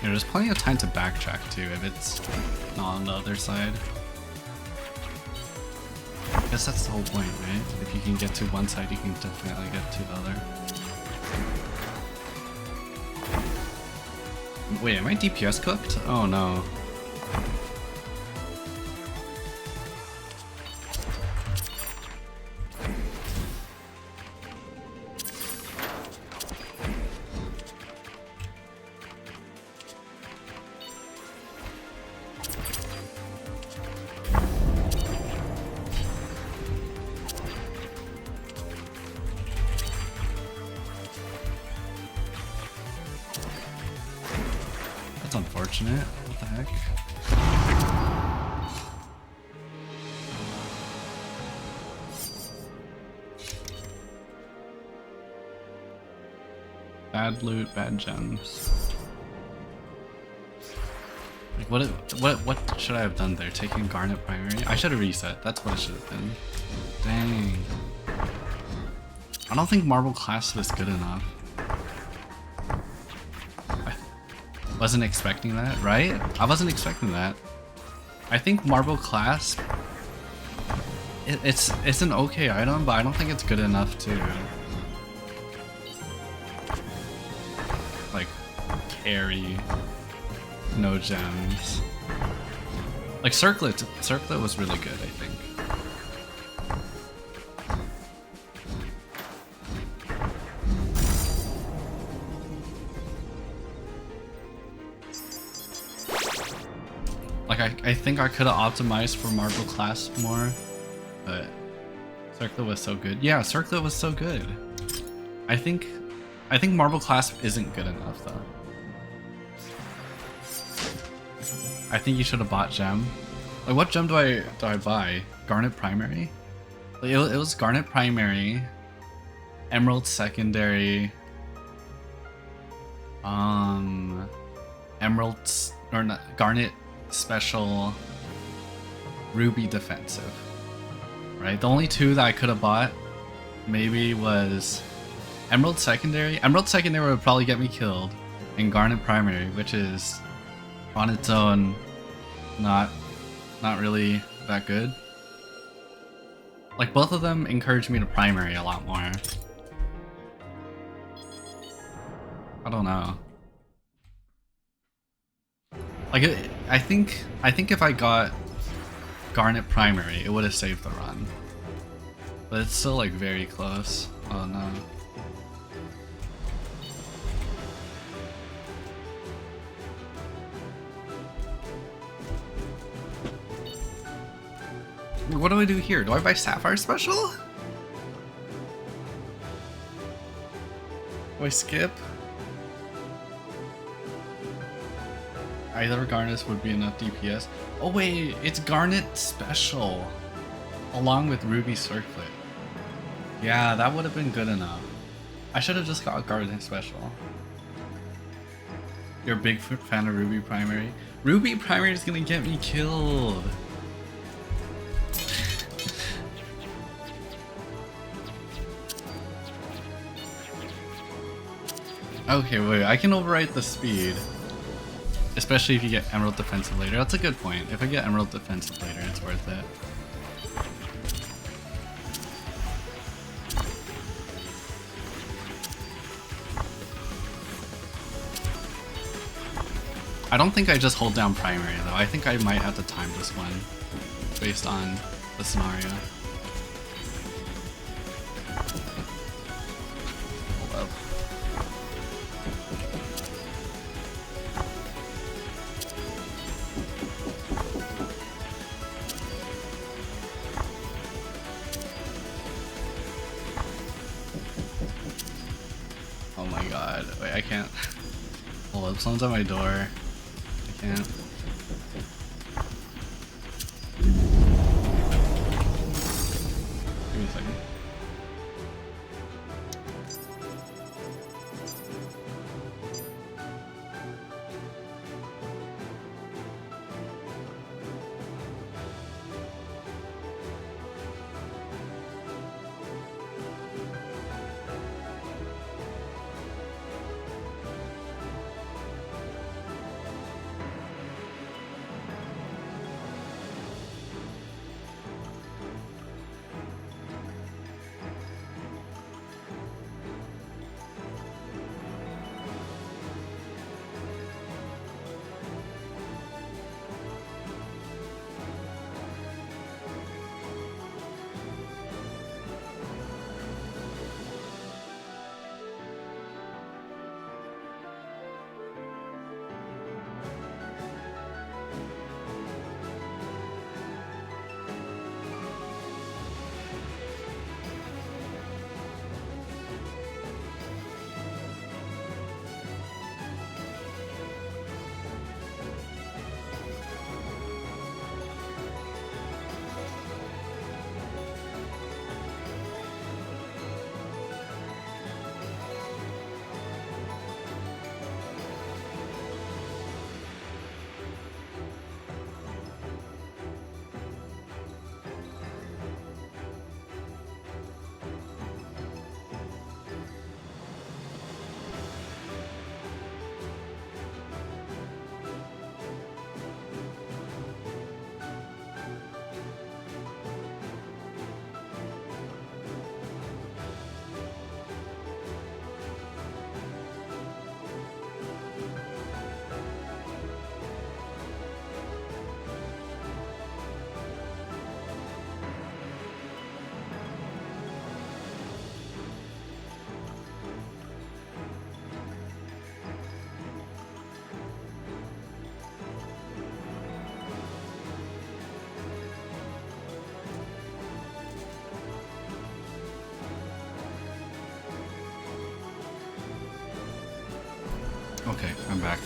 Yeah, there's plenty of time to backtrack too if it's not on the other side. I guess that's the whole point, right? If you can get to one side, you can definitely get to the other. Wait, am I DPS cooked? Oh no. That's unfortunate. What the heck? Bad loot, bad gems. Like what should I have done there? Taking Garnet primary? I should have reset. That's what it should have been. Dang. I don't think Marble Clasp is good enough. Wasn't expecting that, right? I wasn't expecting that. I think Marble Clasp, it's an okay item, but I don't think it's good enough to like carry no gems. Like Circlet was really good, I think. Like I think I could have optimized for Marble Clasp more, but Circlet was so good. Yeah, Circlet was so good. I think Marble Clasp isn't good enough though. I think you should have bought gem. Like what gem do I buy? Garnet primary? Like, it was Garnet primary, Emerald secondary, Emerald or not, Garnet special, Ruby defensive. Right? The only two that I could have bought maybe was Emerald Secondary? Emerald Secondary would probably get me killed. And Garnet Primary, which is on its own not really that good. Like, both of them encourage me to primary a lot more. I don't know. Like, I think if I got Garnet Primary, it would have saved the run. But it's still, like, very close. Oh no. What do I do here? Do I buy Sapphire Special? Do I skip? Either Garnet would be enough DPS. Oh wait, it's Garnet Special. Along with Ruby Circlet. Yeah, that would have been good enough. I should have just got Garnet Special. You're a big fan of Ruby Primary? Ruby Primary is gonna get me killed. Okay, wait, I can overwrite the speed. Especially if you get Emerald Defensive later. That's a good point. If I get Emerald Defensive later, it's worth it. I don't think I just hold down primary though. I think I might have to time this one based on the scenario. Hold up. Oh my god. Wait, I can't. Hold up, someone's at my door. I can't. Give me a second. Okay, I'm back.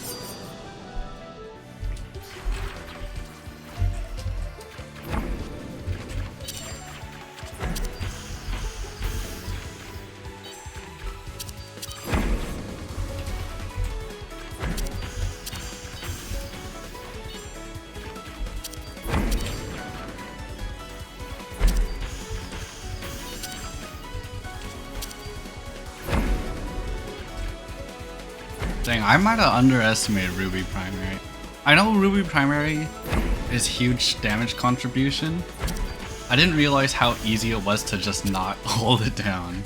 Dang, I might have underestimated Ruby Primary. I know Ruby Primary is huge damage contribution. I didn't realize how easy it was to just not hold it down.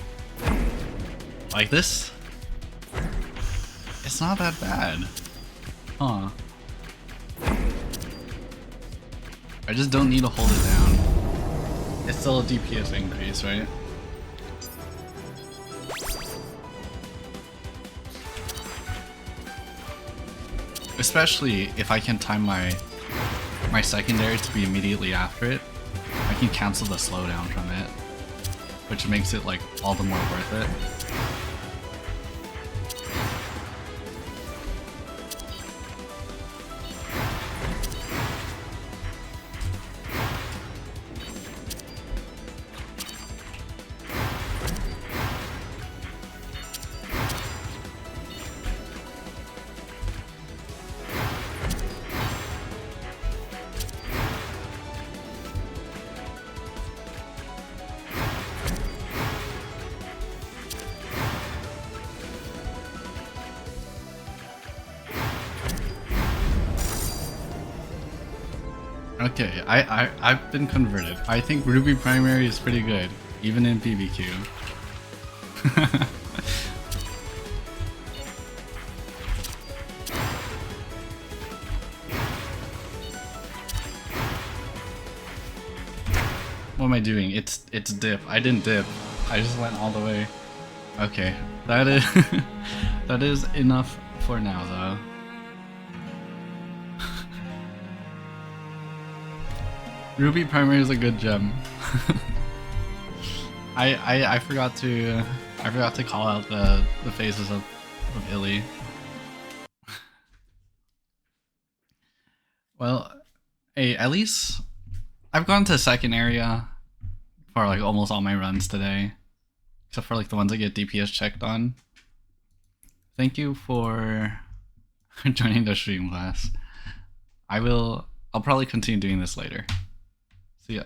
Like this? It's not that bad. Huh. I just don't need to hold it down. It's still a DPS increase, right? Especially if I can time my secondary to be immediately after it, I can cancel the slowdown from it, which makes it like all the more worth it. Okay, I've been converted. I think Ruby Primary is pretty good, even in BBQ. What am I doing? It's dip. I didn't dip. I just went all the way. Okay, that is that is enough for now, though. Ruby Primary is a good gem. I forgot to call out the phases of Illy. Well, hey, at least I've gone to second area for like almost all my runs today, except for like the ones that get DPS checked on. Thank you for joining the stream class. I'll probably continue doing this later. See ya.